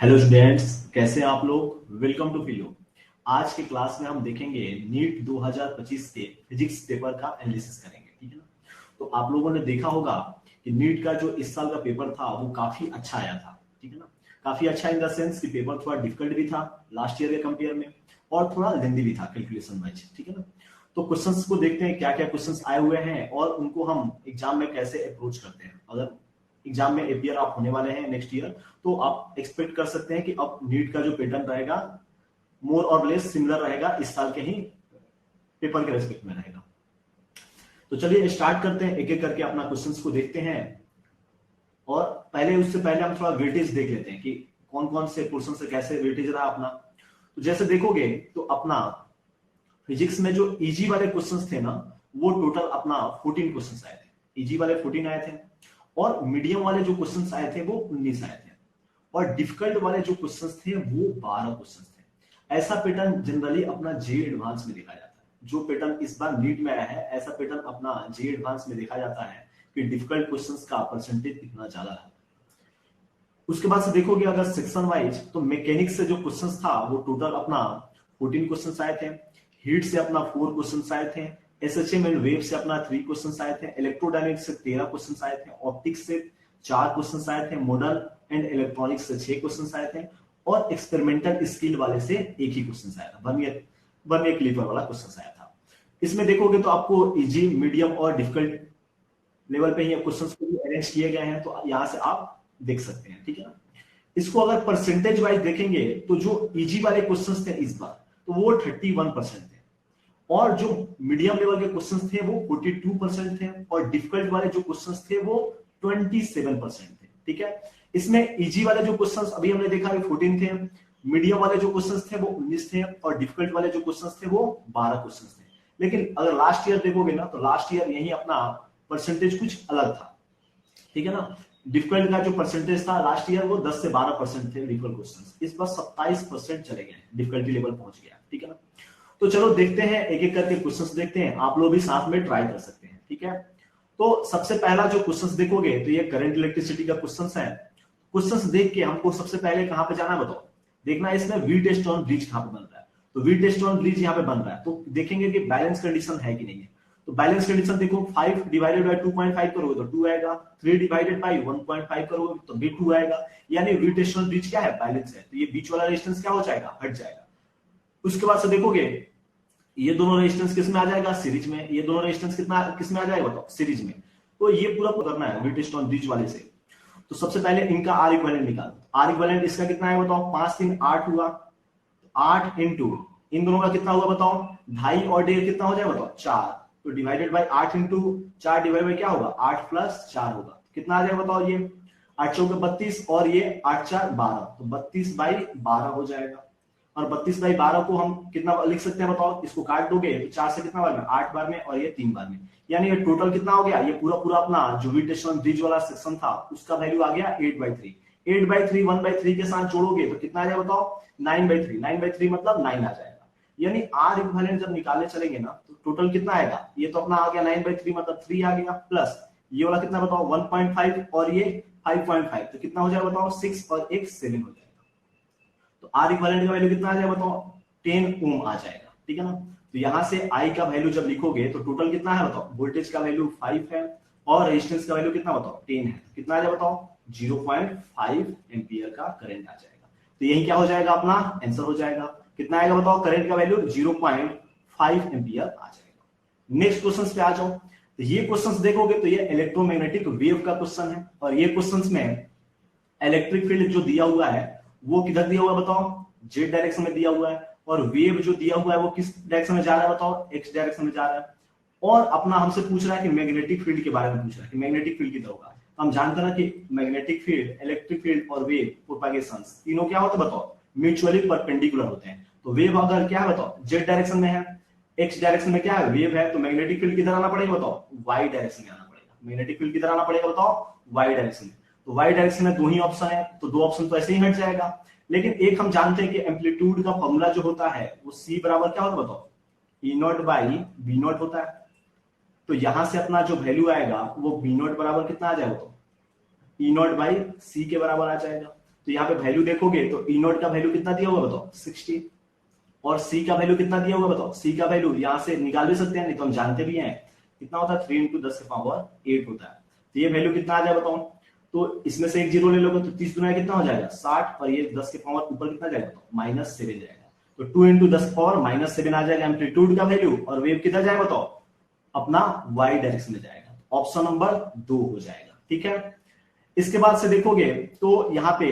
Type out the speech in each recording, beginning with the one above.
Hello students, कैसे हैं आप लोग। Welcome to Philo. आज के क्लास में हम देखेंगे नीट 2025 के फिजिक्स पेपर का एनालिसिस करेंगे, ठीक है ना। तो आप लोगों ने देखा होगा कि नीट का जो इस साल का पेपर था वो काफी अच्छा आया था, ठीक है ना। काफी अच्छा इन द सेंस कि पेपर थोड़ा डिफिकल्ट भी था लास्ट ईयर के कंपेयर में, और थोड़ा लेंदी भी था कैलकुलेशन वाइज, ठीक है ना। तो क्वेश्चंस को देखते हैं क्या क्या क्वेश्चंस आए हुए हैं और उनको हम एग्जाम में कैसे अप्रोच करते हैं। अगर एग्जाम में अपियर आप होने वाले हैं नेक्स्ट ईयर, तो आप एक्सपेक्ट कर सकते हैं कि अब नीट का जो पैटर्न रहेगा मोर और लेस सिमिलर रहेगा, इस साल के ही पेपर के रेस्पेक्ट में रहेगा। तो चलिए स्टार्ट करते हैं, एक एक करके अपना क्वेश्चंस को देखते हैं। और उससे पहले हम थोड़ा वेटेज देख लेते हैं कि कौन कौन से क्वेश्चन से कैसे वेटेज रहा अपना। तो जैसे देखोगे तो अपना फिजिक्स में जो इजी वाले क्वेश्चंस थे ना, वो टोटल अपना 14 क्वेश्चंस आए थे। इजी वाले 14 आए थे और मीडियम वाले जो क्वेश्चंस आए थे वो 19 आए थे, और डिफिकल्ट वाले जो क्वेश्चंस थे वो 12 क्वेश्चंस थे। ऐसा पैटर्न जनरली अपना जे एडवांस में देखा जाता है। जो पैटर्न इस बार नीट में आया है, ऐसा पैटर्न अपना जे एडवांस में देखा जाता है कि डिफिकल्ट क्वेश्चंस का परसेंटेज इतना ज्यादा है। उसके बाद से देखोगे अगर सेक्शन वाइज, तो मैकेनिक्स से जो क्वेश्चंस था वो टोटल अपना 14 क्वेश्चंस आए थे। हीट से अपना 4 क्वेश्चंस आए थे। एसएचएम एंड वेव से अपना 3 क्वेश्चंस आए थे। इलेक्ट्रोडायनेमिक्स से 13 क्वेश्चंस आए थे। ऑप्टिक्स से 4 क्वेश्चंस आए थे। मॉडर्न एंड इलेक्ट्रॉनिक्स से 6 क्वेश्चंस आए थे। और एक्सपेरिमेंटल स्किल वाले से एक ही क्वेश्चन आया था, वन ईयर क्लीपर वाला क्वेश्चन आया था। इसमें देखोगे तो आपको इजी, मीडियम और डिफिकल्ट लेवल पे ही क्वेश्चंस को अरेंज किए गए हैं, तो यहां से आप देख सकते हैं, ठीक है ना। इसको अगर परसेंटेज वाइज देखेंगे तो जो इजी वाले क्वेश्चंस थे इस बार, तो वो 31% थे, और जो मीडियम लेवल के क्वेश्चंस थे वो 42% थे, और डिफिकल्ट वाले जो क्वेश्चंस थे वो 27% थे, ठीक है। इसमें इजी वाले जो क्वेश्चंस अभी हमने देखा वो 14 थे, मीडियम वाले जो क्वेश्चंस थे वो 19 थे, और डिफिकल्ट वाले जो क्वेश्चंस थे वो 12 क्वेश्चंस थे। लेकिन अगर लास्ट ईयर देखोगे ना, तो लास्ट ईयर यही अपना परसेंटेज कुछ अलग था, ठीक है ना। डिफिकल्ट का जो परसेंटेज था लास्ट ईयर वो 10 से 12% थे डिफिकल्ट क्वेश्चंस, इस बार 27% चले गए, डिफिकल्टी लेवल पहुंच गया, ठीक है ना। तो चलो देखते हैं, एक एक करके क्वेश्चंस देखते हैं, आप लोग भी साथ में ट्राई कर सकते हैं, ठीक है। तो सबसे पहला जो क्वेश्चंस देखोगे तो ये करंट इलेक्ट्रिसिटी का क्वेश्चंस है। क्वेश्चंस देख के हमको सबसे पहले कहां पे जाना बताओ। देखना है इसमें वी टेस्ट ऑन ब्रिज कहां पे बन रहा है। तो वी टेस्ट ऑन ब्रिज यहाँ पे बन रहा है, तो देखेंगे कि बैलेंस कंडीशन है कि नहीं है। तो बैलेंस कंडीशन देखो, 5 डिवाइडेड बाय 2.5 करोगे तो 2 आएगा, 3 डिवाइडेड बाय 1.5 करोगे तो भी 2 आएगा। यानी वी टेस्ट ऑन ब्रिज क्या है, बैलेंस है, तो ये बीच वाला रेजिस्टेंस क्या हो जाएगा, हट जाएगा। उसके बाद से देखोगे ये दोनों रेजिस्टेंस किस में आ जाएगा, सीरीज में। ये दोनों रेजिस्टेंस किस में आ जाएगा बताओ, सीरीज में। तो ये पूरा करना है वी टेस्ट ऑन ब्रिज वाले से। तो सबसे पहले इनका आर इक्विवेलेंट निकालो। आर इक्विवेलेंट इसका कितना है बताओ, 5 3 8 हुआ, 8 इंटू इन दोनों का कितना हुआ बताओ, 2.5 और 1.5 कितना हो जाएगा बताओ, 4। तो divided by 8 into 4 divide by क्या होगा, 8 प्लस 4 होगा, कितना आ जाएगा बताओ, ये 8 चौके 32 और ये 8 4 12, तो 32 बाई 12 हो जाएगा। और 32 बाई 12 को हम कितना लिख सकते हैं बताओ, इसको काट दोगे तो 4 से कितना बार में, 8 बार में, और ये 3 बार में। यानी ये टोटल कितना हो गया, ये पूरा पूरा अपना जो विटेशन ब्रिज वाला सेक्शन था उसका वैल्यू आ गया 8/3। 8/3 1/3 के साथ जोड़ोगे तो कितना आ जाएगा बताओ, 9/3। 9/3 मतलब 9 आ जाएगा। यानी आर इक्विवेलेंट जब निकालने चलेंगे ना, तो टोटल कितना आएगा, ये तो अपना आ गया 9/3 मतलब 3 आ गया, प्लस ये वाला कितना बताओ 1.5 और ये 5.5, तो कितना हो जाएगा बताओ, 6 और 1 7 हो जाएगा। तो आर इक्विवेलेंट का वैल्यू कितना आ जाएगा बताओ, 10 ओम आ जाएगा, ठीक है ना। तो यहां से आई का वैल्यू जब लिखोगे तो टोटल कितना है बताओ, वोल्टेज का वैल्यू 5 है और रेजिस्टेंस का वैल्यू कितना बताओ 10 है, कितना आ जाएगा बताओ, 0.5 एम्पियर का करंट आ जाएगा। तो यही क्या हो जाएगा, अपना आंसर हो जाएगा। कितना आएगा बताओ, करंट का वैल्यू 0.5 एम्पियर आ जाएगा। नेक्स्ट क्वेश्चन पे आ जाओ। तो ये क्वेश्चंस देखोगे तो ये इलेक्ट्रोमैग्नेटिक वेव का क्वेश्चन है, और ये क्वेश्चंस में इलेक्ट्रिक फील्ड जो दिया हुआ है वो किधर दिया हुआ है बताओ, जेड डायरेक्शन में दिया हुआ है, और वेव जो दिया हुआ है वो किस डायरेक्शन में जा रहा है बताओ, एक्स डायरेक्शन में जा रहा है। और अपना हमसे पूछ रहा है कि मैग्नेटिक फील्ड के बारे में पूछ रहा है कि मैग्नेटिक फील्ड किधर होगा। हम जानते हैं ना कि मैग्नेटिक फील्ड, इलेक्ट्रिक फील्ड और वेव प्रोपागेशन तीनों क्या होते हैं बताओ, म्यूचुअली परपेंडिकुलर होते हैं। तो वेव अगर क्या है बताओ, जेड डायरेक्शन में है, एक्स डायरेक्शन में क्या है, वेव है, तो मैग्नेटिक फील्ड किधर आना पड़ेगा बताओ, वाई डायरेक्शन में आना पड़ेगा। मैग्नेटिक फील्ड किधर आना पड़ेगा बताओ, वाई डायरेक्शन में। तो वाई डायरेक्शन में 2 ही ऑप्शन है, तो 2 ऑप्शन तो ऐसे ही हट जाएगा। लेकिन एक हम जानते हैं कि एम्पलीट्यूड का फॉर्मूला जो होता है वो सी बराबर क्या होता है बताओ, ई नॉट बाई बी नॉट होता है। तो यहां से अपना जो वैल्यू आएगा वो बी नॉट बराबर कितना आ जाएगा, ई नॉट बाई सी के बराबर आ जाएगा। तो यहाँ पे वैल्यू देखोगे तो ई नॉट का वैल्यू कितना दिया होगा बताओ 60, और सी का वैल्यू कितना दिया होगा बताओ, सी का वैल्यू यहाँ से निकाल भी सकते हैं, नहीं तो हम जानते भी हैं कितना होता है 3 इंटू 10 के पावर 8 होता है। तो ये वैल्यू कितना आ जाए बताओ, तो इसमें से एक जीरो ले लोगे तो 30 दुना कितना हो जाएगा 60, और ये 10 के पावर ऊपर कितना जाएगा बताओ -7 जाएगा, तो 2 इंटू 10 के पावर -7 आ जाएगा एम्पलीट्यूड का वैल्यू, और वेव कितना जाएगा बताओ अपना वाई डायरेक्शन में जाएगा, ऑप्शन नंबर 2 हो जाएगा। ठीक है, इसके बाद से देखोगे तो यहाँ पे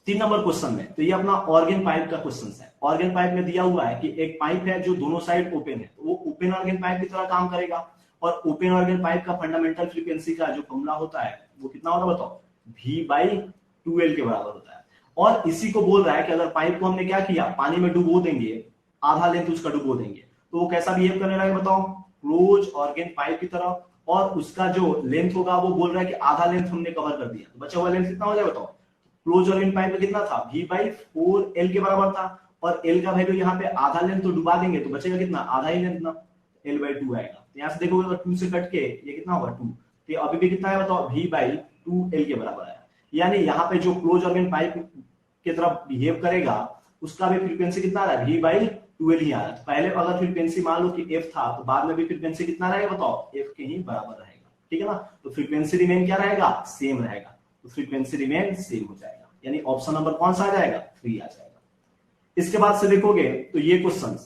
3 नंबर क्वेश्चन में, तो ये अपना ऑर्गन पाइप का क्वेश्चन है। ऑर्गन पाइप में दिया हुआ है कि एक पाइप है जो दोनों साइड ओपन है, तो वो ओपन ऑर्गन पाइप की तरह काम करेगा, और ओपन ऑर्गन पाइप का फंडामेंटल फ्रीक्वेंसी का जो फॉर्मूला होता है वो कितना होता है बताओ, V/2L के बराबर होता है। और इसी को बोल रहा है कि अगर पाइप को हमने क्या किया, पानी में डुबो देंगे, आधा लेंथ उसका डुबो देंगे, तो वो कैसा बिहेव करने लगेगा बताओ, क्लोज ऑर्गन पाइप की तरह, और उसका जो लेंथ होगा वो बोल रहा है कि आधा लेंथ हमने कवर कर दिया, तो बचा हुआ लेंथ कितना हो जाएगा बताओ, क्लोज ऑर्गन पाइप में कितना था V/4L के बराबर था, और L का वैल्यू यहाँ पे आधा लेंथ तो डुबा देंगे तो बचेगा कितना, आधा ही लेंथ ना, L/2 आएगा। तो यहाँ से देखोगे तो 2 से कट के ये कितना होगा 2, तो अभी भी कितना है बताओ V/2L के बराबर है। यानी यहाँ पे जो क्लोज ऑर्गन पाइप की तरफ बिहेव करेगा उसका भी फ्रीक्वेंसी कितना आ रहा है V/2L ही आ रहा है। तो पहले अगर फ्रीक्वेंसी मान लो कि F था, तो बाद में भी फ्रीक्वेंसी कितना रहेगा बताओ, F के ही बराबर रहेगा। ठीक है ना, तो फ्रीक्वेंसी रिमेन क्या रहेगा, सेम रहेगा, तो फ्रीक्वेंसी रिमेन सेम हो जाएगा, यानी ऑप्शन नंबर कौन सा आ जाएगा 3 आ जाएगा। इसके बाद से देखोगे तो ये क्वेश्चन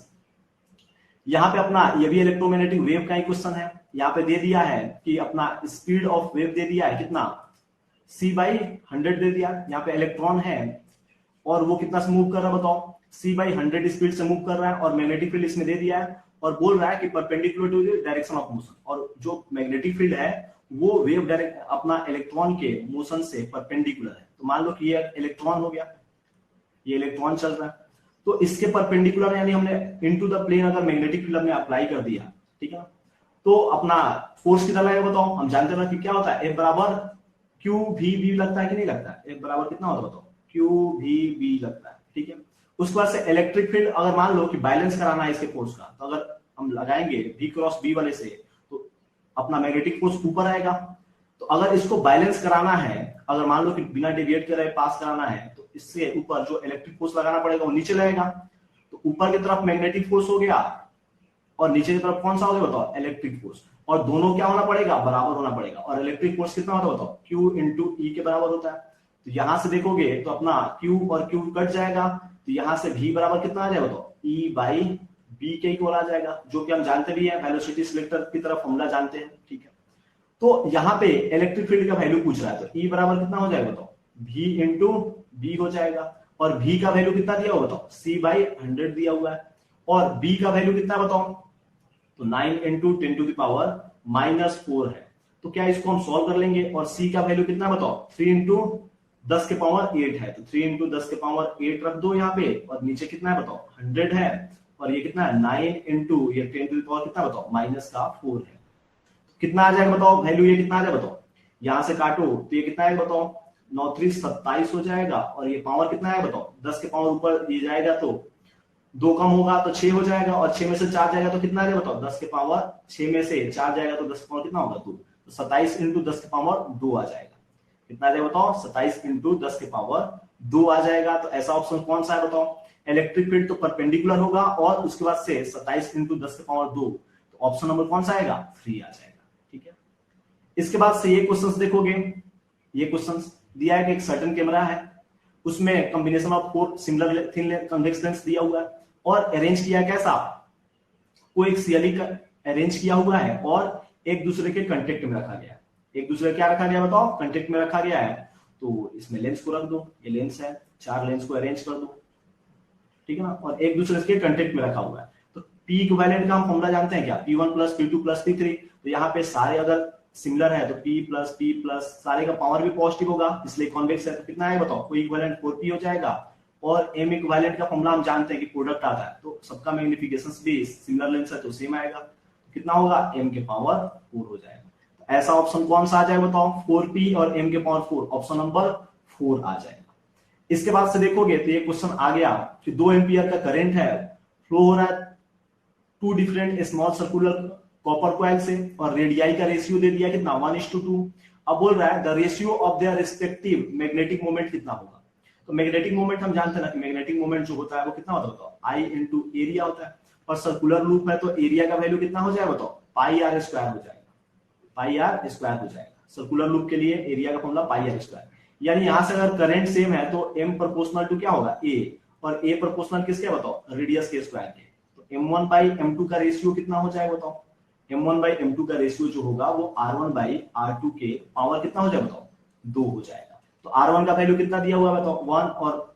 यहाँ पे अपना ये भी इलेक्ट्रोमैग्नेटिक वेव का ही क्वेश्चन है। यहाँ पे दे दिया है कि अपना स्पीड ऑफ वेव दे दिया है कितना c/100 दे दिया, यहाँ पे इलेक्ट्रॉन है और वो कितना से मूव कर रहा है बताओ, c/100 स्पीड से मूव कर रहा है, और मैग्नेटिक फील्ड इसमें दे दिया है और बोल रहा है कि perpendicular to the direction of motion, और जो मैग्नेटिक फील्ड है वो वेव डायरेक्ट अपना इलेक्ट्रॉन के मोशन से परपेंडिकुलर है। तो मान लो कि ये इलेक्ट्रॉन हो गया, ये इलेक्ट्रॉन चल रहा है, तो इसके परपेंडिकुलर यानी हमने इनटू द प्लेन अगर मैग्नेटिक फील्ड हमने अप्लाई कर दिया, ठीक है, तो अपना फोर्स कितना लगेगा बताओ, हम जानते हैं कि क्या होता है F बराबर QVB लगता है कि नहीं लगता है, F बराबर कितना होता है बताओ QVB लगता है। ठीक है, उसके बाद से इलेक्ट्रिक फील्ड अगर मान लो कि बैलेंस कराना है इसके फोर्स का, तो अगर हम लगाएंगे V×B वाले से तो अपना मैग्नेटिक फोर्स ऊपर आएगा, तो अगर इसको बैलेंस कराना है, अगर मान लो कि बिना डेविएट करे पास कराना है, तो इससे ऊपर जो इलेक्ट्रिक फोर्स लगाना पड़ेगा वो नीचे लगेगा, तो ऊपर की तरफ मैग्नेटिक फोर्स हो गया और नीचे की तरफ कौन सा हो गया बताओ इलेक्ट्रिक फोर्स, और दोनों क्या होना पड़ेगा बराबर होना पड़ेगा, और इलेक्ट्रिक फोर्स कितना होता है बताओ Q/E के बराबर होता है। तो यहां से देखोगे तो अपना Q और Q कट जाएगा, तो यहां से V बराबर कितना आ जाएगा बताओ E/B के इक्वल आ जाएगा, जो कि हम जानते भी हैं वेलोसिटी सिलेक्टर की तरफ फॉर्मूला जानते हैं। ठीक है, तो यहाँ पे इलेक्ट्रिक फील्ड का वैल्यू पूछ रहा है, तो E बराबर कितना हो जाएगा बताओ V/B हो जाएगा, और V का वैल्यू कितना दिया हुआ बताओ c/100 दिया हुआ है, और B का वैल्यू कितना बताओ, तो 9 × 10⁻⁻4 है। तो क्या इसको हम सॉल्व कर लेंगे, और C का वैल्यू कितना बताओ 3 × 10⁻8 है, तो 3 × 10⁻8 रख दो यहाँ पे, और नीचे कितना है बताओ 100 है, और ये कितना है 9 × ये 10 टू द पावर कितना बताओ -4 है, कितना आ जाएगा बताओ वैल्यू, ये कितना आ जाएगा बताओ, यहां से काटो तो ये कितना आएगा बताओ 9×3 = 27 हो जाएगा, और ये पावर कितना है बताओ 10 के पावर ऊपर ये जाएगा तो 2 कम होगा तो 6 हो जाएगा, और 6 में से 4 जाएगा तो कितना आ जाएगा बताओ 10 के पावर 6 में से 4 जाएगा तो 10 के पावर कितना होगा 2, तो 27 × 10 के पावर 2 आ जाएगा। कितना आ जाएगा बताओ 27 × 10 के पावर 2 आ जाएगा। तो ऐसा ऑप्शन कौन सा है बताओ, इलेक्ट्रिक फील्ड तो परपेंडिकुलर होगा, और उसके बाद से 27 × 10 के पावर 2, तो ऑप्शन नंबर कौन सा आएगा 3 आ जाएगा। ठीक है, इसके बाद से ये क्वेश्चंस देखोगे, ये क्वेश्चंस दिया है कि एक सर्टेन कैमरा है, उसमें combination of 4 similar thin convex lens दिया हुआ है, और अरेंज किया कैसा, कोई एक सीएलई का अरेंज किया हुआ है और एक दूसरे के कांटेक्ट में रखा गया है। एक दूसरे क्या रखा गया बताओ, कांटेक्ट में रखा गया है, तो इसमें लेंस को रख दो, ये लेंस है, 4 लेंस को अरेंज कर दो, ठीक है ना, और एक दूसरे के कांटेक्ट में रखा हुआ है। तो P इक्विवेलेंट का हम फॉर्मूला जानते हैं क्या, P1 + P2 + P3, तो यहाँ पे सारे अगर सिमिलर है तो P+P+ सारे का पावर भी पॉजिटिव होगा, इसलिए कॉन्वेक्स है, तो कितना है बताओ, कोई इक्विवेलेंट 4P हो जाएगा, और M इक्विवेलेंट का फॉर्मूला हम जानते हैं कि प्रोडक्ट आता है, तो सबका मैग्निफिकेशंस भी सिमिलर लेंस है तो सेम आएगा, कितना होगा M के पावर 4 हो जाएगा। तो ऐसा ऑप्शन कौन सा आ जाएगा बताओ, 4P और M के पावर 4, ऑप्शन नंबर 4 आ जाएगा। इसके बाद से देखोगे तो ये क्वेश्चन आ गया कि 2 एम्पियर का करंट है, फ्लो हो रहा है 2 different small circular copper coil से, और रेडियाई का रेशियो दे दिया कितना 1:2। अब बोल रहा है the ratio of their respective magnetic moment कितना होगा, तो मैग्नेटिक मोमेंट हम जानते हैं ना कि मैग्नेटिक मोमेंट जो होता है वो कितना होता है बताओ, आई इंटू एरिया होता है। और सर्कुलर लूप है तो एरिया का वैल्यू कितना हो जाएगा बताओ, पाई आर स्क्वायर हो जाएगा, पाई आर स्क्वायर हो जाएगा। सर्कुलर लूप के लिए एरिया का फॉर्मूला पाई आर स्क्वायर। यानी यहां से अगर करंट सेम है तो m प्रोपोर्शनल टू क्या होगा a, और a प्रोपोर्शनल किसके बताओ, रेडियस के स्क्वायर के। तो m1 बाई m2 का रेशियो कितना हो जाएगा बताओ, m1 बाई m2 का रेशियो जो होगा वो r1 बाई r2 के पावर कितना हो जाएगा बताओ, 2 हो जाएगा। तो r1 का वैल्यू कितना दिया हुआ है बताओ, 1, और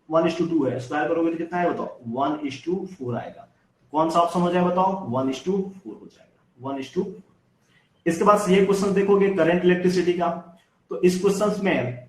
1:2 है, स्क्वायर करोगे तो कितना है बताओ, 1:4 आएगा। कौन सा ऑप्शन हो जाएगा बताओ, 1:4 हो जाएगा, 1:4। इसके बाद ये क्वेश्चन देखोगे करंट इलेक्ट्रिसिटी का, तो इस क्वेश्चन में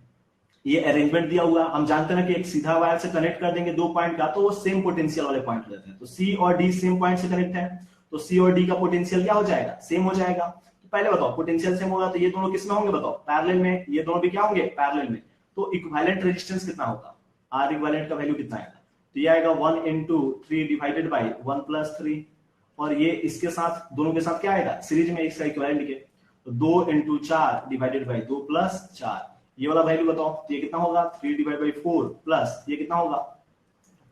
ये अरेंजमेंट दिया हुआ, हम जानते हैं ना कि एक सीधा वायर से कनेक्ट कर देंगे दो पॉइंट का तो वो सेम पोटेंशियल वाले पॉइंट रहते हैं। तो सी और डी सेम पॉइंट से कनेक्ट है, तो सी और डी का पोटेंशियल क्या हो जाएगा, सेम हो जाएगा। तो पहले बताओ पोटेंशियल सेम होगा तो ये दोनों किसमें होंगे बताओ, पैरेलल में। ये दोनों भी क्या होंगे, पैरेलल में। तो इक्विवेलेंट रेजिस्टेंस कितना होगा, आर इक्विवेलेंट का वैल्यू कितना आएगा, तो ये आएगा 1 × 3 डिवाइडेड बाई 1 + 3, और ये इसके साथ दोनों के साथ क्या आएगा, सीरीज में इसका इक्विवेलेंट के, तो 2 × 4 डिवाइडेड बाई 2 + 4, ये वाला वैल्यू बताओ, तो ये कितना होगा 3 डिवाइड बाई 4 प्लस ये कितना होगा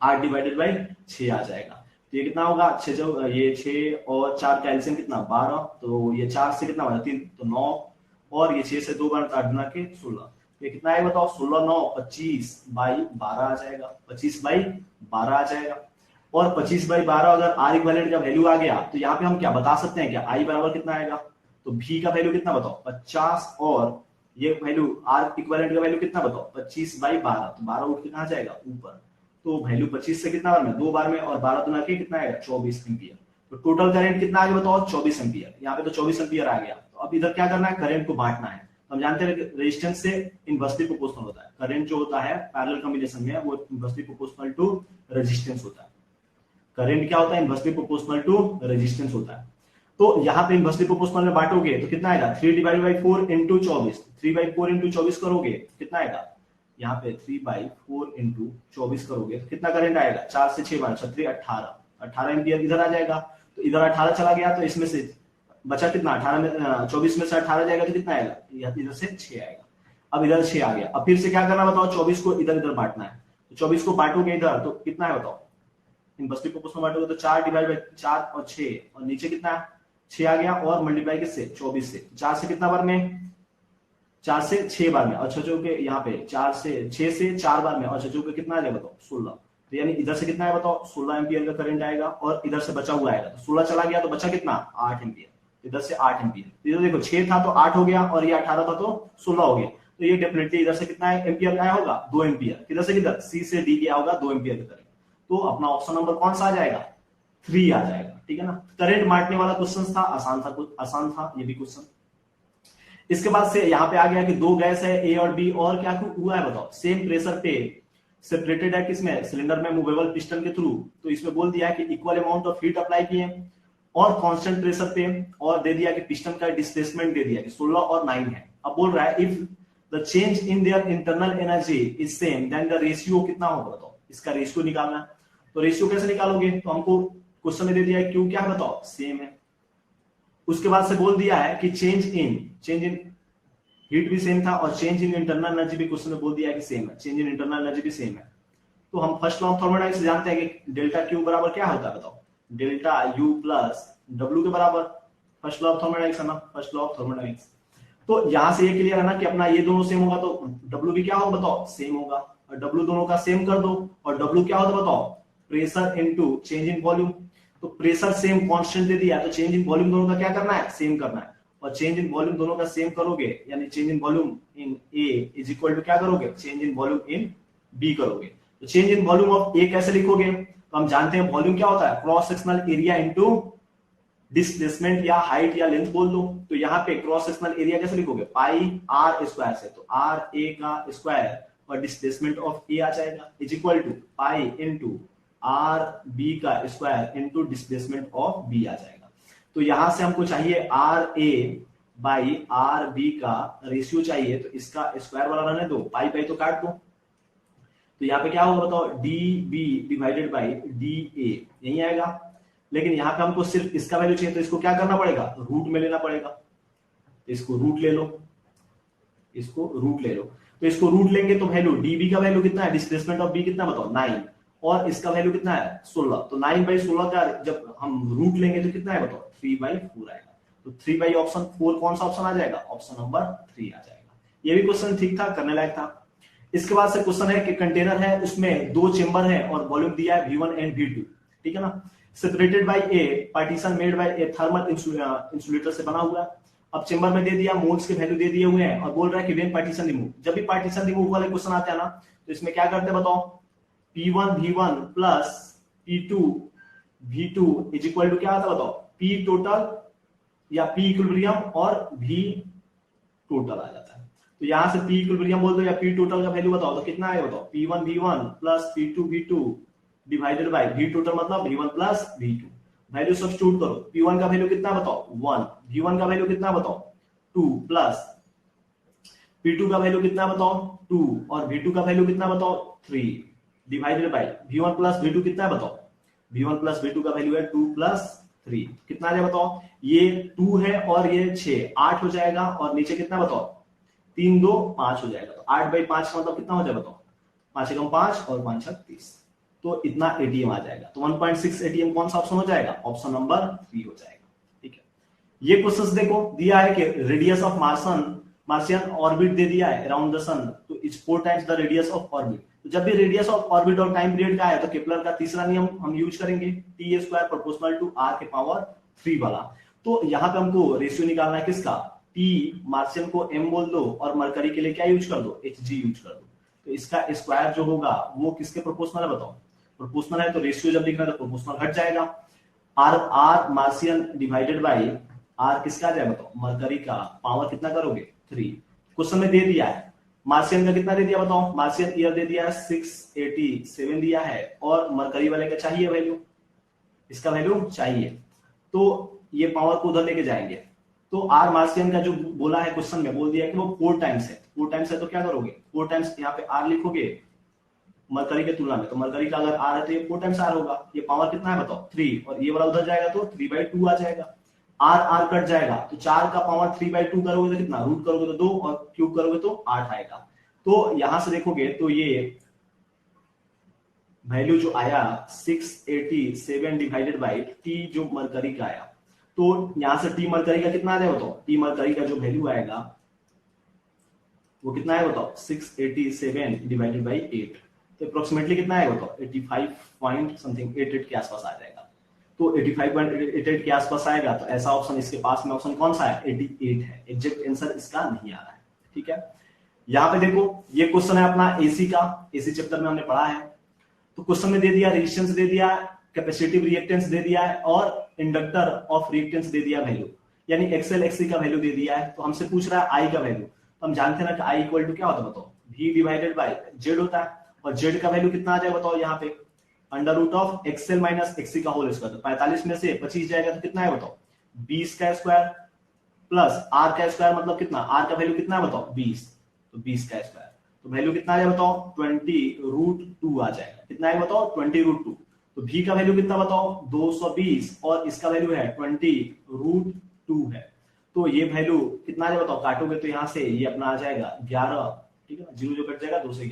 8 डिवाइडेड बाई 6 आ जाएगा। तो ये कितना होगा 6, जो ये 6 और 4 का एलसीएम कितना 12, तो ये 4 से कितना बना 3 तो 9, और ये 6 से 2 बार 8 गुना के 16, ये कितना है बताओ 16 9 25/12 आ जाएगा, 25/12 आ जाएगा। और 25/12 अगर आर इक्विवेलेंट का वैल्यू आ गया तो यहाँ पे हम क्या बता सकते हैं, क्या आई बराबर कितना आएगा, तो भी का वैल्यू कितना बताओ 50, और ये वैल्यू आर इक्विवेलेंट का वैल्यू कितना बताओ 25/12, तो 12 उठ के कहां जाएगा ऊपर, तो वैल्यू 25 से कितना बार में 2 बार में, और 12 दुना के कितना आएगा 24 एम्पियर। तो टोटल करंट कितना आ गया बताओ 24 एम्पियर, यहाँ पे तो 24 एम्पियर आ गया। तो अब इधर क्या करना है, करंट को बांटना है। तो हम जानते हैं रेजिस्टेंस से इनवर्सली प्रोपोर्शनल होता है, करंट जो होता है पैरेलल कॉम्बिनेशन में वो इनवर्सली प्रोपोर्शनल टू रेजिस्टेंस होता है। करंट क्या होता है, इनवर्सली प्रोपोर्शनल टू रेजिस्टेंस होता है। तो यहाँ पे इनवर्सली प्रोपोर्शनल में बांटोगे तो कितना आएगा 3 डिवाइड बाई 4 × 24, 3/4 × 24 करोगे कितना आएगा, यहाँ पे 3/4 × 24 करोगे तो कितना करंट आएगा, 4 से 6 बार 6 18 एम्पियर इधर आ जाएगा। तो इधर 18 चला गया तो इसमें से बचा कितना 18 में 24 में से 18 जाएगा तो कितना आएगा, इधर से 6 आएगा। अब इधर 6 आ गया, अब फिर से क्या करना बताओ 24 को इधर इधर बांटना है। तो 24 को बांटोगे इधर तो कितना है बताओ, इनवर्सली प्रोपोर्शनल बांटोगे तो 4 डिवाइड बाई 4 और 6, और नीचे कितना है 6 आ गया, और मल्टीप्लाई किससे 24 से, 4 से कितना बार में 4 से 6 बार में, और छजो के यहाँ पे 4 से 6 से 4 बार में, और छजो के कितना आ जाएगा बताओ 16। तो यानी इधर से कितना है बताओ 16 एम्पियर का करंट आएगा, और इधर से बचा हुआ आएगा, तो 16 चला गया तो बचा कितना 8 एम्पियर, इधर से 8 एम्पियर। इधर देखो 6 था तो 8 हो गया, और ये 18 था तो 16 हो गया। तो ये डेफिनेटली इधर से कितना है एम्पियर आया होगा 2 एम्पियर, किधर से किधर सी से डी गया होगा 2 एम्पियर की तरह। तो अपना ऑप्शन नंबर कौन सा आ जाएगा 3 आ जाएगा, ठीक है ना। करंट बांटने वाला क्वेश्चन था, आसान था ये भी क्वेश्चन। इसके बाद से यहाँ पे आ गया कि दो गैस है ए और बी, और क्या हुआ है बताओ सेम प्रेशर पे सेपरेटेड है, किसमें सिलेंडर में मूवेबल पिस्टन के थ्रू। तो इसमें बोल दिया है कि equal amount of heat apply किए और कांस्टेंट प्रेशर पे, और दे दिया कि पिस्टन का डिस्प्लेसमेंट दे दिया कि 16 और 9 है। अब बोल रहा है if the change in their internal energy is same then the ratio कितना होगा बताओ, इसका रेशियो निकालना है। तो रेशियो कैसे निकालोगे, तो हमको क्वेश्चन में दे दिया है क्यू क्या है बताओ सेम है। उसके बाद से बोल दिया है कि चेंज इन हीट भी सेम था, और चेंज इन इंटरनल एनर्जी भी क्वेश्चन में बोल दिया है कि सेम है, चेंज इन इंटरनल एनर्जी भी सेम है। तो हम फर्स्ट लॉ ऑफ थर्मोडायनामिक्स से जानते हैं कि डेल्टा क्यू बराबर क्या होता है बताओ, डेल्टा यू प्लस डब्ल्यू के बराबर। फर्स्ट लॉ ऑफ थर्मोडायनामिक्स है ना, फर्स्ट लॉ ऑफ थर्मोडायनामिक्स। तो यहां से ये क्लियर है ना कि अपना ये दोनों सेम होगा तो डब्ल्यू भी क्या होगा बताओ सेम होगा, और डब्ल्यू दोनों का सेम कर दो, और डब्ल्यू क्या होता बताओ pressure into change in volume. तो प्रेशर सेम कांस्टेंट दे दिया, तो चेंज इन वॉल्यूम दोनों का क्या करना है सेम करना है, और चेंज इन वॉल्यूम दोनों का सेम करोगे यानी change in volume in A is equal to क्या करोगे change in volume in B करोगे। तो change in volume of A कैसे लिखोगे, तो हम जानते हैं वॉल्यूम क्या होता है cross sectional area into displacement या हाइट या लेंथ बोल दो। तो यहाँ पे क्रॉस सेक्शनल एरिया कैसे लिखोगे पाई आर स्क्वायर से, तो आर ए का स्क्वायर और डिस्प्लेसमेंट ऑफ ए आ जाएगा is equal to pi into R B का square into displacement of B आ जाएगा। तो यहां से हमको चाहिए R A by R B का रेशियो चाहिए, तो इसका स्क्वायर वाला रहने दो, पाई पाई तो काट दो। तो यहाँ पे क्या होगा बताओ D B divided by D A यही आएगा। लेकिन यहाँ पे हमको सिर्फ इसका वैल्यू चाहिए, तो इसको क्या करना पड़ेगा रूट में लेना पड़ेगा। तो इसको रूट ले लो, इसको रूट ले लो, तो इसको रूट लेंगे तो वैल्यू डीबी का वैल्यू कितना है, डिस्प्लेसमेंट ऑफ बी कितना बताओ 9, और इसका वैल्यू कितना है 16, तो 9/16 का जब हम रूट लेंगे तो कितना है बताओ 3/4 आएगा। तो 3 ऑप्शन 4 कौन सा ऑप्शन आ जाएगा, ऑप्शन नंबर 3 आ जाएगा। ये भी क्वेश्चन ठीक था, करने लायक था। इसके बाद से क्वेश्चन है कि कंटेनर है, उसमें 2 चेंबर है और वॉल्यूम दिया है V1 एंड V2, ठीक है ना। Separated by A partition made by A thermal insulator से बना हुआ है। अब चेंबर में दे दिया, मोल्स के वैल्यू दे दिए हुए हैं और बोल रहा है कि व्हेन पार्टीशन रिमूव, जब भी पार्टीशन रिमूव वाले क्वेश्चन आते हैं ना, तो इसमें क्या करते हैं बताओ, P1 V1 plus P2 V2 is equal to क्या आता है बताओ, P टोटल या P इक्विलिब्रियम और V टोटल आ जाता है। तो यहां से P इक्विलिब्रियम बोल दो या P टोटल का वैल्यू बताओ, तो कितना आएगा बताओ, P1 V1 plus P2 V2 divided by V total मतलब V1 plus V2। Value substitute करो, P1 का वैल्यू कितना बताओ 1, V1 का वैल्यू कितना बताओ 2 प्लस P2 का वैल्यू कितना बताओ 2 और V2 का वैल्यू कितना बताओ 3 divided by V1 plus V2 कितना बताओ, V1 प्लस V2 का वैल्यू है 2 प्लस 3, कितना आ जाएगा बताओ, ये 2 है और ये 6, 8 हो जाएगा और नीचे कितना बताओ 3 2 5 हो जाएगा। तो 8/5 का मतलब कितना हो जाएगा बताओ, 5 एकम 5 और 5 छक 30, तो इतना एटीएम आ जाएगा। तो 1.6 एटीएम कौन सा ऑप्शन हो जाएगा, ऑप्शन नंबर 3 हो जाएगा, ठीक है। ये क्वेश्चंस देखो दिया है कि रेडियस ऑफ मार्शियन ऑर्बिट दे दिया है अराउंड द सन, तो it's 4 times the radius of orbit. तो जब भी रेडियस ऑफ ऑर्बिट और टाइम पीरियड का है तो केपलर का तीसरा नियम हम यूज करेंगे, T square proportional to R के पावर 3 वाला। तो यहां पे हमको रेशियो निकालना है किसका, टी मार्शियन को m बोल दो और मरकरी के लिए क्या यूज कर दो, hg यूज कर दो। तो इसका स्क्वायर जो होगा वो किसके प्रोपोर्शनल है बताओ, प्रोपोर्शनल है, तो रेशियो जब लिखना है तो प्रोपोर्शनल हट जाएगा। R Martian divided by R किसका आ जाएगा बताओ, मरकरी का पावर कितना करोगे 3। क्वेश्चन में दे दिया है मार्शियन का कितना दे दिया बताओ, मार्शियन ईयर दे दिया है 687 दिया है और मरकरी वाले का चाहिए वैल्यू, इसका वैल्यू चाहिए, तो ये पावर को उधर लेके जाएंगे। तो आर मार्शियन का जो बोला है क्वेश्चन में, बोल दिया कि वो 4 टाइम्स है, 4 टाइम्स है तो क्या करोगे 4 टाइम्स यहाँ पे आर लिखोगे मरकरी के तुलना में, तो मरकरी का अगर आर है तो ये 4 टाइम्स आर होगा। ये पावर कितना है बताओ 3 और ये वाला उधर जाएगा तो 3/2 आ जाएगा। आर आर कट जाएगा तो 4 का पावर 3/2 करोगे तो कितना, रूट करोगे तो 2 और क्यूब करोगे तो 8 आएगा। तो यहां से देखोगे तो ये वैल्यू जो आया 687 डिवाइडेड बाय टी जो मरकरी का आया, तो यहां से टी मरकरी का कितना आ जाएगा बताओ, टी मरकरी का जो वैल्यू आएगा वो कितना है बताओ 687 डिवाइडेड बाय 8, तो अप्रोक्सीमेटली कितना आएगा बताओ 85 पॉइंट समथिंग 88 के आसपास आ जाएगा। तो 85.88 के आसपास आएगा, तो ऐसा ऑप्शन इसके पास में ऑप्शन कौन सा है 88 है, एग्जैक्ट आंसर इसका नहीं आ रहा है, ठीक है। यहाँ पे देखो ये क्वेश्चन है अपना एसी का, एसी चैप्टर में हमने पढ़ा है। तो क्वेश्चन में दे दिया रेजिस्टेंस दे दिया, कैपेसिटिव रिएक्टेंस दे दिया है और इंडक्टर ऑफ रिएक्टेंस दे दिया वैल्यू, यानी एक्सएल एक्ससी का वैल्यू दे दिया है। तो हमसे पूछ रहा है आई का वैल्यू, तो हम जानते हैं ना कि आई इक्वल टू क्या होता है बताओ, v डिवाइडेड बाय जेड होता है, और जेड का वैल्यू कितना आ जाएगा बताओ यहाँ पे under root of XL minus XC का होल स्क्वायर। 45 में से 25 जाएगा तो कितना है बताओ 20 का स्क्वायर प्लस आर का स्क्वायर मतलब कितना, आर का वैल्यू कितना है बताओ 20, तो 20 का स्क्वायर, तो वैल्यू कितना आ जाएगा बताओ 20√2 आ जाएगा, कितना है बताओ 20√2। तो v का वैल्यू कितना बताओ 220 और इसका वैल्यू है 20√2 है, तो ये वैल्यू कितना आ जाएगा बताओ, काटोगे तो यहाँ से ये अपना आ जाएगा 11, ठीक है ना, 0 जो कट जाएगा 2 से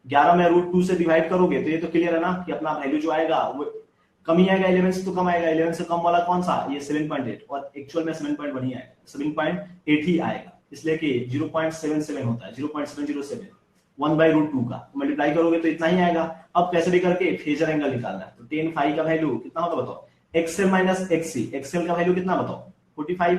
11 में √2 से डिवाइड करोगे तो ये तो क्लियर है ना कि अपना वैल्यू जो आएगा वो कम ही आएगा, 11 से तो कम आएगा, 11 से कम वाला कौन सा ये 7.8 और एक्चुअल में 7.1 ही आएगा, 7.8 ही आएगा, इसलिए कि 0.77 होता है, 0.707 1/√2 का मल्टीप्लाई करोगे तो इतना ही आएगा। अब कैसे भी करके फेजर एंगल निकालना है, तो tan फाई का वैल्यू कितना होता बताओ, एक्सएल माइनस एक्ससी, एक्सएल का वैल्यू कितना बताओ 45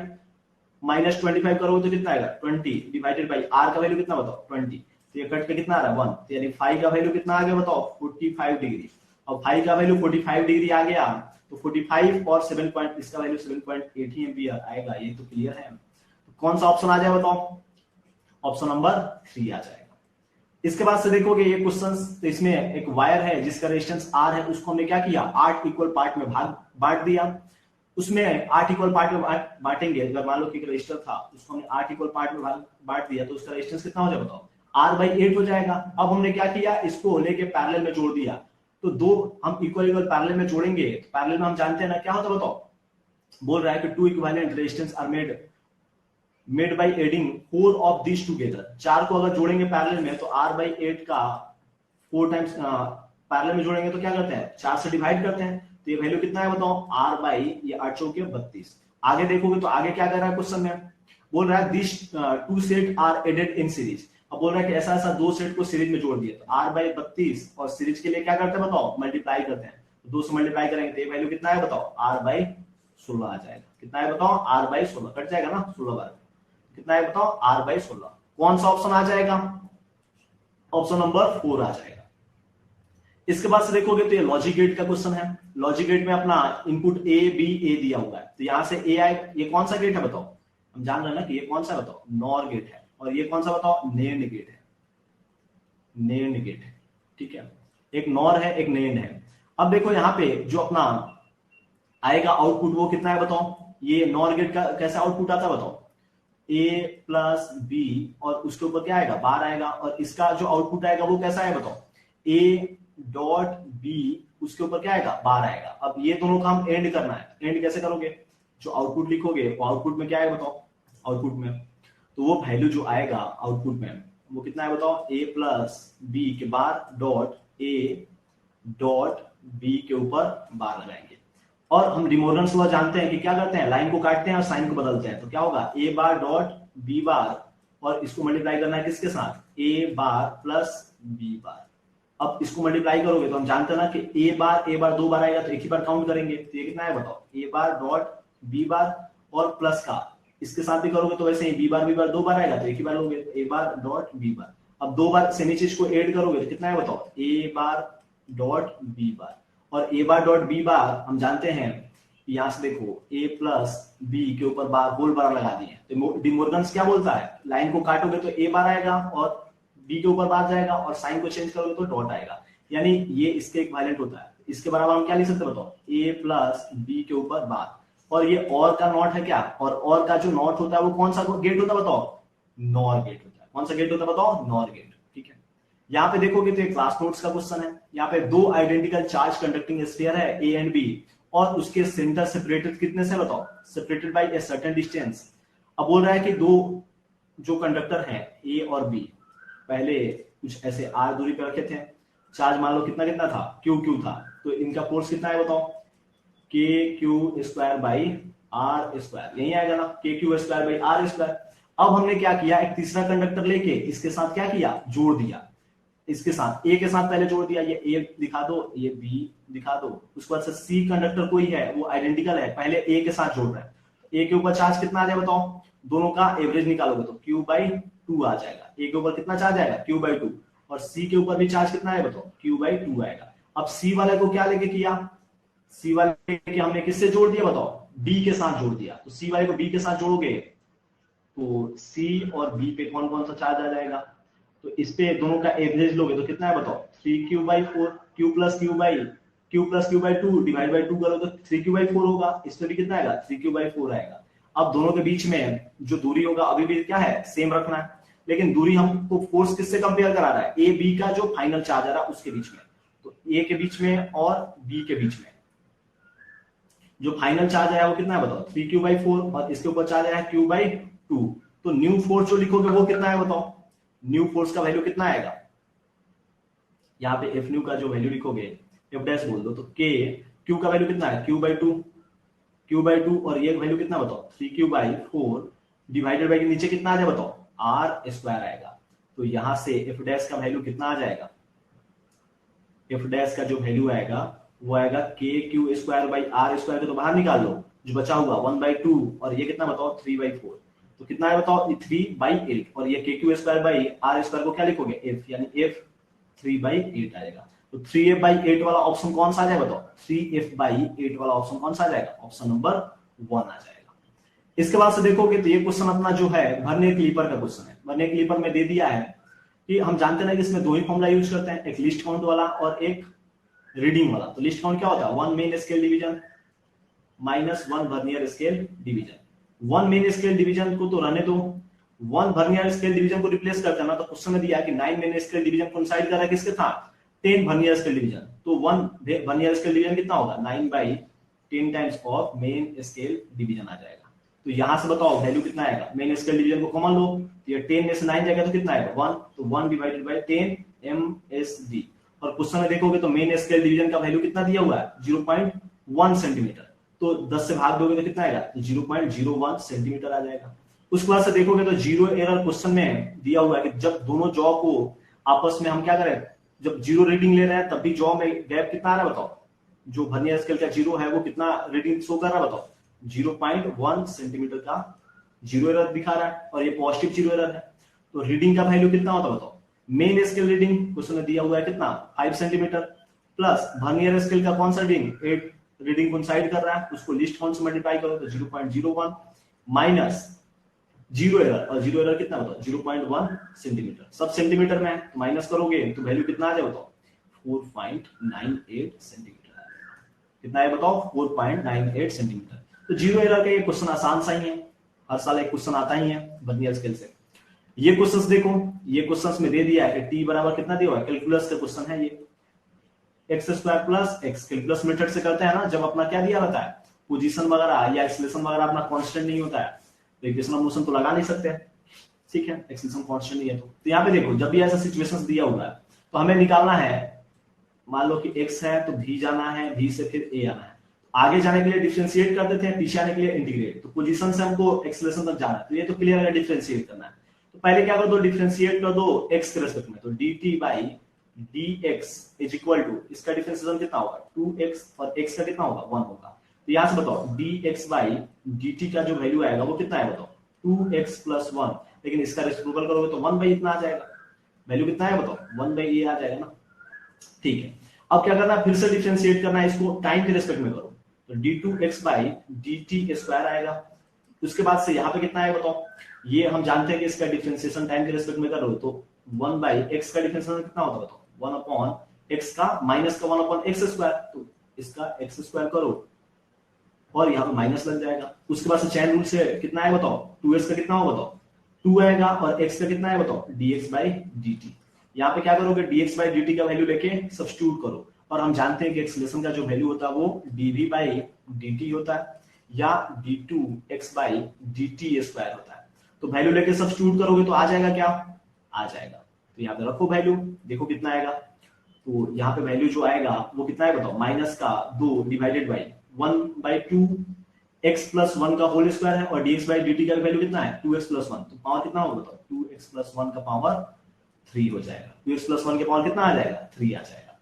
माइनस 25 करोगे तो कितना आएगा 20 डिवाइडेड बाय आर का वैल्यू कितना बताओ 20, तो ये कट के कितना आ रहा है 1, तो यानी फाई का वैल्यू कितना आ गया बताओ 45 डिग्री। अब फाई का वैल्यू 45 डिग्री आ गया तो 45 और 7 पॉइंट इसका वैल्यू 7.8 ही एम्पियर आएगा, ये तो क्लियर है। तो कौन सा ऑप्शन आ जाएगा बताओ, ऑप्शन नंबर 3 आ जाएगा। इसके बाद से देखोगे ये क्वेश्चंस, तो इसमें एक वायर है जिसका रेजिस्टेंस R है, उसको हमने क्या किया 8 इक्वल पार्ट में बांट दिया, उसमें 8 इक्वल पार्ट में बांटेंगे, अगर मान लो कि रजिस्टर था उसको हमने 8 इक्वल पार्ट में बांट दिया तो उसका रेजिस्टेंस कितना हो जाएगा बताओ R/8 हो जाएगा। अब हमने क्या किया इसको लेके पैरेलल में जोड़ दिया, तो दो हम इक्वल पैरेलल में जोड़ेंगे, तो पैरेलल में हम जानते हैं ना क्या होता है बताओ, बोल रहा है कि 2 equivalent resistance R made made by adding 4 of this together. 4 को अगर जोड़ेंगे पैरेलल में तो r/8 का 4 टाइम्स पैरेलल में जोड़ेंगे तो क्या करते हैं 4 से डिवाइड करते हैं, तो ये वैल्यू कितना है बताओ r बाई ये 8 चौके 32। आगे देखोगे तो आगे क्या कर रहा है क्वेश्चन में, बोल रहा है this 2 set are added in series. अब बोल रहा है कि ऐसा ऐसा 2 सेट को सीरीज में जोड़ दिया, तो r/32 और सीरीज के लिए क्या करते हैं बताओ मल्टीप्लाई करते हैं, तो 2 से मल्टीप्लाई करेंगे तो ये वैल्यू कितना है बताओ r/16 आ जाएगा। कितना है बताओ r/16 कट जाएगा ना 16 बार, कितना है बताओ r/16। कौन सा ऑप्शन आ जाएगा, ऑप्शन नंबर 4 आ जाएगा। इसके बाद से देखोगे तो ये लॉजिक गेट का क्वेश्चन है। लॉजिक गेट में अपना इनपुट ए बी ए दिया हुआ है, तो यहां से ए आए, ये कौन सा गेट है बताओ, हम जान रहे हैं ना कि ये कौन सा बताओ नॉर गेट है, और ये कौन सा बताओ नेंड गेट है, नेंड गेट है, ठीक है, एक नॉर है एक नेंड है। अब देखो यहाँ पे जो अपना आएगा आउटपुट वो कितना है बताओ, ये नॉर गेट का कैसा आउटपुट आता है बताओ a प्लस बी और उसके ऊपर क्या आएगा बार आएगा, और इसका जो आउटपुट आएगा वो कैसा है बताओ a डॉट बी उसके ऊपर क्या आएगा बार आएगा। अब ये दोनों का हम एंड करना है, एंड कैसे करोगे, जो आउटपुट लिखोगे वो आउटपुट में क्या आएगा बताओ, आउटपुट में तो वो वैल्यू जो आएगा आउटपुट में वो कितना है बताओ a प्लस बी के bar dot a dot B के ऊपर बार लगाएंगे। और हम डिमोर्गन्स लॉ जानते हैं कि क्या करते हैं लाइन को काटते हैं और साइन को बदलते हैं, तो क्या होगा a बार डॉट b बार और इसको मल्टीप्लाई करना है किसके साथ a बार प्लस b बार। अब इसको मल्टीप्लाई करोगे तो हम जानते हैं ना कि a बार 2 बार आएगा तो एक ही बार काउंट करेंगे, तो ये कितना है बताओ a बार डॉट b बार और प्लस का इसके साथ भी करोगे तो वैसे ही b बार 2 बार आएगा तो एक ही बार लोगे a बार डॉट b बार। अब 2 बार से नीचे इसको ऐड करोगे तो कितना है बताओ a बार डॉट b बार, और a बार डॉट b बार हम जानते हैं यहां से देखो a प्लस b के ऊपर बार होल बार लगा दिए, तो डिमोर्गन्स क्या बोलता है लाइन को काटोगे तो a बार आएगा और b के ऊपर बार जाएगा और साइन को चेंज करोगे तो डॉट आएगा, यानी ये इसके इक्विवेलेंट होता है। इसके बराबर हम क्या लिख सकते हैं बताओ a प्लस b के ऊपर बार, और ये और का नॉट है क्या, और का जो नॉट होता है वो कौन सा गेट होता है बताओ नॉर गेट होता है। कौन सा गेट होता है बताओ नॉर गेट, ठीक है। यहाँ पे देखोगे तो क्लास नोट्स का क्वेश्चन है, यहाँ पे 2 आइडेंटिकल चार्ज कंडक्टिंग स्फीयर है a एंड b और उसके सेंटर सेपरेटेड कितने से बताओ separated by a certain distance. अब बोल रहा है कि 2 जो कंडक्टर हैं a और b पहले कुछ ऐसे r दूरी पे रखे थे, चार्ज मान लो कितना कितना था q था, तो इनका फोर्स कितना है बताओ kq square by r square, यही आएगा ना kq square by r square. अब हमने क्या किया एक तीसरा कंडक्टर लेके इसके साथ क्या किया जोड़ दिया, इसके साथ a के साथ पहले जोड़ दिया, ये a दिखा दो ये b दिखा दो, उसके बाद से c कंडक्टर कोई है वो आइडेंटिकल है पहले a के साथ जोड़ रहा है, a के ऊपर चार्ज कितना आ जाएगा बताओ दोनों का एवरेज निकालोगे तो q/2 आ जाएगा, a के ऊपर कितना चार्ज आएगा q/2 और c के ऊपर भी चार्ज कितना है बताओ q/2 आएगा। अब c वाले को क्या लेके किया, c वाले के हमने किससे जोड़ दिया बताओ b के साथ जोड़ दिया, तो c वाले को b के साथ जोड़ोगे तो c और b पे कौन कौन सा चार्ज आ जाएगा, तो इस पे दोनों का एवरेज लोगे तो कितना है बताओ 3q/4 q plus q/2 divide by 2 करो तो 3q/4 होगा, इसमें भी कितना आएगा 3q/4 आएगा। अब दोनों के बीच में जो दूरी होगा अभी भी क्या है सेम रखना है, लेकिन दूरी हमको फोर्स किससे कंपेयर करा रहा है ए बी का जो फाइनल चार्ज आ रहा है उसके बीच में, तो ए के बीच में और बी के बीच में जो फाइनल चार्ज आया वो कितना है बताओ 3q/4 और इसके ऊपर चार्ज आया q/2, तो न्यू फोर्स जो लिखोगे वो कितना है बताओ न्यू फोर्स का वैल्यू कितना आएगा, यहाँ पे एफ न्यू का जो वैल्यू लिखोगे एफ डैश बोल दो तो के क्यू का वैल्यू कितना है q/2 और ये वैल्यू कितना बताओ 3q/4 डिवाइडेड बाय के नीचे कितना आ जाए बताओ r स्क्वायर आएगा, तो यहां से एफ डैश का वैल्यू कितना आ जाएगा, एफ डैश का जो वैल्यू आएगा वो आएगा kq square by r square के तो बाहर निकाल लो जो बचा हुआ 1/2 और ये कितना बताओ 3/4, तो कितना है बताओ 3/8 और ये kq square by r square को क्या लिखोगे f, यानी f 3/8 आएगा, तो 3f/8 वाला ऑप्शन कौन सा आ जाएगा बताओ 3f/8 वाला ऑप्शन कौन सा आ जाएगा ऑप्शन नंबर 1 आ जाएगा। इसके बाद से देखोगे तो ये क्वेश्चन अपना जो है वर्नियर क्लीपर का क्वेश्चन है। वर्नियर क्लीपर में दे दिया है कि हम जानते हैं कि इसमें 2 ही फॉर्मूला यूज करते हैं, एक लिस्ट काउंट वाला और एक रीडिंग वाला। तो लिस्ट काउंट क्या होता है 1 main scale division minus 1 vernier scale division. 1 main scale division को तो रहने दो, 1 वर्नियर स्केल डिवीजन को रिप्लेस करते हैं ना, तो क्वेश्चन में दिया है कि 9 मेन स्केल डिवीजन कोइंसाइड कर रहा है किसके था 10 वर्नियर स्केल डिवीजन, तो 1 वर्नियर स्केल डिवीजन कितना होगा 9/10 times of main scale division आ जाएगा। तो यहां से बताओ वैल्यू कितना आएगा, मेन स्केल डिवीजन को कॉमन लो, तो ये 10 में से 9 जाएगा तो कितना आएगा 1, तो 1 डिवाइडेड बाय 10 MSD। और क्वेश्चन में देखोगे तो मेन स्केल डिवीजन का वैल्यू कितना दिया हुआ है 0.1 सेंटीमीटर, तो 10 से भाग दोगे तो कितना आएगा 0.01 सेंटीमीटर आ जाएगा। उसके बाद से देखोगे तो जीरो एरर क्वेश्चन में दिया हुआ है कि जब दोनों जॉ को आपस में हम क्या करें, जब जीरो रीडिंग ले रहे हैं तब भी जॉ में गैप कितना आ रहा है बताओ, जो वर्नियर स्केल का जीरो है वो कितना रीडिंग शो कर रहा है बताओ 0.1 सेंटीमीटर का जीरो एरर दिखा रहा है, और ये पॉजिटिव जीरो एरर है, तो रीडिंग का वैल्यू कितना होता है बताओ, मेन स्केल रीडिंग क्वेश्चन में दिया हुआ है कितना 5 सेंटीमीटर, प्लस वर्नियर स्केल का कौन सा रीडिंग 8 रीडिंग कोइंसाइड कर रहा है, उसको लीस्ट काउंट से मल्टीप्लाई करो तो 0.01 माइनस जीरो एरर, और जीरो एरर कितना बताओ 0.1 सेंटीमीटर, सब सेंटीमीटर में है तो माइनस करोगे तो वैल्यू कितना आ जाए बताओ 4.98 सेंटीमीटर आ जाएगा। कितना है बताओ 4.98 सेंटीमीटर। तो जीरो एरर का ये क्वेश्चन आसान सा ही है, हर साल एक क्वेश्चन आता ही है वर्नियर स्केल से। ये क्वेश्चंस देखो, ये क्वेश्चंस में दे दिया है कि t बराबर कितना दिया हुआ है, कैलकुलस का क्वेश्चन है ये, x square plus x, calculus method से करते हैं ना, जब अपना क्या दिया रहता है पोजीशन वगैरह या एक्सेलेरेशन वगैरह अपना कांस्टेंट नहीं होता है तो इक्वेशन ऑफ मोशन तो लगा नहीं सकते, ठीक है, एक्सेलेरेशन कांस्टेंट नहीं है तो यहाँ पे देखो जब भी ऐसा सिचुएशंस दिया हुआ है तो हमें निकालना है, मान लो कि x है तो v जाना है, v से फिर a आना है, आगे जाने के लिए डिफरेंशिएट कर देते हैं, पीछे आने के लिए इंटीग्रेट, तो पोजीशन से हमको एक्सेलरेशन तक जाना है, तो ये तो क्लियर है डिफरेंशिएट करना है, तो पहले क्या कर दो डिफरेंशिएट कर दो x के रेस्पेक्ट में, तो dt by dx is equal to, इसका डिफरेंशिएशन कितना होगा 2x और x का कितना होगा 1 होगा, तो यहां से बताओ dx बाई dt का जो वैल्यू आएगा वो कितना है बताओ 2x प्लस 1, लेकिन इसका रेसिप्रोकल करोगे तो 1 बाई इतना आ जाएगा, वैल्यू कितना है बताओ 1 बाई ये आ जाएगा ना, ठीक है। अब क्या करना है फिर से डिफरेंशिएट करना है, इसको टाइम के रेस्पेक्ट में करो, तो d2x बाई dt स्क्वायर आएगा, उसके बाद से यहाँ पे कितना है बताओ, ये हम जानते हैं कि इसका डिफरेंशिएशन टाइम के रेस्पेक्ट में करो तो 1 बाई x का डिफरेंशिएशन कितना होता है बताओ 1 अपॉन x का माइनस का 1 अपॉन x स्क्वायर, तो इसका x स्क्वायर करो और यहाँ पे माइनस लग जाएगा, उसके बाद से चैन रूल से कितना है बताओ 2x का कितना होगा बताओ 2 आएगा, और x का कितना है बताओ dx बाई dt, यहाँ पे क्या करोगे dx बाई dt का वैल्यू लेके सब्स्टिट्यूट करो, और हम जानते हैं कि एक्सेलरेशन का जो वैल्यू होता है वो dv बाई dt होता है या d2x बाई dt स्क्वायर होता है, तो वैल्यू लेके सब्स्टिट्यूट करोगे तो आ जाएगा क्या, आ जाएगा, तो यहाँ पे रखो वैल्यू, देखो कितना आएगा, तो यहाँ पे वैल्यू जो आएगा वो कितना है बताओ माइनस का 2 डिवाइडेड बाई 1/2 x प्लस 1 का होल स्क्वायर है, और dx बाई dt का वैल्यू कितना है 2x प्लस 1, तो पावर कितना होगा बताओ 2x प्लस 1 का पावर 3 हो जाएगा, 2x प्लस 1 के पावर कितना आ जाएगा 3 आ जाएगा।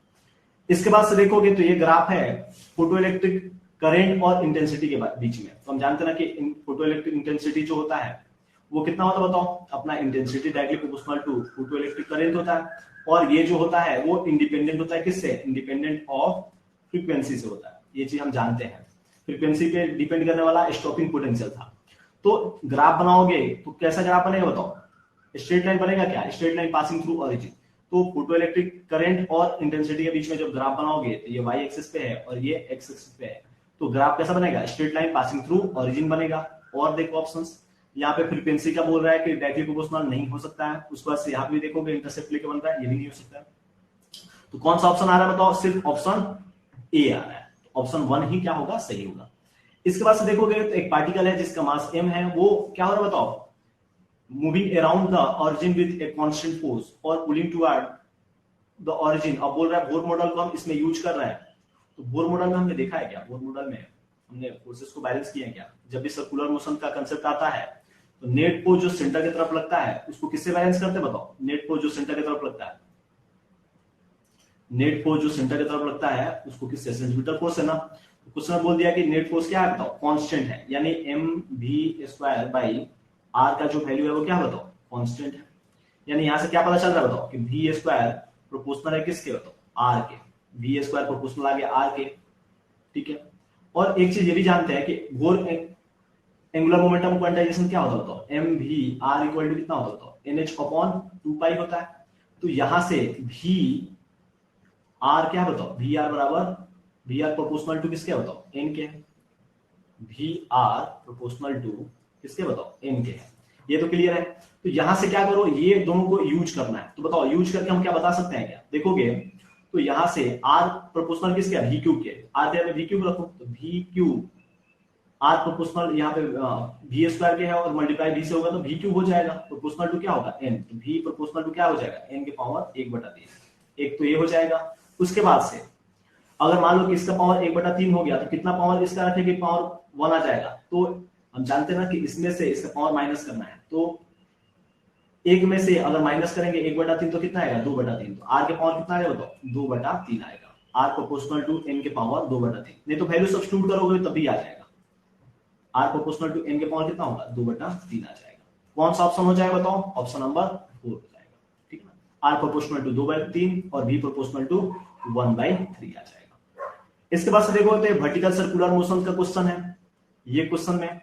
इसके बाद से देखोगे तो ये ग्राफ है फोटो इलेक्ट्रिक करंट और इंटेंसिटी के बीच में, तो हम जानते हैं ना कि फोटो इलेक्ट्रिक इंटेंसिटी जो होता है वो कितना होता है बताओ, अपना intensity directly proportional to photoelectric current होता है, और ये जो होता है वो इंडिपेंडेंट होता है किससे, इंडिपेंडेंट ऑफ फ्रीक्वेंसी से होता है, ये चीज हम जानते हैं, फ्रीक्वेंसी पे डिपेंड करने वाला स्टॉपिंग पोटेंशियल था। तो ग्राफ बनाओगे तो कैसा ग्राफ बनेगा बताओ, स्ट्रेट लाइन बनेगा क्या, straight line passing through origin, तो फोटो इलेक्ट्रिक करंट और इंटेंसिटी के बीच में जब ग्राफ बनाओगे तो ये y एक्सिस पे है और ये x एक्सिस पे है, तो ग्राफ कैसा बनेगा, straight line passing through origin बनेगा। और देखो ऑप्शंस, यहाँ पे फ्रीक्वेंसी का बोल रहा है कि डायरेक्टली प्रोपोर्शनल नहीं हो सकता है, उसके बाद से यहाँ पे देखोगे इंटरसेप्ट लेके बन रहा है, ये भी नहीं हो सकता है, तो कौन सा ऑप्शन आ रहा है बताओ, सिर्फ ऑप्शन ए आ रहा है, ऑप्शन 1 ही क्या होगा सही होगा। इसके बाद से देखोगे तो एक पार्टिकल है जिसका मास m है, वो क्या हो रहा है बताओ, moving around the origin with a constant force और पुलिंग टुवर्ड द ऑरिजिन। अब बोल रहा है बोर मॉडल को हम इसमें यूज कर रहे हैं, तो बोर मॉडल में हमने देखा है क्या, बोर मॉडल में हमने फोर्सेस को बैलेंस किया है क्या, जब भी सर्कुलर मोशन का कंसेप्ट आता है तो नेट फोर्स जो सेंटर की तरफ लगता है उसको किससे बैलेंस करते हैं बताओ, नेट फोर्स जो सेंटर की तरफ लगता है, नेट फोर्स जो सेंटर की तरफ लगता है उसको किससे, सेंटीमीटर फोर्स है ना, तो क्वेश्चन में बोल दिया कि नेट फोर्स क्या है बताओ, कांस्टेंट है, यानी mv² बाई r का जो वैल्यू है वो क्या बताओ कांस्टेंट है, यानी यहां से क्या पता चल रहा है बताओ कि v² प्रोपोर्शनल है किसके बताओ r के, v² प्रोपोर्शनल आ गया r के, ठीक है। और एक चीज ये भी जानते हैं कि बोर एंगुलर मोमेंटम क्वांटाइजेशन क्या होता है बताओ, mv r इक्वल टू कितना होता है बताओ nh/2π होता है, तो यहां से v r क्या बताओ, वी आर बराबर, वी आर प्रोपोर्शनल टू किसके बताओ n के, वी आर प्रोपोर्शनल टू किसके बताओ n के है, ये तो क्लियर है। तो यहां से क्या करो, ये दोनों को यूज करना है, तो बताओ यूज करके हम क्या बता सकते हैं क्या, देखोगे तो यहां से r प्रोपोर्शनल किसके है, v क्यूब के, r पे v क्यूब रखो, तो v क्यूब आर प्रोपोर्शनल यहाँ पे वी स्क्वायर के है और मल्टीप्लाई वी से होगा तो वी क्यूब हो जाएगा, प्रोपोर्शनल टू क्या होगा एन, तो वी प्रोपोर्शनल टू क्या हो जाएगा एन के पावर 1/3, एक तो ये हो जाएगा। उसके बाद से अगर मान लो कि इसका पावर 1/3 हो गया तो कितना पावर इसका रखेंगे, पावर 1 आ जाएगा। तो हम जानते हैं ना कि इसमें से इसका पावर माइनस करना है, तो एक में से अगर माइनस करेंगे 1/3 तो कितना आएगा 2/3, तो आर के पावर कितना आएगा बताओ 2/3 आएगा, आर प्रोपोर्शनल टू एन के पावर 2/3, नहीं तो वैल्यू सब्स्टिट्यूट करोगे तभी आ जाएगा, आर प्रोपोर्शनल टू एन के पावर कितना होगा 2/3 आ जाएगा। कौन सा ऑप्शन हो जाएगा बताओ, ऑप्शन नंबर 4 हो जाएगा, ठीक है ना, आर प्रोपोर्शनल टू 2/3 और वी प्रोपोर्शनल टू 1/3 आ जाएगा। इसके बाद से देखो वर्टिकल सर्कुलर मोशन का क्वेश्चन है ये क्वेश्चन में,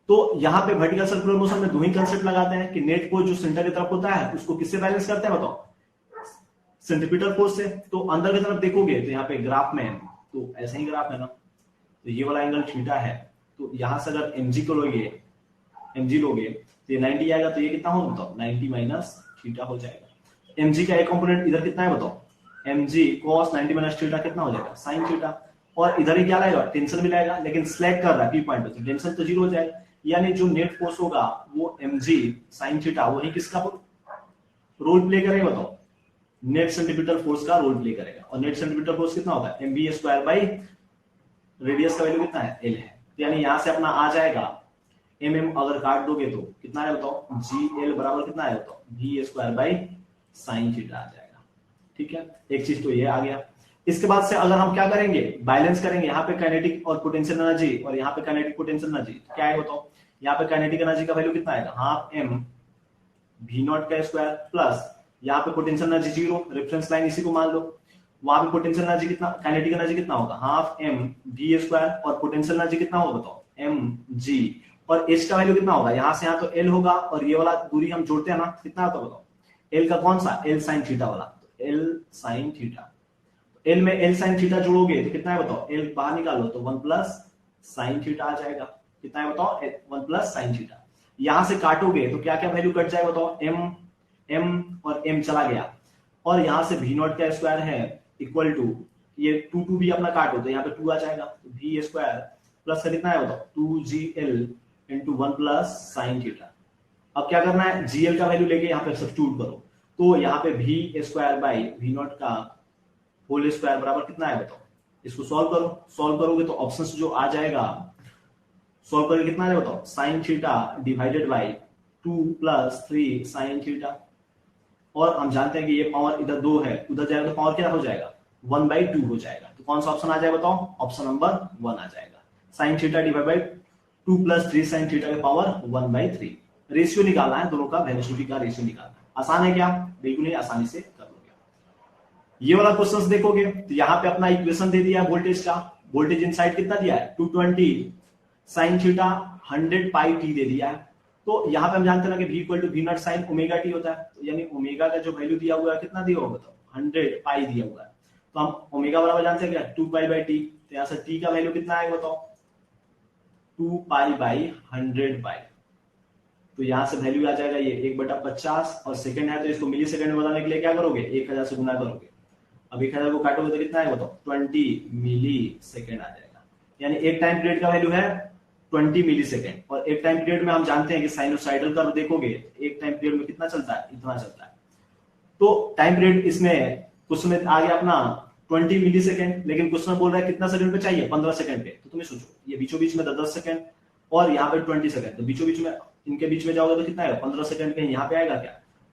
तो यहाँ पे वर्टिकल सर्कुलर मोशन में दो ही कंसेप्ट लगाते हैं कि नेट फोर्स जो सेंटर की तरफ होता है उसको किससे बैलेंस करते हैं बताओ, सेंट्रीपिटल फोर्स से। तो अंदर की तरफ देखोगे तो यहाँ पे ग्राफ में तो ऐसा ही ग्राफ है ना, तो ये वाला एंगल थीटा है, तो यहां से अगर mg को लोगे तो ये 90 आएगा, तो ये कितना होगा बताओ 90 माइनस थीटा हो जाएगा। mg का एक कंपोनेंट इधर कितना है बताओ, mg cos 90 माइनस थीटा कितना हो जाएगा sin थीटा, और इधर ही क्या लाएगा टेंशन भी लाएगा, लेकिन स्लैग कर रहा है पी पॉइंट पे तो टेंशन तो 0 हो जाएगा, यानी जो नेट फोर्स होगा वो mg sin थीटा वही किसका रोल प्ले करेगा बताओ, नेट सेंट्रीपिटल फोर्स का रोल प्ले करेगा। और नेट सेंट्रीपिटल फोर्स कितना होगा mv स्क्वायर बाई रेडियस का वैल्यू कितना है l है, तो यानी यहां से अपना आ जाएगा mm अगर काट दोगे तो कितना है बताओ gl बराबर कितना है बताओ v square by sin theta आ जाएगा, ठीक है। एक चीज तो ये आ गया। इसके बाद से अगर हम क्या करेंगे बैलेंस करेंगे, यहाँ पे काइनेटिक और पोटेंशियल एनर्जी और यहाँ पे काइनेटिक पोटेंशियल एनर्जी, तो क्या है बताओ, यहाँ पे काइनेटिक एनर्जी का वैल्यू कितना आएगा हाफ m v नॉट का स्क्वायर प्लस यहाँ पे पोटेंशियल एनर्जी 0, रेफरेंस लाइन इसी को मान लो, वहां पे पोटेंशियल एनर्जी कितना काइनेटिक एनर्जी कितना होगा हाफ m v स्क्वायर और पोटेंशियल एनर्जी कितना होगा बताओ m g, और h का वैल्यू कितना होगा यहाँ से यहाँ तो l होगा और ये वाला दूरी हम जोड़ते हैं ना कितना होता है बताओ, l का कौन सा l sin थीटा वाला, तो l sin थीटा, l में l sin थीटा जोड़ोगे तो कितना है बताओ l बाहर निकालो तो 1 प्लस sin थीटा आ जाएगा, कितना है बताओ 1 प्लस sin थीटा। यहां से काटोगे तो क्या क्या वैल्यू कट जाएगा बताओ m और m चला गया, और यहां से v नॉट का स्क्वायर है इक्वल टू ये 2 भी अपना काटो तो यहाँ पे 2 आ जाएगा, तो v स्क्वायर प्लस का कितना है बताओ 2gl into 1 plus sin theta. अब क्या करना है gl का वैल्यू लेके यहाँ पे सब्स्टिट्यूट करो, तो यहाँ पे v square by v not का होल स्क्वायर बराबर कितना है बताओ, इसको सॉल्व करो, सॉल्व करोगे तो ऑप्शंस जो आ जाएगा सॉल्व करके कितना है बताओ sin theta divided by 2 plus 3 sin theta, और हम जानते हैं कि ये पावर इधर 2 है उधर जाएगा तो पावर क्या हो जाएगा 1/2 हो जाएगा, तो कौन सा ऑप्शन आ जाएगा बताओ ऑप्शन नंबर 1 आ जाएगा, sin theta divide by 2 plus 3 sin theta की पावर 1/3। रेशियो निकालना है दोनों का, वेलोसिटी का रेशियो निकालना है, आसान है क्या, बिल्कुल नहीं, आसानी से कर लोगे। ये वाला क्वेश्चंस देखोगे तो यहाँ पे अपना इक्वेशन दे दिया है वोल्टेज का, वोल्टेज इनसाइड कितना दिया है 220 sin थीटा 100 पाई t दे दिया है, तो यहाँ पे हम जानते हैं ना कि v equal to v not sine omega T होता है, तो यानी ओमेगा का जो वैल्यू दिया हुआ है कितना दिया होगा तो 100 पाई दिया हुआ है, तो हम ओमेगा बराबर जानते हैं क्या 2 पाई बाई टी, तो यहाँ से t का वैल्यू कितना आएगा बताओ 2 पाई बाई 100 पाई, तो यहाँ से वैल्यू आ जाएगा ये 1/50, और सेकंड है तो इसको मिली सेकंड में बताने के लिए क्या करोगे 1000 से गुना करोगे, अब 1000 को काटोगे तो कितना है बताओ 20 मिली सेकंड आ जाएगा, यानी एक टाइम पीरियड का वैल्यू है 20 मिली सेकेंड, और एक टाइम पीरियड में हम जानते हैं कि साइनोसाइडल कर्व देखोगे एक टाइम पीरियड में कितना चलता है इतना चलता है, तो टाइम पीरियड इसमें क्वेश्चन में आ गया अपना 20 मिली सेकेंड, लेकिन क्वेश्चन बोल रहा है कितना सेकंड पे चाहिए 15 सेकंड पे, तो तुम्हें सोचो ये बीचों बीच में 10 सेकंड और यहाँ पे 20 सेकंड, तो बीचों बीच में इनके बीच में जाओगे तो कितना है 15 सेकंड पे यहाँ पे आएगा क्या,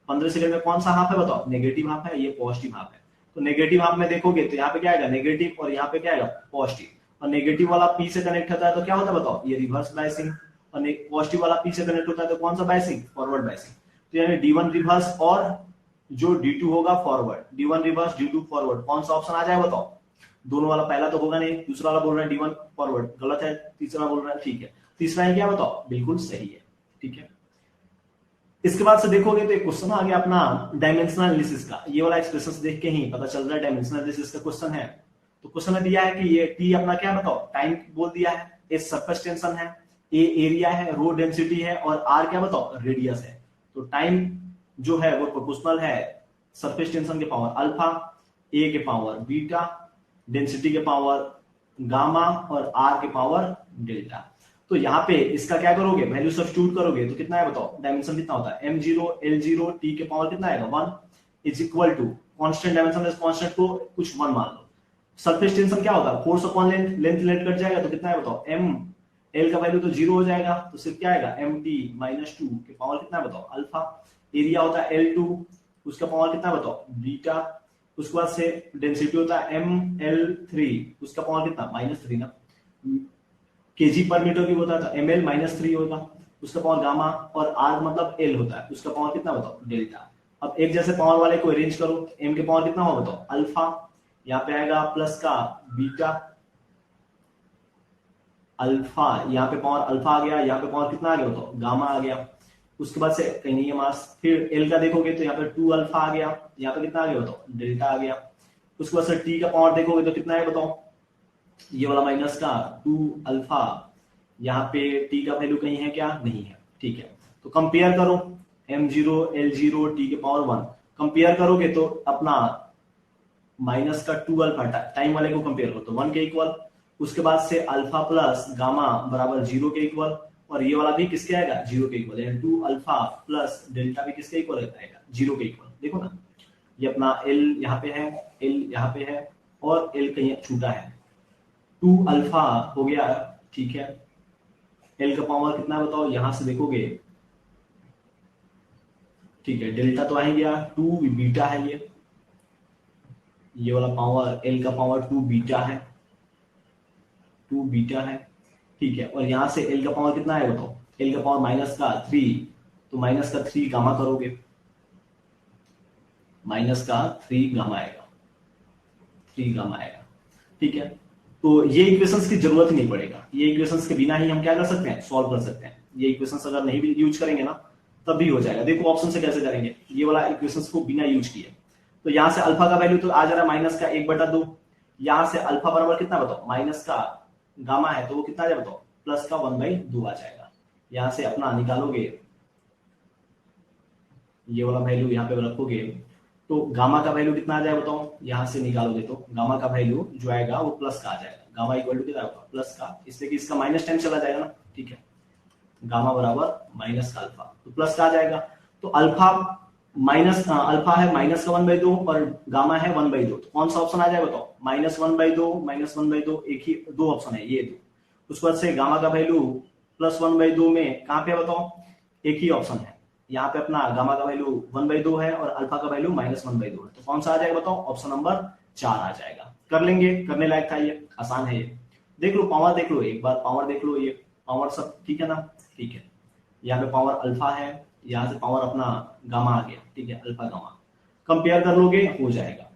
15 सेकंड में कौन सा हाफ है बताओ नेगेटिव हाफ है, ये पॉजिटिव हाफ है, तो नेगेटिव हाफ में देखोगे तो यहाँ पे क्या आएगा नेगेटिव और यहाँ पे क्या आएगा पॉजिटिव, और नेगेटिव वाला पी से कनेक्ट होता है तो क्या होता है बताओ ये रिवर्स बायसिंग, और पॉजिटिव वाला पी से कनेक्ट होता है तो कौन सा बायसिंग फॉरवर्ड बायसिंग, तो यानी D1 रिवर्स और जो D2 होगा forward, D1 reverse D2 forward, कौन सा ऑप्शन आ जाए बताओ, दोनों वाला पहला तो होगा नहीं, दूसरा वाला बोल रहा है D1 फॉरवर्ड गलत है, तीसरा बोल रहा है ठीक है, तीसरा है क्या बताओ बिल्कुल सही है, ठीक है। इसके बाद से देखोगे तो एक क्वेश्चन आ गया अपना डायमेंशनल एनालिसिस का, ये वाला एक्सप्रेशन देख के ही पता चल रहा है डायमेंशनल एनालिसिस का क्वेश्चन है, तो क्वेश्चन में दिया है कि ये टी अपना क्या बताओ टाइम बोल दिया है, ए सरफेस टेंशन है, ए एरिया है, रो डेंसिटी है, और आर क्या बताओ रेडियस है, तो टाइम जो है वो प्रोपोर्शनल है सरफेस टेंशन के पावर अल्फा, ए के पावर बीटा, डेंसिटी के पावर गामा और आर के पावर डेल्टा। तो यहाँ पे इसका क्या करोगे, वैल्यू सब्स्टिट्यूट करोगे तो कितना है बताओ, डायमेंशन कितना होता है, m0 l0 t के पावर कितना आएगा 1 is equal to constant dimension is constant को कुछ 1 मान लो। सरफेस टेंशन क्या होता है, force upon length, length length cut जाएगा तो कितना है बताओ, m l का वैल्यू तो 0 हो जाएगा, तो सिर्फ क्या आएगा mt माइनस 2 के पावर कितना है बताओ अल्फा। एरिया होता है L2, उसका पावर कितना है बताओ बीटा। उसके बाद से डेंसिटी होता है ml3, उसका पावर कितना -3 ना, केजी पर मीटर क्यूब होता है तो ml -3 होगा, उसका पावर गामा, और r मतलब l होता है, उसका पावर कितना बताओ डेल्टा। अब एक जैसे पावर वाले को अरेंज करो, m के पावर कितना होगा बताओ अल्फा, यहाँ पे आएगा प्लस का बीटा अल्फा, यहाँ पे पावर अल्फा आ गया, यहाँ पे पावर कितना आ गया बताओ गामा आ गया। उसके बाद से कहीं नहीं है मास, फिर एल का देखोगे तो यहाँ पे 2 अल्फा आ गया, यहाँ पे कितना आ गया बताओ डेल्टा आ गया। उसके बाद से टी का पावर देखोगे तो कितना है बताओ, ये वाला माइनस का 2 अल्फा, यहाँ पे टी का वैल्यू कहीं है क्या, नहीं है, ठीक है। तो कंपेयर करो m0 l0 t के पावर 1, कंपेयर करोगे तो अपना माइनस का 2 अल्फा टाइम वाले को कंपेयर करो तो 1 के इक्वल, उसके बाद से अल्फा प्लस गामा बराबर 0 के इक्वल, और ये वाला भी किसके आएगा 0 के इक्वल, यानी 2 अल्फा प्लस डेल्टा भी किसके इक्वल आएगा 0 के इक्वल। देखो ना ये अपना l यहाँ पे है, l यहाँ पे है, और l कहीं छूटा है, 2 अल्फा हो गया, ठीक है। l का पावर कितना बताओ, यहां से देखोगे, ठीक है, डेल्टा तो आ ही गया, 2 बीटा है, ये वाला पावर l का पावर 2 बीटा है, 2 बीटा है, ठीक है। और यहां से l का पावर कितना है बताओ, l का पावर माइनस का 3, तो माइनस का 3 गामा करोगे, माइनस का 3 गामा आएगा, 3 गामा आएगा, ठीक है। तो ये इक्वेशंस की जरूरत ही नहीं पड़ेगा, ये इक्वेशंस के बिना ही हम क्या कर सकते हैं, सॉल्व कर सकते हैं। ये इक्वेशंस अगर नहीं भी यूज करेंगे ना तब भी हो जाएगा। देखो ऑप्शन से कैसे करेंगे, ये वाला इक्वेशंस को बिना यूज किए, तो यहां से अल्फा का वैल्यू तो आ जा रहा है माइनस का 1/2, यहां से अल्फा बराबर कितना बताओ, माइनस का गामा है तो वो कितना आ जाए बताओ, प्लस का 1/2 आ जाएगा। यहां से अपना निकालोगे, ये वाला वैल्यू यहाँ पे रखोगे तो गामा का वैल्यू कितना आ जाएगा बताओ, यहां से निकालोगे तो गामा का वैल्यू जो आएगा वो प्लस का आ जाएगा, गामा इक्वल टू कितना होगा प्लस का, इसलिए कि इसका माइनस टाइम चला जाएगा ना, ठीक है। गामा बराबर माइनस का अल्फा, तो प्लस का आ जाएगा, तो अल्फा माइनस अल्फा है माइनस का 1/2 और गामा है 1/2, तो कौन सा ऑप्शन आ जाएगा बताओ, -1/2 -1/2, एक ही दो ऑप्शन है ये दो। उसके बाद से गामा का वैल्यू +1/2 में कहां पे बताओ, एक ही ऑप्शन है, यहाँ पे अपना गामा का वैल्यू 1/2 है और अल्फा का वैल्यू -1/2 है, तो कौन सा आ जाएगा बताओ, ऑप्शन नंबर 4 आ जाएगा। कर लेंगे, करने लायक था ये, आसान है ये। देख लो पावर, देख लो एक बार पावर देख लो, ये पावर सब ठीक है ना, ठीक है। यहाँ पे पावर अल्फा है, यहाँ से पावर अपना गामा आ गया, ठीक है, अल्फा गामा कंपेयर कर लोगे हो जाएगा।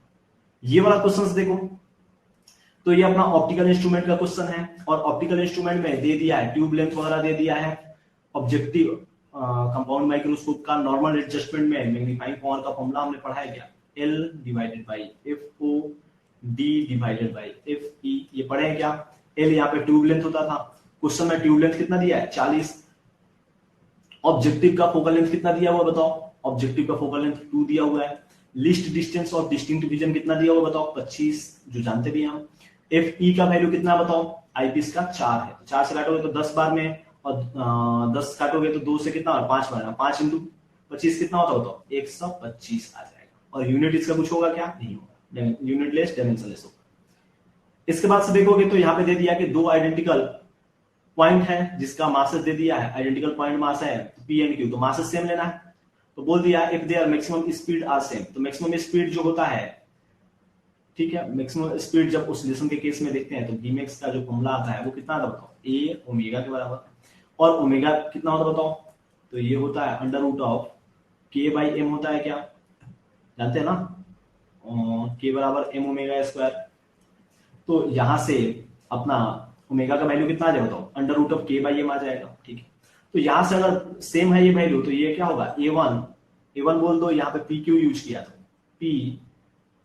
ये वाला क्वेश्चन देखो, तो ये अपना ऑप्टिकल इंस्ट्रूमेंट का क्वेश्चन है, और ऑप्टिकल इंस्ट्रूमेंट में दे दिया है ट्यूब लेंथ वगैरह दे दिया है, ऑब्जेक्टिव कंपाउंड माइक्रोस्कोप का नॉर्मल एडजस्टमेंट में मैग्नीफाइंग पावर का फॉर्मूला हमने पढ़ा है क्या, L/FOD/FE, ये पढ़े हैं क्या। L यहाँ पे ट्यूब लेंथ होता था, क्वेश्चन में ट्यूब लेंथ कितना दिया है 40, ऑब्जेक्टिव का फोकल लेंथ कितना दिया हुआ बताओ, ऑब्जेक्टिव का फोकल लेंथ 2 दिया हुआ है, list distance of distinct vision कितना दिया हुआ बताओ 25, जो जानते भी हम। FE का वैल्यू कितना बताओ, आईपीस का 4 है, 4 से काटोगे तो 10 बार में, और 10 काटोगे तो 2 से कितना, 5 बार में, 5 × 25 कितना होता बताओ 125 आ जाएगा। और यूनिट इसका कुछ होगा क्या, नहीं होगा, यूनिट लेस डायमेंशनलेस होगा। इसके बाद से देखोगे तो यहाँ पे दे दिया कि 2 आइडेंटिकल पॉइंट है जिसका मासेस दे दिया है, आइडेंटिकल पॉइंट मास है P एंड Q, तो मासेस सेम लेना है। तो बोल दिया if there maximum speed are same, तो मैक्सिमम स्पीड जो होता है, ठीक है, मैक्सिमम स्पीड जब ऑसिलेशन के केस में देखते हैं तो Vmax का जो फॉर्मूला आता है वो कितना आता बताओ, A ओमेगा के बराबर, और ओमेगा कितना होता बताओ, तो ये होता है √K/m होता है क्या, जानते हैं ना, K बराबर m ओमेगा स्क्वायर। तो यहां से अपना ओमेगा का वैल्यू कितना आ जाएगा बताओ, √K/m आ जाएगा, ठीक है। तो यहां से अगर सेम है ये वैल्यू तो ये क्या होगा, A1 बोल दो, यहाँ पे PQ यूज किया था, P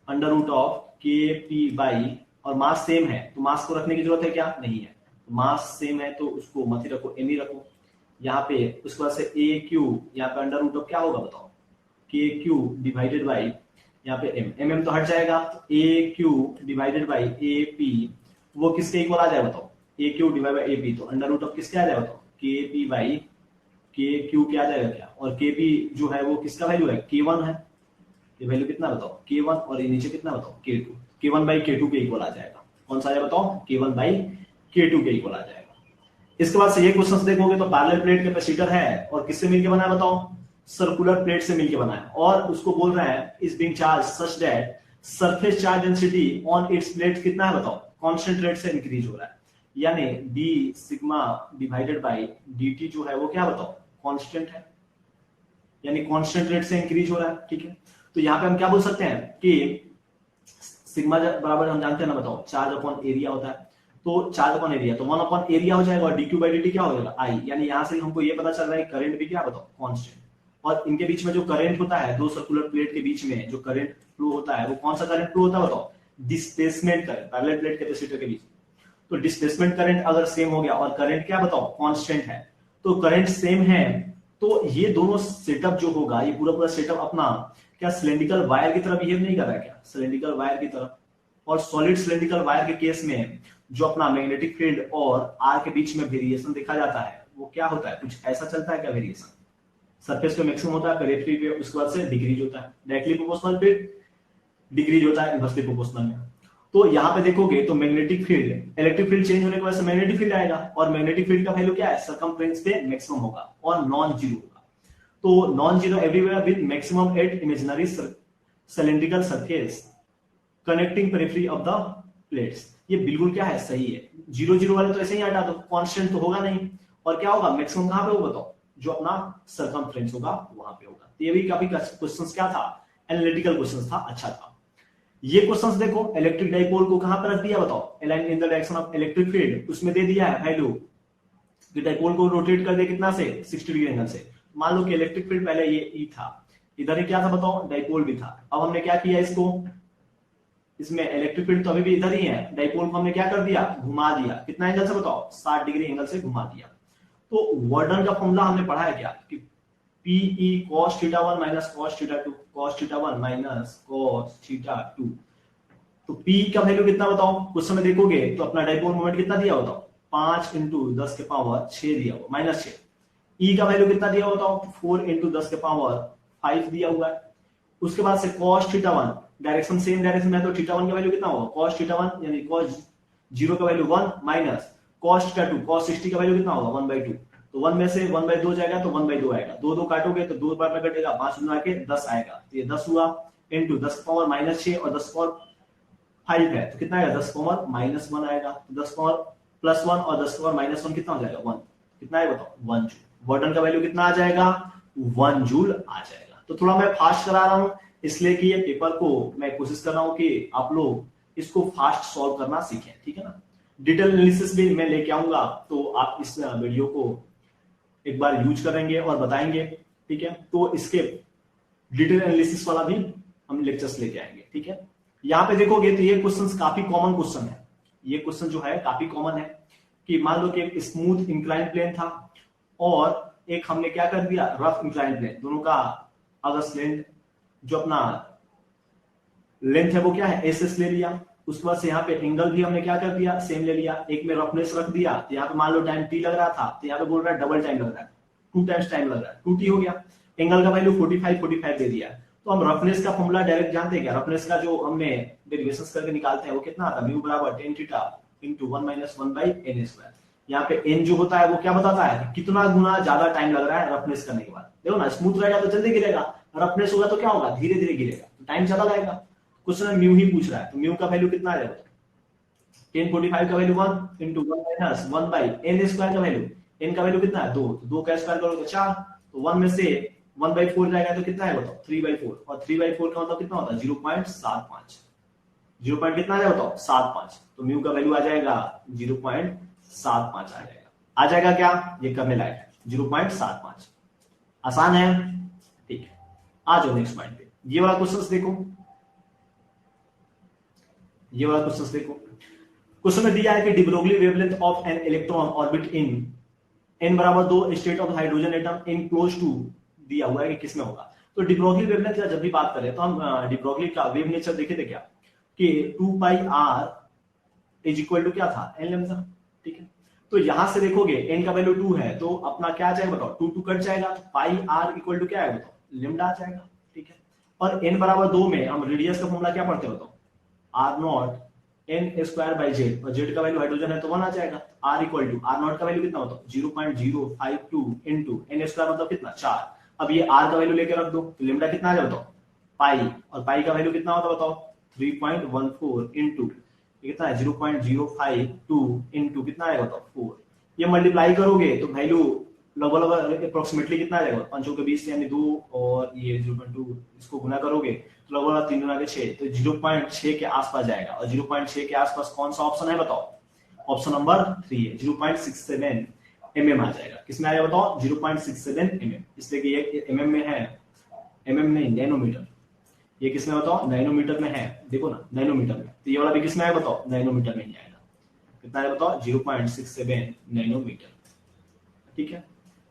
√KP/, और मास सेम है तो मास को रखने की जरूरत है क्या, नहीं है, तो मास सेम है तो उसको मत ही रखो, m ही रखो यहाँ पे। उसके बाद से AQ, यहाँ पे √ क्या होगा बताओ, KQ डिवाइडेड बाई यहाँ पे m तो हट जाएगा, तो AQ डिवाइडेड बाई AP वो किसके इक्वल आ जाए बताओ, A Q divide by A P, तो अंडर रूट ऑफ किसके आ जाए बताओ, के पी बाई के क्यू क्या आ जाएगा क्या, और के पी जो है वो किसका वैल्यू है, के वन है, ये वैल्यू कितना बताओ के वन, और ये नीचे कितना बताओ के टू, के वन बाई के टू के इक्वल आ जाएगा, कौन सा आ जाएगा बताओ, के वन बाई के टू के इक्वल आ जाएगा। इसके बाद से ये क्वेश्चन देखोगे तो पैरेलल प्लेट कैपेसिटर है और किससे मिलके बना है बताओ, सर्कुलर प्लेट से मिलके बना है, और उसको बोल रहा है is being charge such that surface charge density on it's plate कितना है बताओ, कांस्टेंट रेट से इंक्रीज हो रहा है, यानी D sigma divided by dt जो है वो क्या बताओ, कांस्टेंट है, यानी कांस्टेंट रेट से इंक्रीज हो रहा है, ठीक है। तो यहाँ पे हम क्या बोल सकते हैं कि सिग्मा बराबर हम जानते हैं ना बताओ, चार्ज अपॉन एरिया होता है, तो चार्ज अपॉन एरिया तो 1 अपॉन एरिया हो जाएगा, और dq बाई dt क्या हो जाएगा आई, यानी यहाँ से हमको ये पता चल रहा है करंट भी क्या बताओ कांस्टेंट, और इनके बीच में जो करंट होता है दो सर्कुलर प्लेट के बीच में जो करंट फ्लो होता है वो कौन सा करंट फ्लो होता है बताओ, displacement current, parallel plate capacitor के बीच। तो डिस्प्लेसमेंट करंट अगर सेम हो गया और करंट क्या बताओ कांस्टेंट है, तो करंट सेम है, तो ये दोनों सेटअप जो होगा, ये पूरा सेटअप अपना क्या सिलेंड्रिकल वायर की तरह बिहेव नहीं कर रहा है क्या, सिलेंड्रिकल वायर की तरह। और सॉलिड सिलेंड्रिकल वायर के केस में जो अपना मैग्नेटिक फील्ड और आर के बीच में वेरिएशन देखा जाता है वो क्या होता है, कुछ ऐसा चलता है क्या वेरिएशन, सरफेस पे मैक्सिमम होता है, पेरिफेरी पे उसके बाद से डिक्रीज होता है, डायरेक्टली प्रोपोर्शनल पे डिक्रीज होता है, इनवर्सली प्रोपोर्शनल में। तो यहाँ पे देखोगे तो magnetic field, electric field change होने की वजह से मैग्नेटिक फील्ड आएगा, और मैग्नेटिक फील्ड का वैल्यू क्या है, सरकमफ्रेंस पे मैक्सिमम होगा और नॉन जीरो होगा, तो non zero everywhere with maximum at imaginary cylindrical surface connecting periphery of the plates. ये बिल्कुल क्या है, सही है, जीरो जीरो वाले तो ऐसे ही हटा दो, कांस्टेंट तो होगा नहीं, और क्या होगा मैक्सिमम कहां पे होगा बताओ, जो अपना सरकमफ्रेंस होगा वहां पे होगा। तो ये भी काफी क्वेश्चंस क्या था, एनालिटिकल क्वेश्चंस था, अच्छा था। ये क्वेश्चंस देखो, इलेक्ट्रिक डाइपोल को कहां पर रख दिया बताओ, align in the direction of electric field, उसमें दे दिया है वैल्यू कि डाइपोल को रोटेट कर दे कितना से 60 डिग्री एंगल से। मान लो कि इलेक्ट्रिक फील्ड पहले ये ई था, इधर ही क्या था बताओ, डाइपोल भी था। अब हमने क्या किया इसको, इसमें इलेक्ट्रिक फील्ड तो अभी भी इधर ही है, डाइपोल को हमने क्या कर दिया, घुमा दिया, कितना एंगल से बताओ, 60 डिग्री एंगल से घुमा दिया। तो वर्डन का फॉर्मूला हमने पढ़ा है क्या कि PE cos theta 1 minus cos theta 2, cos theta 1 minus cos theta 2। तो P का वैल्यू कितना बताओ, कुछ समय देखोगे तो अपना डाइपोल मोमेंट कितना दिया बताओ, 5 इंटू 10 के पावर 6 दिया हुआ, माइनस 6। E का वैल्यू कितना दिया बताओ, 4 इंटू 10 के पावर 5 दिया हुआ है। उसके बाद से cos theta 1, direction same direction में, तो थीटा 1 का वैल्यू कितना होगा, cos थीटा 1 यानी cos 0 का value 1 minus cos theta 2, cos 60 का वैल्यू कितना होगा 1/2। तो 1 में से 1/2 जाएगा तो 1/2 आएगा, 2 2 काटोगे तो 2 बार में कटेगा, 5 गुना के 10 आएगा, तो ये 10 हुआ इनटू 10 पावर -6 और 10 पावर 5 है, तो कितना आएगा 10 पावर -1 आएगा, तो 10 पावर +1 और 10 पावर -1 कितना हो जाएगा 1, कितना है बताओ 1 जूल। वर्डन का वैल्यू कितना आ जाएगा 1 जूल आ जाएगा। तो थोड़ा मैं फास्ट करा रहा हूं इसलिए कि ये पेपर को मैं कोशिश कर रहा हूं कि आप लोग इसको फास्ट सॉल्व करना सीखें, ठीक है ना। डिटेल एनालिसिस भी मैं लेके आऊंगा, तो आप इस वीडियो को एक बार यूज करेंगे और बताएंगे, ठीक है। तो इसके डिटेल एनालिसिस वाला भी हम लेक्चर्स लेके आएंगे, ठीक है। यहाँ पे देखोगे तो ये क्वेश्चंस काफी कॉमन क्वेश्चन है, ये क्वेश्चन जो है काफी कॉमन है कि मान लो कि एक स्मूथ इंक्लाइन प्लेन था और एक हमने क्या कर दिया रफ इंक्लाइन प्लेन, दोनों का अगर लेंथ जो अपना लेंथ है वो क्या है एस ले लिया, उसके बाद से यहाँ पे एंगल भी हमने क्या कर दिया सेम ले लिया, एक में रफनेस रख दिया, तो यहाँ पे मान लो टाइम टी लग रहा था, तो यहाँ पे बोल रहा है डबल टाइम लग रहा है, 2 टाइम्स टाइम लग रहा है, 2t हो गया। एंगल का वैल्यू 45 दे दिया, तो हम रफनेस का फॉर्मूला डायरेक्ट जानते हैं क्या, रफनेस का जो हमने डेरिवेशंस करके निकालते हैं वो कितना आता है, म्यू बराबर tan थीटा इनटू 1 - 1/n²। यहाँ पे n जो होता है वो क्या बताता है कितना गुना ज्यादा टाइम लग रहा है रफनेस करने के बाद। देखो ना स्मूथ रहेगा तो जल्दी गिरेगा, रफनेस होगा तो क्या होगा धीरे धीरे गिरेगा, तो टाइम ज्यादा लगेगा। क्वेश्चन म्यू ही पूछ रहा है, तो म्यू का वैल्यू कितना आ जाएगा, tan 45 का वैल्यू 1 इंटू 1 - 1/n² का वैल्यू, n का वैल्यू कितना है 2, तो 2 का स्क्वायर करोगे तो 4, तो 1 में से 1/4 जाएगा तो कितना है बताओ 3/4, और 3/4 का मतलब कितना होता है 0.75, 0 पॉइंट कितना है बताओ 75, तो म्यू का वैल्यू आ जाएगा 0.75 आ जाएगा क्या, ये करने लायक है 0.75, आसान है, ठीक है। आ जाओ नेक्स्ट पॉइंट पे, ये वाला क्वेश्चंस देखो, ये वाला क्वेश्चंस देखो। क्वेश्चन में दिया है कि de Broglie wavelength of an electron orbit in n बराबर 2 state of hydrogen atom in close to दिया हुआ है कि किसमें होगा। तो डी ब्रोगली वेवलेंथ का जब भी बात करें तो हम डी ब्रोगली का वेव नेचर देखे थे क्या कि 2 पाई r इज इक्वल टू क्या था, n लैम्डा, ठीक है। तो यहां से देखोगे n का वैल्यू 2 है तो अपना क्या आ जाएगा बताओ, 2 2 कट जाएगा, तो पाई r इक्वल टू क्या है बताओ, लैम्डा आ जाएगा, ठीक है। और n बराबर 2 में हम रेडियस का फॉर्मूला क्या पढ़ते हो बताओ, r not n square by Z, और जेड का वैल्यू हाइड्रोजन है तो 1 आ जाएगा। r equal to r not का वैल्यू कितना बताओ, 0.052 इनटू n स्क्वायर मतलब कितना 4। अब ये r का वैल्यू लेके रख दो तो लैम्डा कितना आ जाए बताओ, पाई, और पाई का वैल्यू कितना होता है बताओ, 3.14 इनटू कितना है 0.052 इनटू कितना आएगा बताओ 4। ये मल्टीप्लाई करोगे तो वैल्यू लगभग अप्रोक्सीमेटली कितना आ जाएगा, 5 के 20 यानी 2, और ये 0.2 इसको गुना करोगे तो लगभग 3 गुना के 6, तो 0.6 के आसपास जाएगा। और 0.6 के आसपास कौन सा ऑप्शन है बताओ, ऑप्शन नंबर 3 है, 0.67 mm आ जाएगा। किसमें आएगा बताओ, 0.67 mm, इसलिए कि ये mm में है, mm नहीं नैनोमीटर, ये किसमें बताओ नैनोमीटर में है, देखो ना नैनोमीटर में, तो ये वाला भी किसमें आएगा बताओ, नैनोमीटर में ही आएगा। कितना है बताओ, 0.67 नैनोमीटर, ठीक है।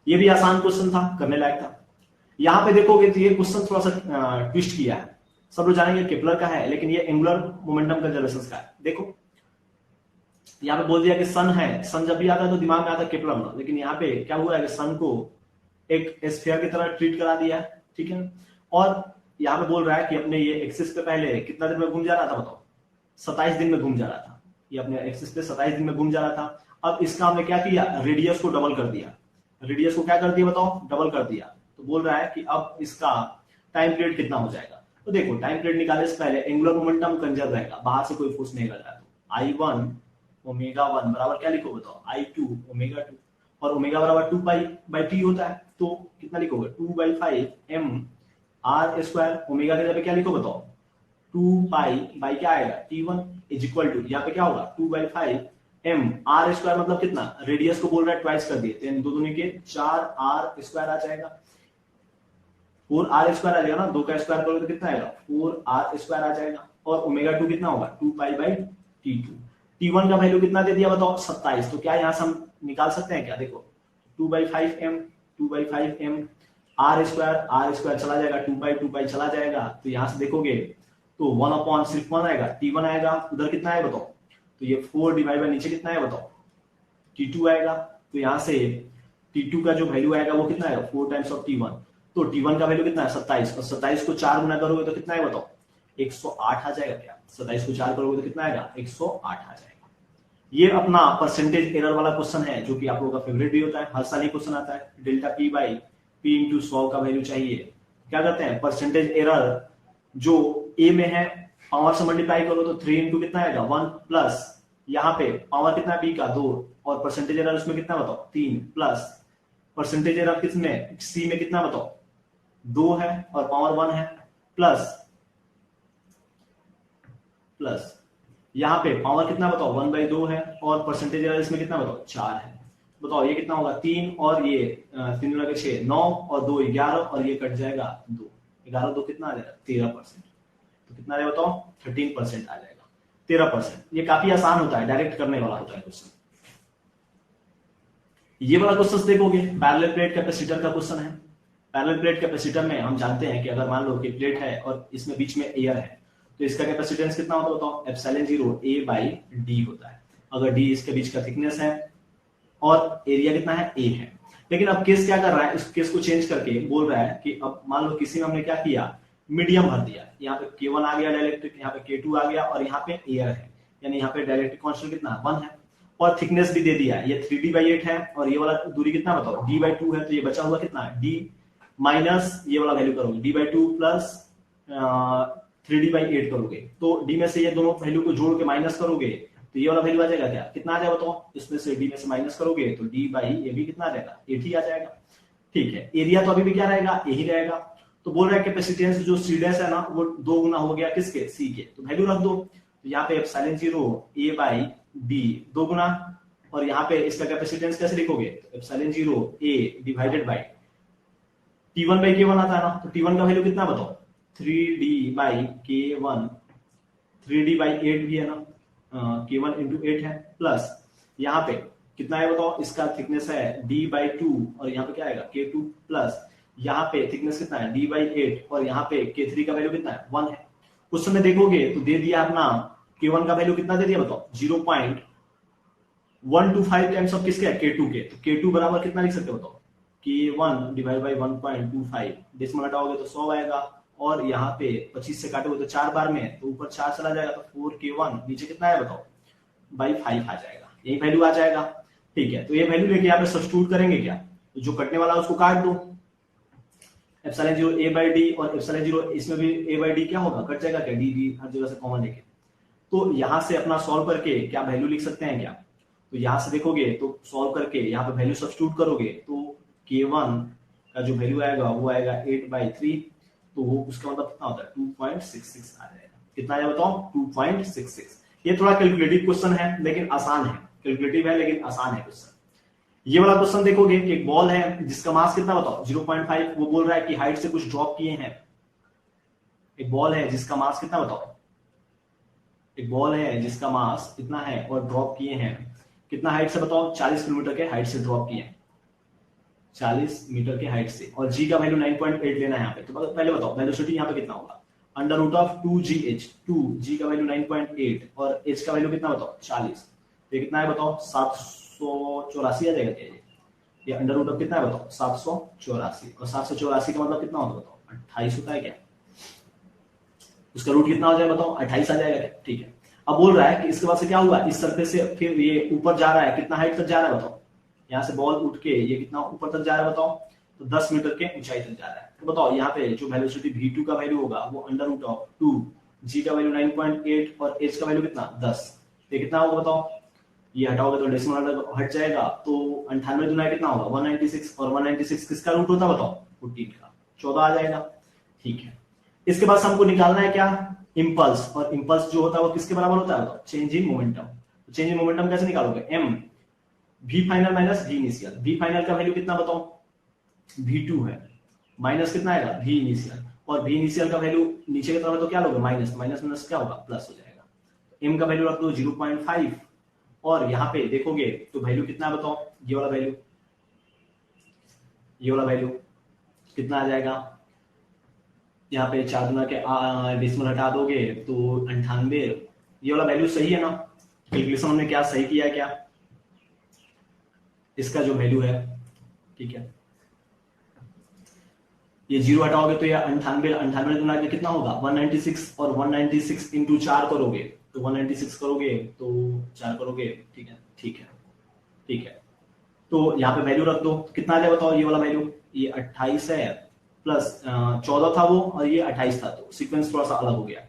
ये भी आसान क्वेश्चन था, करने लायक था। यहाँ पे देखोगे तो ये क्वेश्चन थोड़ा सा ट्विस्ट किया है, सब लोग जानेंगे केपलर का है, लेकिन ये एंगुलर मोमेंटम कंजर्वेशन का है। देखो यहाँ पे बोल दिया कि सन है, सन जब भी आता है तो दिमाग में आता है केपलर ना, लेकिन यहाँ पे क्या हुआ है कि सन को एक स्फीयर की तरह ट्रीट करा दिया है, ठीक है। और यहाँ पे बोल रहा है कि अपने ये एक्सिस पे पहले कितना दिन में घूम जा रहा था बताओ, 27 दिन में घूम जा रहा था, ये अपने एक्सिस पे 27 दिन में घूम जा रहा था। अब इसका हमने क्या किया, रेडियस को डबल कर दिया, रेडियस को क्या कर दिया बताओ, डबल कर दिया। तो बोल रहा है कि अब इसका टाइम पीरियड कितना हो जाएगा। तो देखो टाइम पीरियड निकालने से पहले एंगुलर मोमेंटम कंजर्व रहेगा, बाहर से कोई फोर्स नहीं लग रहा है, तो I1 ओमेगा 1 बराबर क्या लिखो बताओ, I2 ओमेगा 2, और ओमेगा बराबर 2 पाई बाई टी होता है, तो कितना लिखोगे 2/5 m r स्क्वायर, ओमेगा के जगह क्या लिखो बताओ 2 पाई बाई क्या आएगा t1 इज इक्वल टू, यहाँ पे क्या होगा 2/5 m r स्क्वायर मतलब कितना, रेडियस को बोल रहा है ट्वाइस कर दिए, तो 2 दूनी के 4r स्क्वायर आ जाएगा, 4r स्क्वायर आ जाएगा ना, 2 का स्क्वायर करोगे तो कितना आएगा 4r स्क्वायर आ जाएगा। और ओमेगा 2 कितना होगा 2 पाई बाई t2, t1 का वैल्यू कितना दे दिया बताओ 27, तो क्या यहाँ से हम निकाल सकते हैं क्या, देखो 2/5 m r स्क्वायर चला जाएगा, 2 पाई चला जाएगा, तो यहाँ से देखोगे तो 1 अपॉन सिर्फ 1 आएगा, t1 आएगा, उधर कितना है बताओ, तो ये 4 डिवाइड बाय नीचे कितना है बताओ t2 आएगा, तो यहाँ से t2 का जो वैल्यू आएगा वो कितना है 4 टाइम्स ऑफ t1, तो t1 का वैल्यू कितना है 27, और 27 को 4 गुना करोगे तो कितना है बताओ 108 आ जाएगा, क्या 27 को 4 करोगे तो कितना आएगा 108 आ जाएगा। ये अपना परसेंटेज एरर वाला क्वेश्चन है, जो कि आप लोगों का फेवरेट भी होता है, हर साल ये क्वेश्चन आता है, delta P by P into 100 का वैल्यू चाहिए, क्या करते हैं परसेंटेज एरर जो ए में है पावर से मल्टीप्लाई करो तो 3 इंटू कितना आएगा 1 प्लस यहाँ पे पावर कितना बी का 2, और परसेंटेज एरर उसमें कितना बताओ 3 प्लस परसेंटेज एरर किसमें सी में कितना बताओ 2 है और पावर 1 है, प्लस यहाँ पे पावर कितना बताओ 1/2 है, और परसेंटेज एरर इसमें कितना बताओ 4 है। बताओ ये कितना होगा 3 और ये 3 लगे 6 9 और 2 11, और ये कट जाएगा 2 11 2 कितना आ जाएगा 13%, तो कितना आ जाएगा बताओ 13% आ जाएगा, 13%। ये काफी आसान होता है, डायरेक्ट करने वाला होता है क्वेश्चन। ये वाला क्वेश्चन देखोगे पैरेलल प्लेट कैपेसिटर का क्वेश्चन है। पैरेलल प्लेट कैपेसिटर में हम जानते हैं कि अगर मान लो कि प्लेट है और इसमें बीच में एयर है तो इसका कैपेसिटेंस कितना होता है बताओ, एप्सिलॉन 0 a बाई डी होता है, अगर d इसके बीच का थिकनेस है और एरिया कितना है a है। लेकिन अब केस क्या कर रहा है, इस केस को चेंज करके बोल रहा है कि अब मान लो किसी में हमने क्या किया मीडियम भर दिया, यहाँ पे K1 आ गया डाइलेक्ट्रिक, यहाँ पे K2 आ गया, और यहाँ पे एयर है, यानी यहाँ पे डाइलेक्ट्रिक कांस्टेंट कितना 1 है, और थिकनेस भी दे दिया, ये 3d/8 है, और ये वाला दूरी कितना बताओ d/2 है, तो ये बचा हुआ कितना है d माइनस ये वाला वैल्यू करोगे d/2 प्लस 3d/8 करोगे, तो d में से ये दोनों वैल्यू को जोड़ के माइनस करोगे तो ये वाला वैल्यू आ जाएगा, क्या कितना आ जाएगा बताओ, इसमें से d में से माइनस करोगे तो d बाई ये भी कितना आ जाएगा 8 ही आ जाएगा, ठीक है। एरिया तो अभी भी क्या रहेगा यही रहेगा, तो बोल रहा है कैपेसिटेंस जो c डैश है ना वो 2 गुना हो गया किसके c के, तो वैल्यू रख दो, तो यहाँ पे एप्सिलॉन 0 a बाई b 2 गुना, और यहाँ पे इसका कैपेसिटेंस कैसे लिखोगे, तो epsilon 0 a divided by T1/K1 आता है ना, तो T1 का वैल्यू कितना बताओ 3d/K1, 3d/8 भी है ना, K1 इंटू 8 है, प्लस यहाँ पे कितना है बताओ, इसका थिकनेस है d/2, और यहाँ पे क्या आएगा K2, प्लस यहाँ पे थिकनेस कितना है d/8, और यहाँ पे K3 का वैल्यू कितना है 1 है। उस समय देखोगे तो दे दिया अपना K1 का वैल्यू कितना दे दिया बताओ, 0.125 टाइम्स ऑफ किसके, K2 के। तो K2 बराबर कितना लिख सकते हो बताओ, K1 डिवाइड बाई 1.25, डेसिमल हटाओगे तो 100 आएगा, और यहाँ पे 25 से काटोगे तो 4 बार में, तो ऊपर 4 चला जाएगा, तो 4K1 नीचे कितना है बताओ, बाई 5 आ जाएगा, यही वैल्यू आ जाएगा। ठीक है, तो ये वैल्यू लेके यहाँ पे सब्स्टिट्यूट करेंगे क्या, तो जो कटने वाला है उसको काट दो, एप्सिलॉन 0 a बाई डी, और एप्सिलॉन 0 इसमें भी a बाई डी क्या होगा, कट जाएगा क्या, डी हर जगह से कॉमन लेके। तो यहां से अपना सॉल्व करके क्या वैल्यू लिख सकते हैं क्या, तो यहां से देखोगे तो सॉल्व करके यहाँ पे वैल्यू सब्स्टिट्यूट करोगे तो K1 का जो वैल्यू आएगा वो आएगा 8/3, तो वो उसका मतलब कितना होता है 2.66 आ जाएगा। कितना आया बताओ, 2.66। ये थोड़ा कैलकुलेटिव क्वेश्चन है लेकिन आसान है, कैलकुलेटिव है लेकिन आसान है क्वेश्चन। ये वाला क्वेश्चन देखोगे कि एक बॉल है जिसका मास कितना बताओ 0.5, वो बोल रहा है कि हाइट से कुछ ड्रॉप किए हैं। एक बॉल है जिसका मास कितना बताओ, एक बॉल है जिसका मास इतना है और ड्रॉप किए हैं कितना हाइट से बताओ, 40 किलोमीटर के हाइट से ड्रॉप किए हैं, 40 मीटर के हाइट से, और जी का वैल्यू 9.8 लेना है यहाँ पे। तो पहले बताओ वेलोसिटी यहाँ पे कितना होगा, under root of 2gh, 2g का वैल्यू 9.8 और h का वैल्यू कितना बताओ 40, तो कितना है बताओ 784 आ जाएगा क्या, ये अंडर रूट ऑफ कितना है बताओ 784, और 784 का मतलब कितना होता है बताओ 28 होता है क्या, उसका रूट कितना हो जाएगा बताओ 28 आ जाएगा क्या। ठीक है, अब बोल रहा है कि इसके बाद से क्या हुआ, इस सरफेस से फिर ये ऊपर जा रहा है, कितना हाइट तक जा रहा है बताओ, यहाँ से बॉल उठ के ये कितना ऊपर तक जा रहा है बताओ, तो 10 मीटर के ऊंचाई तक जा रहा है। तो बताओ यहाँ पे जो वेलोसिटी v2 का वैल्यू होगा वो अंडर रूट ऑफ 2, g का वैल्यू 9.8 और h का वैल्यू कितना 10, तो कितना होगा बताओ, ये हटाओगे तो डेसिमल हट जाएगा, तो 98 गुना कितना होगा 196, और 196 किसका रूट होता है बताओ 14 का, 14 आ जाएगा। ठीक है, इसके बाद हमको निकालना है क्या, इंपल्स, और इंपल्स जो होता है वो किसके बराबर होता है बताओ, चेंज इन मोमेंटम। तो चेंज इन मोमेंटम कैसे निकालोगे, m v final minus v initial, v final का वैल्यू कितना बताओ v2 है, माइनस कितना आएगा v इनिशियल, और v इनिशियल का वैल्यू नीचे की तरफ है तो क्या लोगे माइनस, माइनस माइनस क्या होगा प्लस हो जाएगा, m का वैल्यू रख दो 0.5, और यहाँ पे देखोगे तो वैल्यू कितना है बताओ, ये वाला वैल्यू, ये वाला वैल्यू कितना आ जाएगा, यहाँ पे 4 गुना के डेसिमल हटा दोगे तो 98, ये वाला वैल्यू सही है ना, कैलकुलेशन हमने क्या सही किया क्या, इसका जो वैल्यू है। ठीक है, ये 0 हटाओगे तो ये 98 गुना के कितना होगा 196, और 196 इंटू 4 करोगे तो 196 करोगे तो 4 करोगे। ठीक है, ठीक है, ठीक है, तो यहाँ पे वैल्यू रख दो, कितना आ जाए बताओ, ये वाला वैल्यू ये 28 है प्लस 14 था वो, और ये 28 था, तो सीक्वेंस थोड़ा सा अलग हो गया।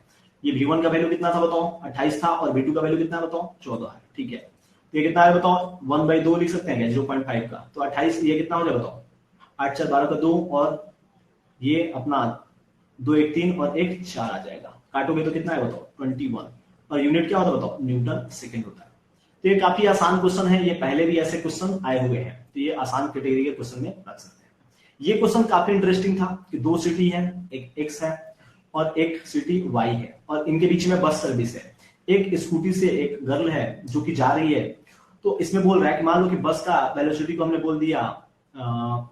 ये v1 का वैल्यू कितना था बताओ 28 था, और v2 का वैल्यू कितना है बताओ 14 है। ठीक है, तो ये कितना है बताओ 1/2 लिख सकते हैं क्या 0.5 का, तो 28 ये कितना हो जाए बताओ 8 4 12 का 2, और ये अपना 2 1 3 और 1 4 आ जाएगा, काटोगे तो कितना है बताओ 21, और यूनिट क्या होता है बताओ न्यूटन सेकेंड होता है। तो ये काफी आसान क्वेश्चन है, ये पहले भी ऐसे क्वेश्चन आए हुए हैं, तो ये आसान कैटेगरी के क्वेश्चन में रख सकते हैं। ये क्वेश्चन काफी इंटरेस्टिंग था कि 2 सिटी है, एक एक्स है और एक सिटी वाई है, और इनके बीच में बस सर्विस है, एक स्कूटी से एक गर्ल है जो कि जा रही है। तो इसमें बोल रहा है कि मान लो कि बस का वेलोसिटी को हमने बोल दिया,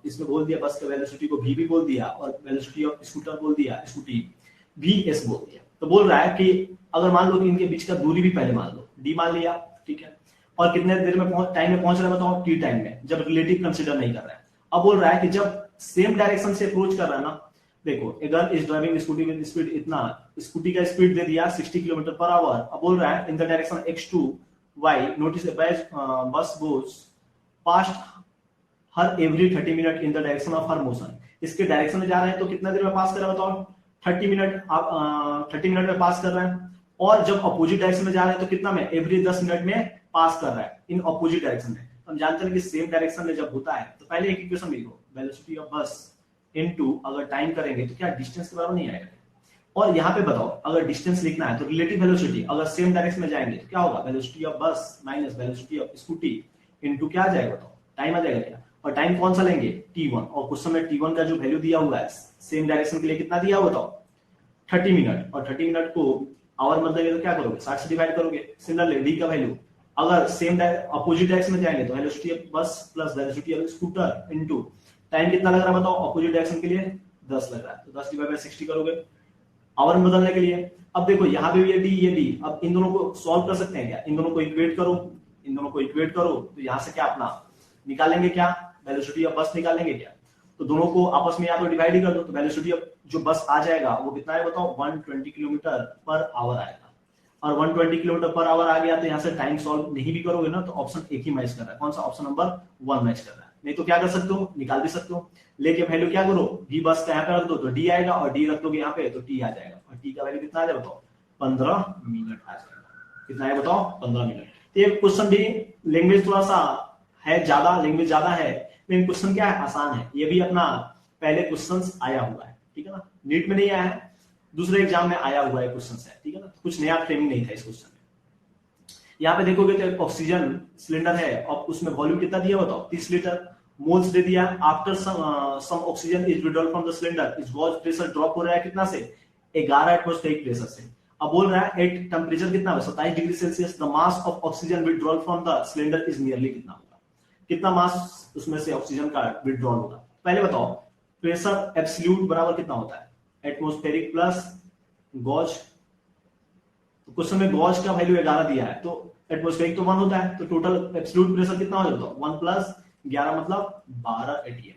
इसमें बोल दिया बस का वेलोसिटी को v भी बोल दिया, और वेलोसिटी ऑफ स्कूटर बोल दिया, स्कूटी vs बोल दिया। तो बोल रहा है कि अगर मान लो कि इनके बीच का दूरी भी पहले मान लो d मान लिया, ठीक है, और कितने देर में टाइम में पहुंच रहा है बताओ t टाइम में, जब रिलेटिव कंसीडर नहीं कर रहा है। अब बोल रहा है कि जब सेम डायरेक्शन से अप्रोच कर रहा है ना, देखो a girl is driving scooty with speed इतना, स्कूटी का स्पीड दे दिया 60 किलोमीटर पर आवर। अब बोल रहा है in the direction x2 y notice bus goes past her every 30 minute in the direction of her motion. इसके डायरेक्शन में जा रहे हैं तो कितना देर में पास कर रहा है बताओ 30 मिनट, आप 30 मिनट में पास कर रहे हैं, और जब अपोजिट डायरेक्शन में जा रहे हैं तो कितना में एवरी 10 मिनट में पास कर रहा है इन अपोजिट डायरेक्शन में। हम जानते हैं कि सेम डायरेक्शन में जब होता है तो पहले एक इक्वेशन लिखो, वेलोसिटी ऑफ बस इनटू अगर टाइम करेंगे तो क्या डिस्टेंस के बराबर नहीं आएगा। और यहाँ पे बताओ अगर डिस्टेंस लिखना है तो रिलेटिव वेलोसिटी, अगर सेम डायरेक्शन में जाएंगे तो क्या होगा वेलोसिटी ऑफ बस minus velocity of scooty into क्या आ जाएगा बताओ टाइम आ जाएगा क्या, और टाइम कौन सा लेंगे t1, और कुछ समय t1 का जो वैल्यू दिया हुआ है सेम डायरेक्शन के लिए कितना दिया हुआ बताओ 30 मिनट, और 30 मिनट को आवर मतलब तो क्या करोगे 60 से डिवाइड करोगे। सिमिलरली d का वैल्यू अगर सेम अपोजिट डायरेक्शन में जाएंगे तो वेलोसिटी ऑफ बस plus velocity of scooter into time कितना लग रहा है बताओ अपोजिट डायरेक्शन के लिए 10 लग रहा है, तो 10 डिवाइड बाय 60 करोगे आवर में बदलने के लिए। अब देखो यहाँ पे भी ये डी, अब इन दोनों को सॉल्व कर सकते हैं क्या, इन दोनों को इक्वेट करो, इन दोनों को इक्वेट करो, तो यहाँ से क्या अपना निकालेंगे, क्या वेलोसिटी ऑफ बस निकालेंगे क्या, तो दोनों को आपस में यहाँ पे डिवाइड ही कर दो, तो वेलोसिटी ऑफ जो बस आ जाएगा वो कितना है बताओ, 120 किलोमीटर पर आवर आएगा, और 120 किलोमीटर पर आवर आ गया तो यहाँ से टाइम सॉल्व नहीं भी करोगे ना तो ऑप्शन एक ही मैच कर रहा है, कौन सा, ऑप्शन नंबर 1 मैच कर रहा है। नहीं तो क्या कर सकते हो, निकाल भी सकते हो, लेके वैल्यू क्या करो, डी बस का यहाँ पे रख दो तो डी आएगा, और डी रख दोगे यहाँ पे तो टी आ जाएगा, और टी का वैल्यू कितना आ जाएगा बताओ, 15 मिनट आ जाएगा। कितना है बताओ, 15 मिनट। तो ये क्वेश्चन भी लैंग्वेज थोड़ा सा है ज्यादा, लैंग्वेज ज्यादा है, लेकिन क्वेश्चन क्या है, आसान है, ये भी अपना पहले क्वेश्चन आया हुआ है, ठीक है ना, नीट में नहीं आया है, दूसरे एग्जाम में आया हुआ है क्वेश्चन है, ठीक है ना, कुछ नया फ्रेमिंग नहीं था इस क्वेश्चन में। यहाँ पे देखोगे तो एक ऑक्सीजन सिलेंडर है, और उसमें वॉल्यूम कितना दिया बताओ, 30 लीटर, मोल्स दे दिया, after some oxygen is withdrawal from the cylinder is gauge pressure drop हो रहा है कितना से, 11 एटमॉस्फेरिक प्रेशर से। अब बोल रहा है एट टेम्परेचर कितना है 27 degree Celsius, the mass of oxygen withdrawal from the cylinder is nearly कितना होगा, कितना मास उसमें से ऑक्सीजन का विड्रॉल होगा। पहले बताओ प्रेशर एब्सोल्यूट बराबर कितना होता है, एटमॉस्फेरिक प्लस गॉज, तो क्वेश्चन में गॉज का वैल्यू 11 दिया है, तो एटमॉस्फेरिक तो 1 होता है, तो टोटल एब्सोल्यूट प्रेशर कितना हो जाता है, 1 प्लस 11 मतलब 12 एटीएम,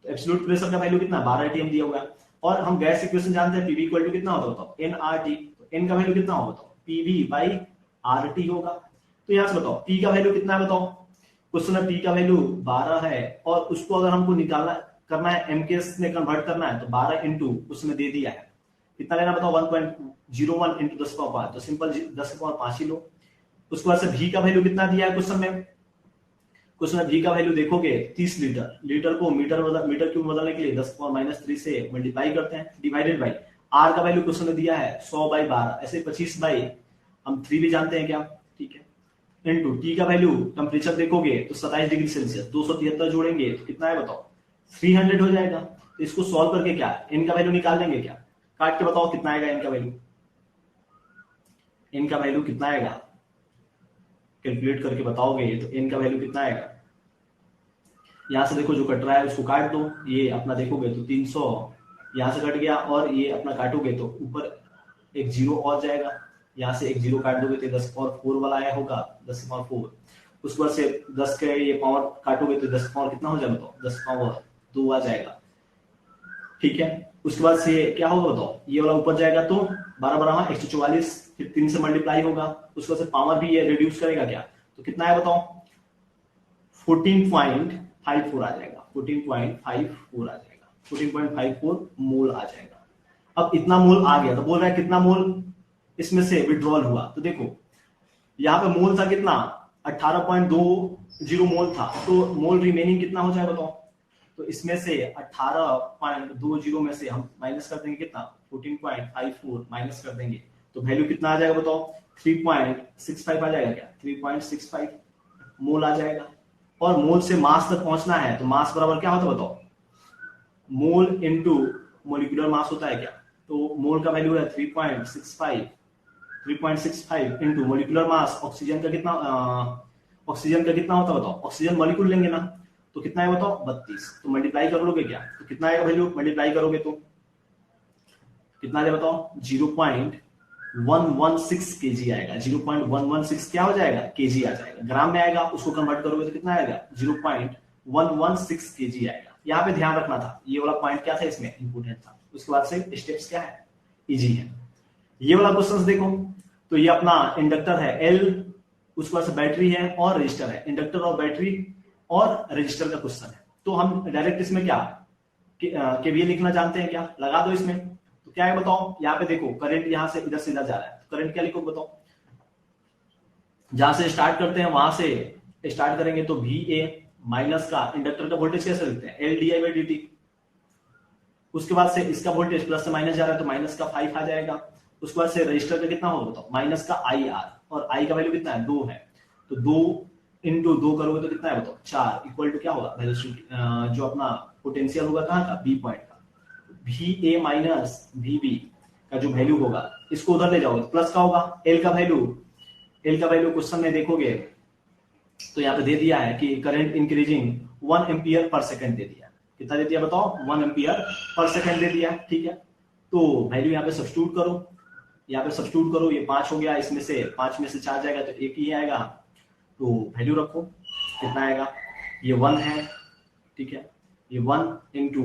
तो एब्सोल्यूट प्रेशर का वैल्यू कितना, 12 एटीएम दिया हुआ है, और हम गैस इक्वेशन जानते हैं पीवी इक्वल टू कितना होता है बताओ, एनआरटी, तो एन का वैल्यू कितना होगा बताओ, पीवी बाई आरटी होगा। तो यहां से बताओ पी का वैल्यू कितना है बताओ, क्वेश्चन में पी का वैल्यू 12 है, और उसको अगर हमको निकालना करना है एमकेएस में कन्वर्ट करना है तो 12 इंटू उसमें दे दिया है, कितना लेना बताओ, 1.01 इंटू 10 पावर 5, तो सिंपल 10 पावर 5 ही लो। उसके बाद से भी का वैल्यू कितना दिया है क्वेश्चन में, क्वेश्चन में भी का वैल्यू देखोगे 30 लीटर, लीटर को मीटर क्यूब बदलने के लिए 10 पावर -3 से मल्टीप्लाई करते हैं, डिवाइडेड बाई आर का वैल्यू क्वेश्चन में दिया है 100/12, ऐसे 25 बाई हम 3 भी जानते हैं क्या, ठीक है, इनटू टी का वैल्यू टेम्परेचर देखोगे तो 27 डिग्री सेल्सियस, 273 जोड़ेंगे तो कितना है बताओ, 300 हो जाएगा। तो इसको सॉल्व करके क्या एन का वैल्यू निकाल देंगे, क्या काट के बताओ कितना आएगा एन का वैल्यू, एन का वैल्यू कितना आएगा, कैलकुलेट करके बताओगे तो एन का वैल्यू कितना आएगा, यहां से देखो जो कट रहा है उसको काट दो, ये अपना देखोगे तो 300 यहां से कट गया, और ये अपना काटोगे तो ऊपर एक जीरो और जाएगा, यहाँ से एक जीरो काट दोगे तो 10 पावर 4 वाला आया होगा, 10 पावर 4, उसके बाद से 10 के ये पावर काटोगे तो 10 पावर कितना हो जाएगा बताओ, 10 पावर 2 आ जाएगा, ठीक है। उसके बाद से क्या होगा बताओ, ये वाला ऊपर जाएगा तो 12 144, फिर 3 से मल्टीप्लाई होगा, उसके बाद से पावर भी ये रिड्यूस करेगा क्या, तो कितना है बताओ, 14.54 आ जाएगा, 14.54 आ जाएगा, 14.54 मोल आ जाएगा। अब इतना मोल आ गया तो बोल रहा है कितना मोल इसमें से विड्रॉल हुआ, तो देखो यहाँ पे मोल था कितना 18.20 मोल था, तो मोल रिमेनिंग कितना हो जाएगा बताओ, तो इसमें से 18.20 में से हम माइनस कर देंगे कितना 14.54 माइनस कर देंगे तो वैल्यू कितना आ जाएगा बताओ, 3.65 आ जाएगा, क्या 3.65 मोल आ जाएगा। और मोल से मास तक पहुंचना है तो मास बराबर क्या होता है बताओ, मोल इनटू मोलिकुलर मास होता है क्या, तो मोल का वैल्यू है 3.65 इनटू मोलिकुलर मास, ऑक्सीजन का कितना होता है बताओ, ऑक्सीजन मॉलिक्यूल लेंगे ना, तो कितना है बताओ 32, तो मल्टीप्लाई कर लोगे क्या, तो कितना आएगा वैल्यू, मल्टीप्लाई करोगे तो कितना आएगा बताओ, 0.116 केजी आएगा, 0.116 क्या हो जाएगा केजी आ जाएगा, ग्राम में आएगा, उसको कन्वर्ट करोगे तो कितना आएगा 0.116 केजी आएगा। यहाँ पे ध्यान रखना था, ये वाला पॉइंट क्या था इसमें इंपोर्टेंट था। उसके बाद से स्टेप्स क्या है, इजी है। ये वाला क्वेश्चन देखो तो ये अपना इंडक्टर है एल, उसके बाद से बैटरी है और रजिस्टर है, इंडक्टर और बैटरी और रजिस्टर का क्वेश्चन है। तो हम डायरेक्ट इसमें क्या केवीएल लिखना जानते हैं क्या, लगा दो इसमें, तो क्या है बताओ, यहाँ पे देखो करंट यहाँ से इधर जा रहा है, तो करंट क्या लिखो बताओ, जहां से स्टार्ट करते हैं वहां से स्टार्ट करेंगे तो VA माइनस का इंडक्टर का वोल्टेज कैसे लिखते हैं LdI/dt, उसके बाद से इसका वोल्टेज प्लस से माइनस जा रहा है तो माइनस का 5 आ जाएगा। उसके बाद से रजिस्टर का कितना होगा बताओ, माइनस का IR, और I का वैल्यू कितना है 2 है, तो 2 इंटू 2 करोगे तो कितना है बताओ 4, इक्वल टू क्या होगा वेलोसिटी, जो अपना पोटेंशियल होगा कहाँ का B पॉइंट का, VA माइनस VB का जो वैल्यू होगा इसको उधर ले जाओगे तो प्लस का होगा। L का वैल्यू क्वेश्चन में देखोगे तो यहाँ पे दे दिया है कि current increasing 1 ampere per second दे दिया, कितना दे दिया बताओ 1 एम्पियर पर सेकंड दे दिया, ठीक है। तो वैल्यू यहाँ पे सब्स्टिट्यूट करो, यहाँ पे सब्स्टिट्यूट करो, ये 5 हो गया, इसमें से 5 में से 4 जाएगा तो 1 ही आएगा, तो वैल्यू रखो कितना आएगा, ये 1 है, ठीक है, ये 1 इंटू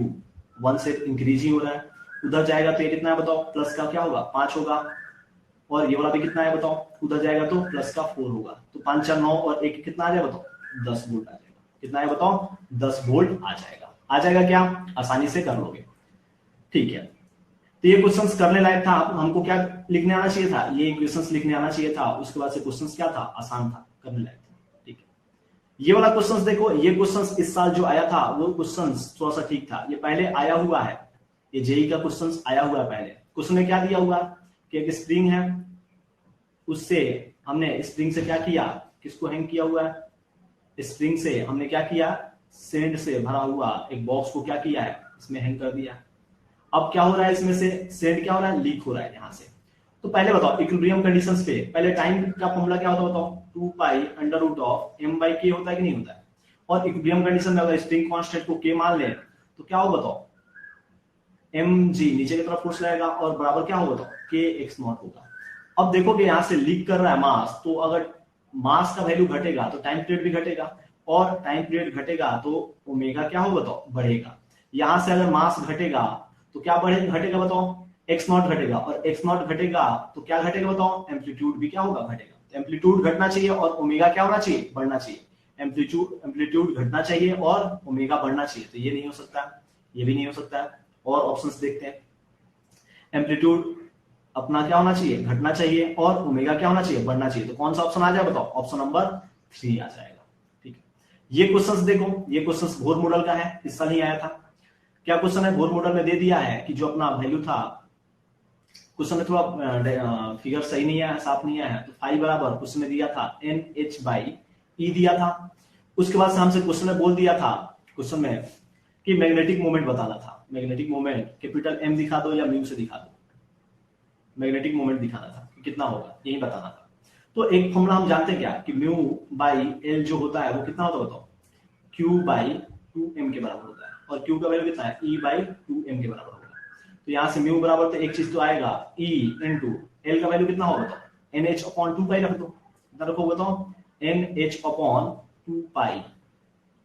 1 से इंक्रीज ही हो रहा है, उधर जाएगा तो ये कितना है बताओ, प्लस का क्या होगा 5 होगा, और ये वाला भी कितना है बताओ, उधर जाएगा तो प्लस का 4 होगा, तो 5 4 9 और 1 कितना आ जाएगा बताओ, 10 वोल्ट आ जाएगा, कितना है बताओ, 10 वोल्ट आ जाएगा क्या, आसानी से कर लोगे, ठीक है। तो ये क्वेश्चंस करने लायक था, हमको क्या लिखने आना चाहिए था, ये क्वेश्चंस लिखने आना चाहिए था, उसके बाद से क्वेश्चंस क्या था, आसान था, करने लायक था, ठीक है। ये वाला क्वेश्चंस देखो, ये क्वेश्चंस इस साल जो आया था वो क्वेश्चंस थोड़ा सा ठीक था, ये पहले आया हुआ है, ये जेई का क्वेश्चंस आया हुआ है पहले। क्वेश्चन में क्या दिया हुआ कि एक स्प्रिंग है, उससे हमने स्प्रिंग से क्या किया, किसको हैंग किया हुआ है, स्प्रिंग से हमने क्या किया, सेंड से भरा हुआ एक बॉक्स को क्या किया है, इसमें हैंग कर दिया। अब क्या हो रहा है, इसमें से सेंड क्या हो रहा है, लीक हो रहा है यहां से। तो पहले बताओ इक्विलिब्रियम कंडीशंस पे पहले टाइम का फॉर्मूला क्या होता है बताओ, 2 pi under root of m by k होता है कि नहीं होता है। और इक्विलिब्रियम कंडीशन में अगर स्प्रिंग कांस्टेंट को k मान लें तो क्या होगा बताओ, mg नीचे की तरफ फोर्स लगेगा और बराबर क्या होगा बताओ, k x नॉट होगा। अब देखोगे यहां से लीक कर रहा है मास, तो अगर मास का वैल्यू घटेगा तो टाइम पीरियड भी घटेगा, और टाइम पीरियड घटेगा तो ओमेगा क्या होगा बताओ, बढ़ेगा। यहां से अगर मास घटेगा तो क्या घटेगा बताओ, एक्स नॉट घटेगा, और एक्स नॉट घटेगा तो क्या घटेगा बताओ, एम्पलीट्यूड भी क्या होगा, घटेगा। एम्पलीट्यूड घटना चाहिए और ओमेगा क्या होना चाहिए, बढ़ना चाहिए। एम्पलीट्यूड घटना चाहिए और ओमेगा बढ़ना चाहिए, तो ये नहीं हो सकता, ये भी नहीं हो सकता है। और ऑप्शंस देखते हैं, एम्पलीट्यूड अपना क्या होना चाहिए, घटना चाहिए, और ओमेगा क्या होना चाहिए, बढ़ना चाहिए, तो कौन सा ऑप्शन आ जाएगा बताओ, ऑप्शन नंबर 3 आ जाएगा, ठीक है। ये क्वेश्चंस देखो, ये क्वेश्चंस बोर मॉडल का है, इस साल ही आया था। क्या क्वेश्चन है, बोर मॉडल में दे दिया है कि जो अपना वैल्यू था, क्वेश्चन में थोड़ा फिगर सही नहीं आया, साफ नहीं आया है, तो फाई बराबर क्वेश्चन में दिया था NH बाई E दिया था। उसके बाद से हमसे क्वेश्चन में बोल दिया था, क्वेश्चन में कि मैग्नेटिक मोमेंट बताना था, मैग्नेटिक मोमेंट कैपिटल M दिखा दो या म्यू से दिखा दो, मैग्नेटिक मोमेंट दिखाना था कि कितना होगा, यही बताना था। तो एक फॉर्मूला हम जानते हैं क्या, कि म्यू बाई एल जो होता है वो कितना होता है बताओ, Q बाई 2m के बराबर होता है, और Q का वैल्यू कितना है, E बाई 2m के बराबर होगा। तो यहाँ से म्यू बराबर तो एक चीज तो आएगा, E इंटू एल का वैल्यू कितना होगा बताओ, NH अपॉन 2 पाई रख दो, कितना रखोगे बताओ, NH अपॉन 2 पाई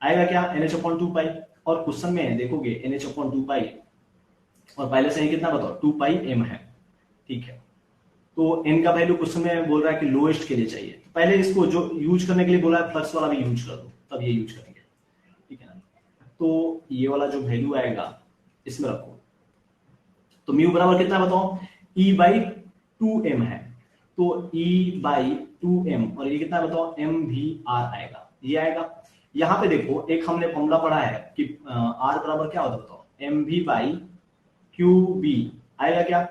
आएगा क्या, NH अपॉन 2 पाई। और क्वेश्चन में देखोगे NH अपॉन 2 पाई, और पहले से ही कितना बताओ, 2 पाई m है, ठीक है। तो n का वैल्यू क्वेश्चन में बोल रहा है कि लोएस्ट के लिए चाहिए, तो पहले इसको जो यूज करने के लिए बोला है फ्लक्स वाला भी यूज कर दो, तब ये यूज करेंगे, ठीक है ना। तो ये वाला जो वैल्यू आएगा इसमें रखो, तो म्यू बराबर कितना बताओ, E बाई 2m है, तो E बाई 2m, और ये कितना बताओ, MVR आएगा, ये आएगा। यहाँ पे देखो एक हमने फॉर्मूला पढ़ा है कि R बराबर क्या होता है बताओ, MV बाई QB आएगा क्या।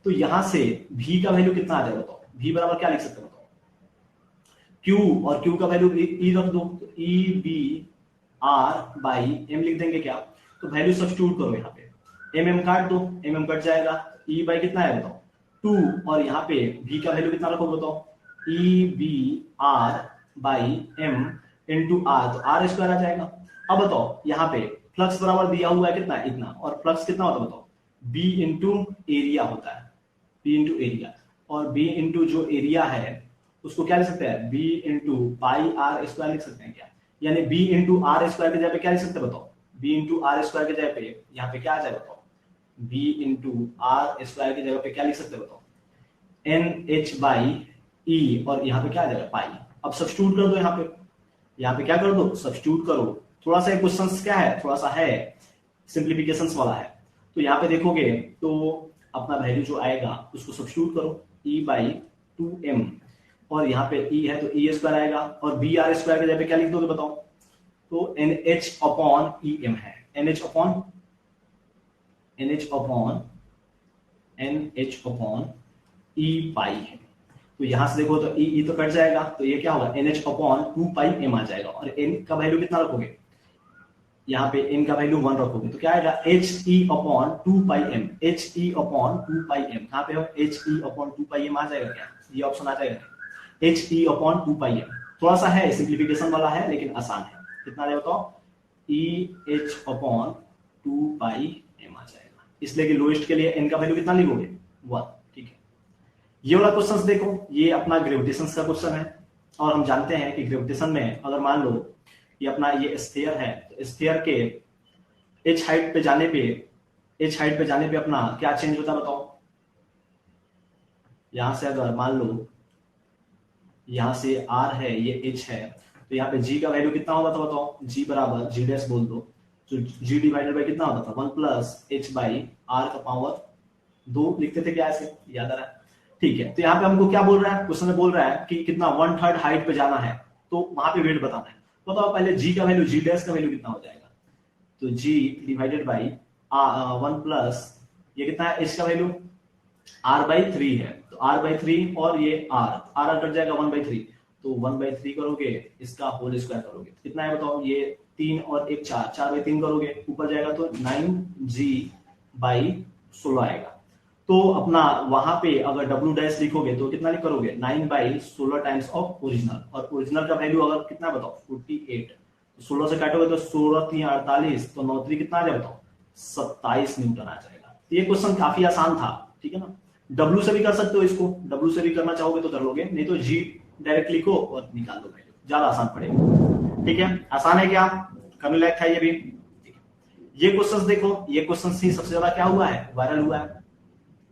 तो यहां से V का वैल्यू कितना आ जाएगा बताओ, V बराबर क्या लिख सकते हैं बताओ, Q, और Q का वैल्यू E रख दो, तो EBR बाई M लिख देंगे क्या। तो वैल्यू सब्स्टिट्यूट करो, यहाँ पे MM काट दो, MM कट जाएगा, E बाई कितना है बताओ 2, और यहाँ पे V का वैल्यू कितना रखोगे बताओ, EBR by M into R, तो R स्क्वायर आ जाएगा। अब बताओ यहाँ पे फ्लक्स बराबर दिया हुआ है कितना, इतना, और फ्लक्स कितना होता है बताओ, B इंटू एरिया होता है, B इंटू एरिया, और B इंटू जो एरिया है उसको क्या लिख सकते हैं, B into pi R square लिख सकते हैं क्या, यानी B इंटू आर स्क्वायर के जगह पे क्या लिख सकते हैं बताओ, B इंटू आर स्क्वायर के जगह पे यहाँ पे क्या आ जाएगा बताओ, B इंटू आर स्क्वायर की जगह पे क्या लिख सकते हैं बताओ, NH बाई E, और यहाँ पे क्या आ जाएगा पाई। अब सब्स्टिट्यूट कर दो, यहाँ पे क्या कर दो, सब्स्टिट्यूट करो। थोड़ा सा क्वेश्चन क्या है, थोड़ा सा है सिंप्लीफिकेशन वाला है, तो यहाँ पे देखोगे तो अपना वैल्यू जो आएगा उसको सब्स्टिट्यूट करो, E बाई 2m, और यहाँ पे E है तो E स्क्वायर आएगा, और बी आर स्क्वायर के जगह पे क्या लिख दोगे बताओ, तो NH अपॉन EM है, NH अपॉन E पाई है। तो यहां से देखो तो E तो कट जाएगा, तो ये क्या होगा, NH अपॉन 2 पाई m आ जाएगा, और n का वैल्यू कितना रखोगे, यहाँ पे n का वैल्यू 1 रखोगे, तो क्या आएगा HE upon 2 pi m, HE upon 2 pi m, कहाँ पे हो, HE अपॉन 2 पाई m आ जाएगा क्या, ये ऑप्शन आ जाएगा, HE अपॉन 2 पाई m। थोड़ा सा है सिंप्लीफिकेशन वाला है लेकिन आसान है, कितना आ जाएगा बताओ, EH अपॉन 2 पाई m आ जाएगा, इसलिए कि लोएस्ट के लिए n का वैल्यू कितना लिखोगे 1, ठीक है। ये वाला क्वेश्चन देखो, ये अपना ग्रेविटेशन का क्वेश्चन है, और हम जानते हैं कि ग्रेविटेशन में अगर मान लो ये अपना ये स्फीयर है, तो स्फीयर के एच हाइट पे जाने पे अपना क्या चेंज होता है बताओ। यहां से अगर मान लो यहां से आर है, ये एच है, तो यहाँ पे जी का वैल्यू कितना होगा तो बताओ। जी बराबर जी डैश बोल दो, तो जी डिवाइडेड बाई कितना होता था 1 प्लस एच बाई आर का पावर 2 लिखते थे क्या, ऐसे याद आ रहा है। ठीक है, तो यहाँ पे हमको क्या बोल रहा है, क्वेश्चन में बोल रहा है कि कितना 1/3 हाइट पे जाना है, तो वहां पे वेट बताना है। तो बताओ पहले जी का वैल्यू, जी डैश का वैल्यू कितना हो जाएगा, तो जी डिवाइडेड बाई 1 प्लस ये कितना है एच का वैल्यू r/3 है, तो r/3 और ये r कट जाएगा 1/3, तो 1/3 करोगे, इसका होल स्क्वायर करोगे तो कितना है बताओ, ये 3 और 1 4, 4/3 करोगे, ऊपर जाएगा तो 9g/16 आएगा। तो अपना वहां पे अगर w डैश लिखोगे तो कितना लिख करोगे 9/16 टाइम्स ऑफ ओरिजिनल, और ओरिजिनल का वैल्यू अगर कितना बताओ 48, तो 16 से काटोगे तो 16 3 48, तो 9 3 कितना आ जाएगा बताओ 27 न्यूटन आ जाएगा। ये क्वेश्चन काफी आसान था, ठीक है ना। W से भी कर सकते हो इसको, W से भी करना चाहोगे तो कर लोगे, नहीं तो G डायरेक्ट लिखो और निकाल दो वैल्यू, ज्यादा आसान पड़ेगा। ठीक है, आसान है क्या, करने लायक था ये भी। ये क्वेश्चंस देखो, ये क्वेश्चंस ही सबसे ज्यादा क्या हुआ है, वायरल हुआ है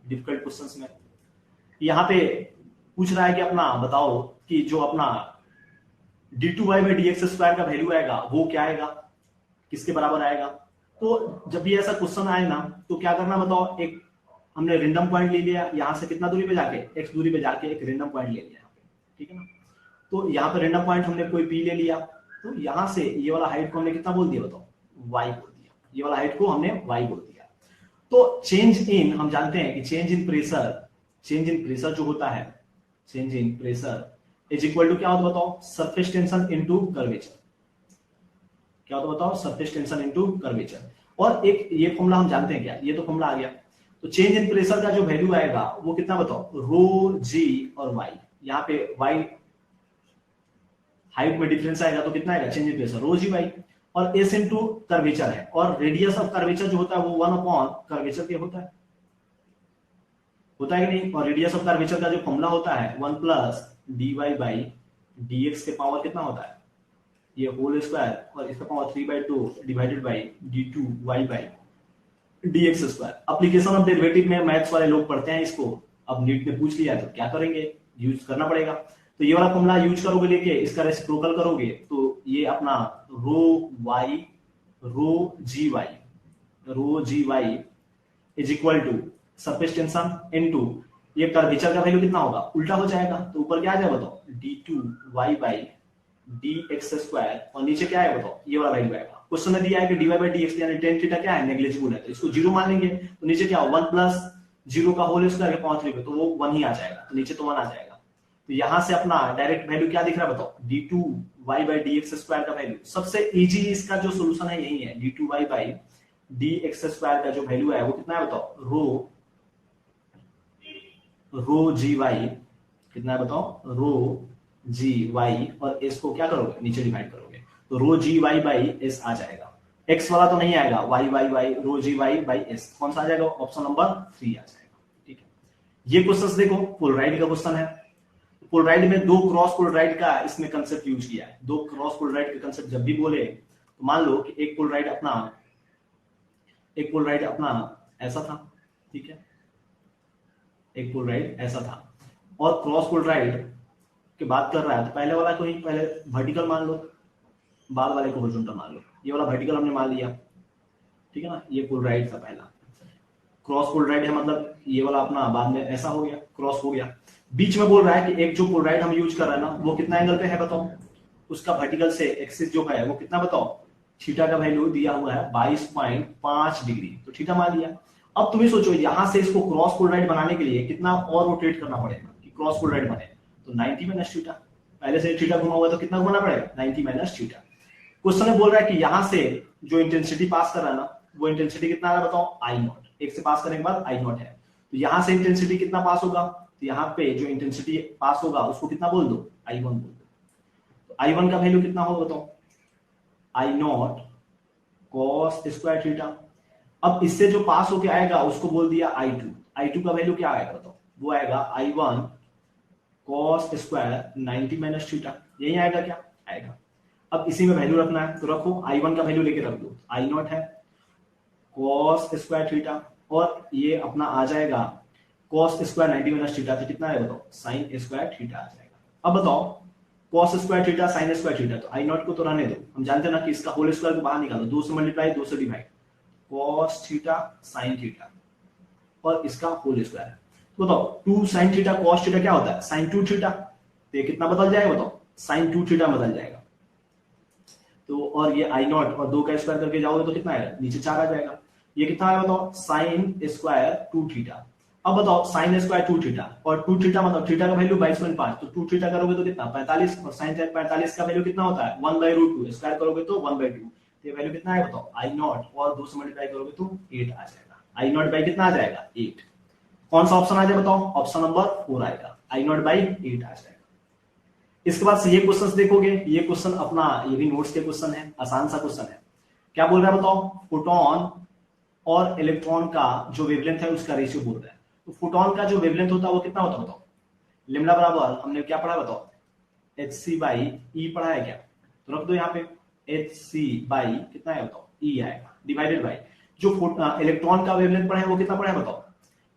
डिफिकल्ट क्वेश्चंस में। यहाँ पे पूछ रहा है कि अपना बताओ कि जो अपना d2y/dx² का वैल्यू आएगा वो क्या आएगा, किसके बराबर आएगा। तो जब भी ऐसा क्वेश्चन आए ना, तो क्या करना बताओ, एक हमने रेंडम पॉइंट ले लिया, यहां से कितना दूरी पे जाके, x दूरी पे जाके एक रेंडम पॉइंट ले लिया, ठीक है ना। तो यहाँ पे रेंडम पॉइंट हमने कोई p ले लिया, तो यहां से ये वाला हाइट को हमने कितना बोल दिया बताओ, y बोल दिया, ये वाला हाइट को हमने y बोल दिया। तो चेंज इन, हम जानते हैं कि चेंज इन प्रेशर जो होता है, change in pressure is equal to क्या होता है बताओ, सरफेस टेंशन इनटू कर्वेचर। क्या होता है बताओ, सरफेस टेंशन इनटू कर्वेचर। और एक ये फॉर्मूला हम जानते हैं क्या, ये तो फॉर्मूला आ गया। तो चेंज इन प्रेशर का जो वैल्यू आएगा वो कितना बताओ, रो जी और वाई, यहाँ पे वाई हाइट में डिफरेंस आएगा तो कितना आएगा change in pressure rho ji Y, और एस इनटू कर्वेचर है, और रेडियस ऑफ कर्वेचर जो होता है वो 1 कर्वेचर के होता है कि नहीं। और रेडियस ऑफ कर्वेचर का जो फॉर्मूला होता है 1 प्लस dy/dx के पावर कितना होता है, ये होल स्क्वायर, और इसका power 3/2 divided by d2y/dx²। Application of derivative में मैथ्स वाले लोग पढ़ते हैं इसको, अब नीट में पूछ लिया तो क्या करेंगे, यूज करना पड़ेगा। तो ये वाला फॉर्मूला यूज करोगे लेके, इसका रेसिप्रोकल करोगे तो ये अपना rho ji y is equal to surface tension into ये कर्वेचर का वैल्यू कितना होगा, उल्टा हो जाएगा, तो ऊपर क्या आ जाएगा बताओ d2y/dx² और नीचे क्या है बताओ, ये वाला वैल्यू आएगा। क्वेश्चन में दिया है कि dy/dx यानी tan थीटा क्या है, नेग्लिजिबल है, तो इसको 0 मान लेंगे, तो नीचे क्या 1 प्लस 0 का होल स्क्वायर के पावर 3 पे, तो वो 1 ही आ जाएगा, तो नीचे तो 1 आ जाएगा। तो यहां से अपना डायरेक्ट वैल्यू क्या दिख रहा है बताओ, d2y/dx² का वैल्यू। सबसे इजी इसका जो सोल्यूशन है यही है, d2y/dx² का जो वैल्यू है वो कितना है बताओ, रो जी वाई कितना है बताओ, रो जी वाई, और एस को क्या करोगे नीचे डिवाइड करोगे, तो rho ji Y by S आ जाएगा। एक्स वाला तो नहीं आएगा, Y rho ji Y by S, कौन सा आ जाएगा, ऑप्शन नंबर 3 आ जाएगा। ठीक है, ये क्वेश्चन देखो पोलराइड का क्वेश्चन है। पोलराइड में 2 क्रॉस पोलराइड का इसमें कंसेप्ट यूज किया है। 2 क्रॉस पोलराइड का कंसेप्ट जब भी बोले तो मान लो कि एक पोलराइड अपना ऐसा था, ठीक है, एक पोलराइड ऐसा था, और क्रॉस पोलराइड की बात कर रहा है तो पहले वाला को ही पहले वर्टिकल मान लो, बाद वाले को हॉरिजॉन्टल मान लो। ये वाला वर्टिकल हमने मान लिया, ठीक है ना, ये पोलराइड था पहला। क्रॉस पोलराइड है मतलब ये वाला अपना बाद में ऐसा हो गया, क्रॉस हो गया। बीच में बोल रहा है कि एक जो पोलराइड हम यूज कर रहे हैं ना वो कितना एंगल पे है बताओ, उसका वर्टिकल से एक्सिस जो है वो कितना बताओ, थीटा का वैल्यू दिया हुआ है 22.5 डिग्री, तो थीटा मान लिया। अब तुम्हें सोचो यहां से इसको क्रॉस पोलराइड बनाने के लिए कितना और रोटेट करना पड़ेगा कि क्रॉस पोलराइड बने, तो 90 माइनस थीटा, पहले से थीटा घुमा हुआ है तो कितना घुमाना पड़ेगा 90 माइनस थीटा। क्वेश्चन में बोल रहा है कि यहां से जो इंटेंसिटी पास कर रहा है ना वो इंटेंसिटी कितना आ रहा है बताओ, आई नॉट, एक से पास करने के बाद आई नॉट है, तो यहां से इंटेंसिटी कितना पास होगा, तो यहाँ पे जो इंटेंसिटी पास होगा उसको कितना बोल दो, I1 बोल दो। तो I1 का वैल्यू कितना होगा बताओ, I0 cos स्क्वायर थीटा। अब इससे जो पास होके आएगा उसको बोल दिया I2 का वैल्यू क्या आएगा बताओ, वो आएगा I1 cos square 90 minus theta, यही आएगा क्या? आएगा। अब इसी में वैल्यू रखना है तो रखो, I1 का वैल्यू लेके रख दो, I0 है cos स्क्वायर थीटा, और ये अपना आ जाएगा cos स्क्वायर 90 माइनस थीटा, तो कितना है बताओ? sin स्क्वायर थीटा आ जाएगा। अब बताओ cos square theta sin square theta, तो I0 को तो रहने दो, हम जानते हैं ना कि इसका होल स्क्वायर को बाहर निकालो, 2 से मल्टीप्लाई 2 से divide, cos theta sin theta और इसका होल स्क्वायर। तो बताओ 2 sin थीटा cos थीटा क्या होता है? sin 2 थीटा, तो ये कितना बदल जाएगा बताओ? sin 2 थीटा बदल जाएगा। तो और ये I0 और 2 का स्क्वायर करके जाओगे तो कितना आएगा? नीचे 4 आ जाएगा। ये कितना है बताओ? sin square 2 theta. अब बताओ sin स्क्वायर 2 थीटा और 2 थीटा मतलब थीटा का वैल्यू 22.5, तो 2 थीटा करोगे तो कितना? 45, और sin 45 का वैल्यू कितना होता है? 1/√2, स्क्वायर करोगे तो 1/2, तो ये वैल्यू कितना है बताओ? I0 और 2 से मल्टीप्लाई करोगे तो 8 आ जाएगा। I0 बाई कितना आ जाएगा? 8। कौन सा ऑप्शन आ जाए बताओ? ऑप्शन नंबर 4 आएगा, I0 बाई 8 आ जाएगा। इसके बाद से ये क्वेश्चन देखोगे, ये क्वेश्चन अपना ये भी नोट्स के क्वेश्चन है, आसान सा क्वेश्चन है। क्या बोल रहा है बताओ? फोटोन और इलेक्ट्रॉन का जो वेवलेंथ है उसका रेशियो बोल रहा है। तो फोटोन का जो वेवलेंथ होता है वो कितना होता है बताओ? लेमडा बराबर हमने क्या पढ़ा बताओ? hc बाई ई पढ़ा है क्या? तो रख दो यहाँ पे hc बाई कितना है बताओ? ई आएगा, डिवाइडेड बाई जो इलेक्ट्रॉन का वेवलेंथ पढ़ा है वो कितना पढ़ा है बताओ?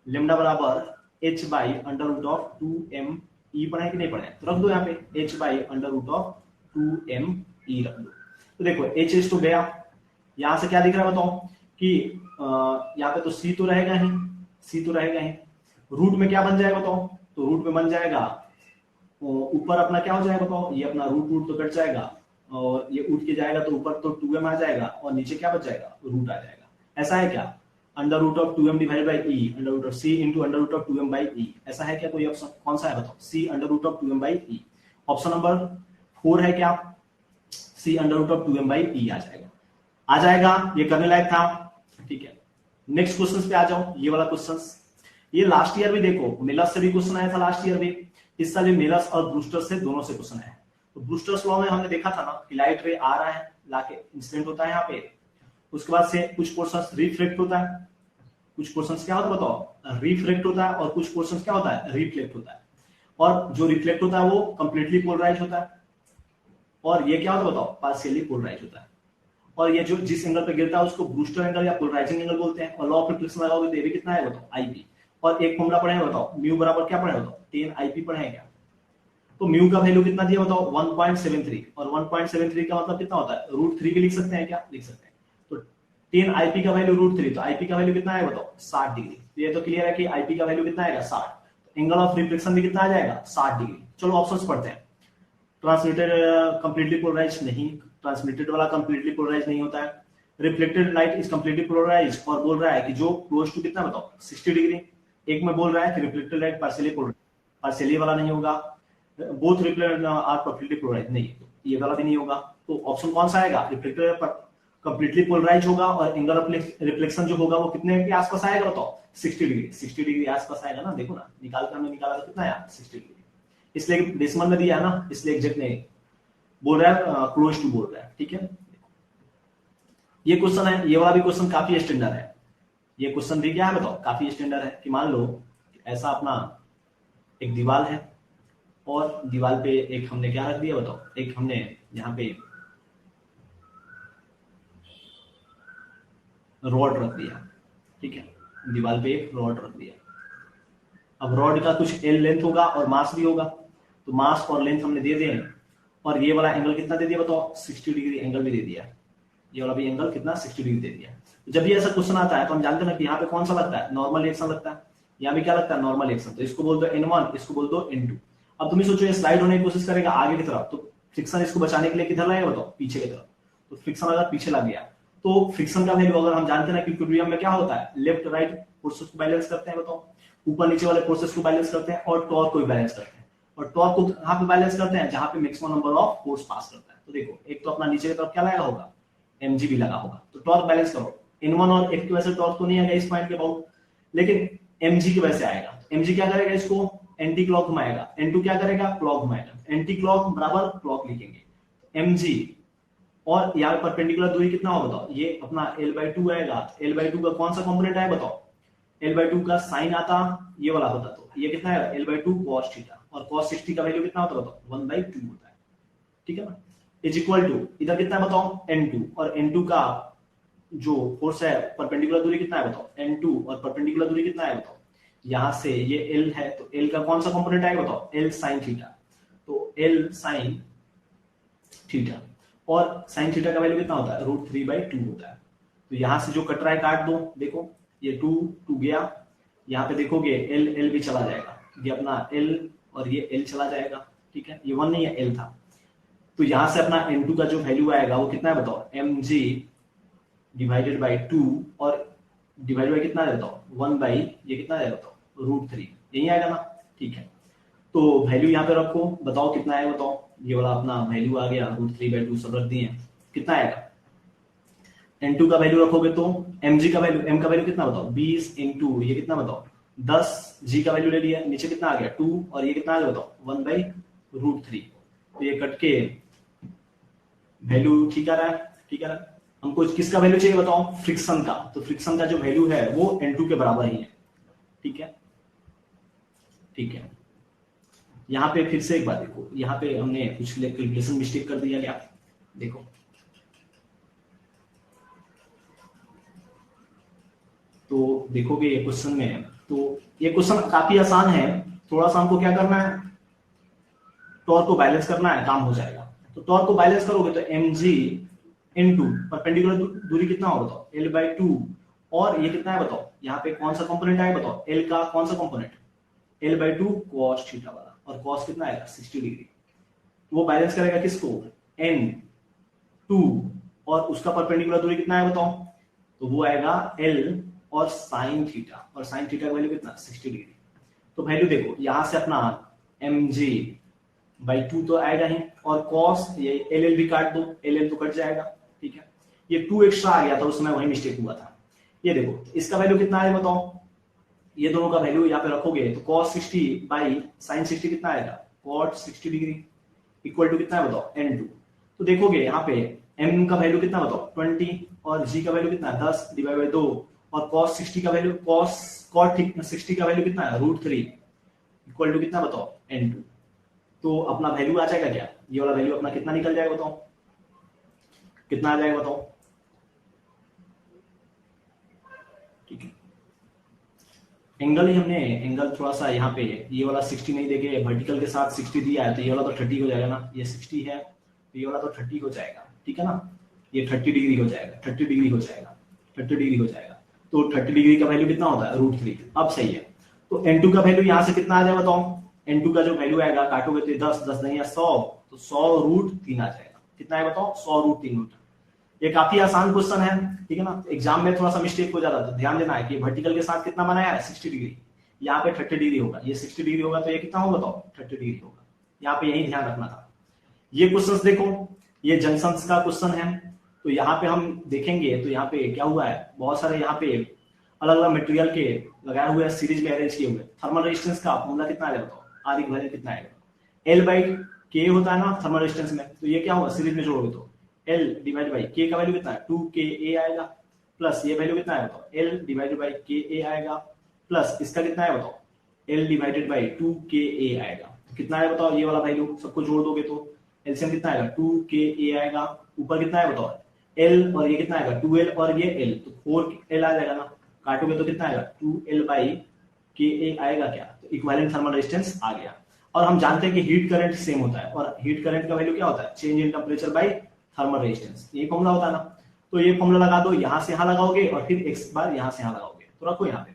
लेमडा बराबर h by under root of 2m E पढ़ा है कि नहीं पढ़ा है? तो रख दो यहाँ पे h by under root of 2m E रख दो। तो देखो h तो गया, यहां से क्या दिख रहा है बताओ? कि यहाँ पे तो c तो रहेगा ही, c तो रहेगा ही। रूट में क्या बन जाएगा बताओ? तो रूट में बन जाएगा ऊपर अपना क्या हो जाएगा बताओ? ये अपना रूट रूट तो कट जाएगा और ये उठ के जाएगा तो ऊपर तो 2m आ जाएगा और नीचे क्या बच जाएगा? रूट आ जाएगा। ऐसा है क्या? Under root of 2m divide by E, under root of c into under root of 2m by E, ऐसा है क्या कोई ऑप्शन? कौन सा है बताओ? c under root of 2m by E. Option number 4 है क्या? c under root of 2m by E आ जाएगा। आ जाएगा, ये करने लायक था, ठीक है। नेक्स्ट क्वेश्चन पे आ जाओ। ये वाला क्वेश्चन ये लास्ट ईयर भी देखो, मेलस से भी क्वेश्चन आया था लास्ट ईयर भी, इस साल मेलस और ब्रूस्टर से दोनों से क्वेश्चन आया। तो ब्रूस्टर्स लॉ में हमने देखा था ना कि लाइट रे आ रहा है, लाके इंसिडेंट होता है यहाँ पे, उसके बाद से कुछ पोर्शंस रिफ्लेक्ट होता है, कुछ पोर्शंस क्या होता है बताओ? रिफ्लेक्ट होता है, और कुछ पोर्शंस क्या होता है? रिफ्लेक्ट होता है। और जो रिफ्लेक्ट होता है वो कंप्लीटली पोलराइज होता है, और ये क्या होता है बताओ? पार्शियली पोलराइज होता है। और ये जो जिस एंगल पे गिरता है उसको ब्रूस्टर एंगल या पोलराइजिंग एंगल बोलते हैं। और लॉ ऑफ रिफ्लेक्शन लगाओगे तो ये भी कितना है बताओ? आईपी। और एक फॉर्मूला पढ़े बताओ, म्यू बराबर क्या पढ़े बताओ? 10 आईपी पढ़े क्या? तो म्यू का वैल्यू कितना दिया बताओ? 1.73, और 1.73 का मतलब कितना होता है? √3 भी लिख सकते हैं क्या? लिख सकते हैं। तो 10 आईपी का वैल्यू √3, तो आईपी का वैल्यू कितना है बताओ? 60 डिग्री। तो ये तो क्लियर है कि आईपी का वैल्यू कितना आएगा? 60। एंगल ऑफ रिफ्लेक्शन भी कितना आ जाएगा? 60 डिग्री। चलो ऑप्शंस पढ़ते हैं। ट्रांसमिटेड कंप्लीटली पोलराइज नहीं, ट्रांसमिटेड वाला कंप्लीटली पोलराइज नहीं होता है। Reflected light is completely polarise, और बोल रहा है कि जो क्लोज टू कितना बताओ? 60 डिग्री। एक में बोल रहा है कि reflected light partially polarise, partially वाला नहीं होगा। Both reflected are completely polarise, नहीं, तो ये वाला भी नहीं होगा। तो ऑप्शन कौन सा आएगा? रिफ्लेक्टेड कंप्लीटली पोलराइज होगा, और एंगल ऑफ रिफ्लेक्शन जो होगा वो कितने के आसपास आएगा बताओ? 60 डिग्री। 60 डिग्री आसपास आएगा ना, देखो ना, निकाल कर हमने निकाला तो कितना आया? 60 डिग्री। इसलिए डेसिमल में दिया है ना, इसलिए एग्जैक्ट नहीं बोल रहा है, क्लोज टू बोल रहा है, ठीक है। ये क्वेश्चन है, ये वाला भी क्वेश्चन काफी स्टैंडर्ड है। ये क्वेश्चन भी क्या है बताओ? काफी स्टैंडर्ड है। कि मान लो ऐसा अपना एक दीवार है, और दीवार पे एक हमने क्या रख दिया बताओ? एक हमने यहाँ पे रॉड रख दिया, ठीक है, दीवार पे एक रॉड रख दिया। अब रॉड का कुछ एल लेंथ होगा और मास भी होगा, तो मास और लेंथ हमने दे दिए, और ये वाला एंगल कितना दे दिया बताओ? 60 डिग्री एंगल भी दे दिया। ये वाला भी एंगल कितना? 60 डिग्री दे दिया। तो जब भी ऐसा क्वेश्चन आता है तो हम जानते हैं कि यहाँ पे कौन सा लगता है? नॉर्मल रिएक्शन लगता है। यहाँ भी क्या लगता है? Normal reaction. तो इसको बोल दो N1, इसको बोल दो N2। अब तुम ही सोचो, ये स्लाइड होने की कोशिश करेगा आगे की तरफ, तो फ्रिक्शन इसको बचाने के लिए किधर लगेगा बताओ? पीछे की तरफ। तो फ्रिक्शन अगर पीछे लग गया तो फ्रिक्शन का वैल्यू अगर हम जानते हैं कि इक्विलिब्रियम में क्या होता है? लेफ्ट राइट फोर्सेस को बैलेंस करते हैं बताओ, ऊपर नीचे वाले फोर्सेस को बैलेंस करते हैं, और टॉर्क को बैलेंस करते हैं। और टॉर्क को कहां पे बैलेंस करते हैं? जहां पे maximum number of force pass करता है। तो देखो, एक तो अपना नीचे की तरफ क्या लगा होगा? mg भी लगा होगा। तो टॉर्क बैलेंस करो, N1 और F की वजह से टॉर्क तो नहीं आएगा इस पॉइंट के अबाउट, लेकिन mg की वजह से आएगा। mg क्या करेगा? इसको एंटी क्लॉक घुमाएगा। N2 क्या करेगा? क्लॉक घुमाएगा। एंटी क्लॉक बराबर क्लॉक लिखेंगे, mg, और यहाँ परपेंडिकुलर दूरी कितना होगा बताओ? ये अपना l/2 आएगा। l/2 का कौन सा कंपोनेंट है बताओ? L/2 का साइन आता ये वाला होता तो ये कितना है L/2 cos थीटा, और cos 60 का वैल्यू कितना होता बताओ 1/2 होता है, ठीक है ना। इज इक्वल टू इधर कितना है बताओ N2, और N2 का जो फोर्स है परपेंडिकुलर दूरी कितना है बताओ N2, और परपेंडिकुलर दूरी कितना है बताओ, यहां से ये L है तो L का कौन सा कंपोनेंट आएगा बताओ L sin थीटा, तो L sin थीटा, और sin थीटा का वैल्यू कितना होता है √3/2 होता है। तो यहां से जो कट रहा है काट दो, देखो ये 2 गया, यहाँ पे देखोगे L भी चला जाएगा, ये अपना L और ये L चला जाएगा, ठीक है, ये 1 नहीं है L था। तो यहां से अपना N2 का जो वैल्यू आएगा वो कितना है बताओ mg डिवाइडेड बाई 2, और डिवाइड बाई कितना है बताओ 1 बाई ये कितना है बताओ √3, यही आएगा ना, ठीक है। तो वैल्यू यहाँ पे रखो, बताओ कितना है बताओ, ये वाला अपना वैल्यू आ गया √3/2 सब रख दिए, कितना आएगा N2 का वैल्यू रखोगे तो mg का वैल्यू, m का वैल्यू कितना बताओ 20 इंटू ये कितना बताओ 10, g का वैल्यू ले लिया, नीचे कितना आ गया 2, और ये कितना आ गया बताओ 1/√3। तो ये कट के वैल्यू ठीक आ रहा है, ठीक है ना। हमको किसका वैल्यू चाहिए बताओ फ्रिक्शन का, तो फ्रिक्शन का जो वैल्यू है वो N2 के बराबर ही है, ठीक है, ठीक है। यहाँ पे फिर से एक बात देखो, यहाँ पे हमने कुछ कैलकुलेशन मिस्टेक कर दिया क्या, देखो तो देखोगे ये क्वेश्चन में, तो ये क्वेश्चन काफी आसान है, थोड़ा सा हमको क्या करना है टॉर्क को बैलेंस करना है, काम हो जाएगा। तो टॉर्क को बैलेंस करोगे तो mg इनटू परपेंडिकुलर दूरी कितना होगा बताओ L/2, और ये कितना है बताओ यहाँ पे कौन सा कंपोनेंट आएगा बताओ L का कौन सा कंपोनेंट L/2 cos थीटा वाला, और cos कितना आएगा 60 डिग्री, वो बैलेंस करेगा किसको N2, और उसका परपेंडिकुलर दूरी कितना है बताओ, तो वो आएगा L और sin थीटा, और sin थीटा का वैल्यू कितना 60 डिग्री। तो वैल्यू देखो यहां से अपना mg/2 तो आएगा ही, और cos ये LL भी काट दो, LL तो कट जाएगा, ठीक है। ये 2 एक्स्ट्रा आ गया था उसमें, वही मिस्टेक हुआ था। ये देखो इसका वैल्यू कितना है बताओ, ये दोनों का वैल्यू यहाँ पे रखोगे तो cos 60 बाई sin 60 कितना आएगा cot 60 डिग्री इक्वल टू कितना है बताओ N2। तो देखोगे यहाँ पे m का वैल्यू कितना बताओ 20, और g का वैल्यू कितना है 10 डिवाइड बाई 2, और cos 60 का वैल्यू cot 60 का वैल्यू कितना है √3 इक्वल टू कितना बताओ N2। तो अपना वैल्यू आ जाएगा क्या, ये वाला वैल्यू अपना कितना निकल जाएगा बताओ, कितना आ जाएगा बताओ, ठीक है। एंगल ही हमने एंगल थोड़ा सा यहाँ पे ये वाला 60 नहीं देके वर्टिकल के साथ 60 दिया है, तो ये वाला तो 30 हो जाएगा ना, ये 60 है तो ये वाला तो 30 हो जाएगा, ठीक है ना, ये 30 डिग्री हो जाएगा, 30 डिग्री हो जाएगा, 30 डिग्री हो जाएगा। तो 30 डिग्री का वैल्यू कितना होता है √3, अब सही है। तो N2 का वैल्यू यहाँ से कितना आ जाएगा बताओ, N2 का जो वैल्यू आएगा काटोगे तो 10 नहीं है 100, तो 100√3 आ जाएगा, कितना है बताओ 100√3। ये काफी आसान क्वेश्चन है, ठीक है ना। एग्जाम में थोड़ा सा मिस्टेक हो जाता है, तो ध्यान देना है कि वर्टिकल के साथ कितना बनाया है 60 डिग्री, यहाँ पे 30 डिग्री होगा, ये 60 डिग्री होगा तो ये कितना होगा बताओ 30 डिग्री होगा, यहाँ पे यही ध्यान रखना था। ये क्वेश्चंस देखो, ये जंक्शंस का क्वेश्चन है, तो यहाँ पे हम देखेंगे तो यहाँ पे क्या हुआ है, बहुत सारे यहाँ पे अलग अलग मटेरियल के लगाए हुए सीरीज में अरेंज किए हुए। थर्मल रेजिस्टेंस का फॉर्मूला कितना आएगा बताओ, आर इक्वल कितना आएगा L/K होता है ना थर्मल रेजिस्टेंस में, तो ये क्या होगा सीरीज में जोड़ोगे तो L डिवाइड बाई K का वैल्यू कितना है 2KA आएगा, प्लस ये वैल्यू कितना है बताओ L डिवाइडेड बाई KA आएगा, प्लस इसका कितना है बताओ L डिवाइडेड बाई 2KA आएगा, तो कितना है बताओ ये वाला वैल्यू सबको जोड़ दोगे तो एलसीएम कितना आएगा 2KA आएगा, ऊपर कितना है बताओ L, और ये कितना आएगा 2L और ये L, तो 4L आ जाएगा ना, काटोगे तो कितना आएगा 2L/KA आएगा क्या, तो इक्विवेलेंट थर्मल रेजिस्टेंस आ गया। और हम जानते हैं कि हीट करंट सेम होता है, और हीट करंट का वैल्यू क्या होता है change in temperature by thermal resistance, ये फॉर्मूला होता है ना। तो ये फॉर्मूला लगा दो, यहां से यहां लगाओगे और फिर एक बार यहां से यहां लगाओगे, तो रखो यहाँ पे,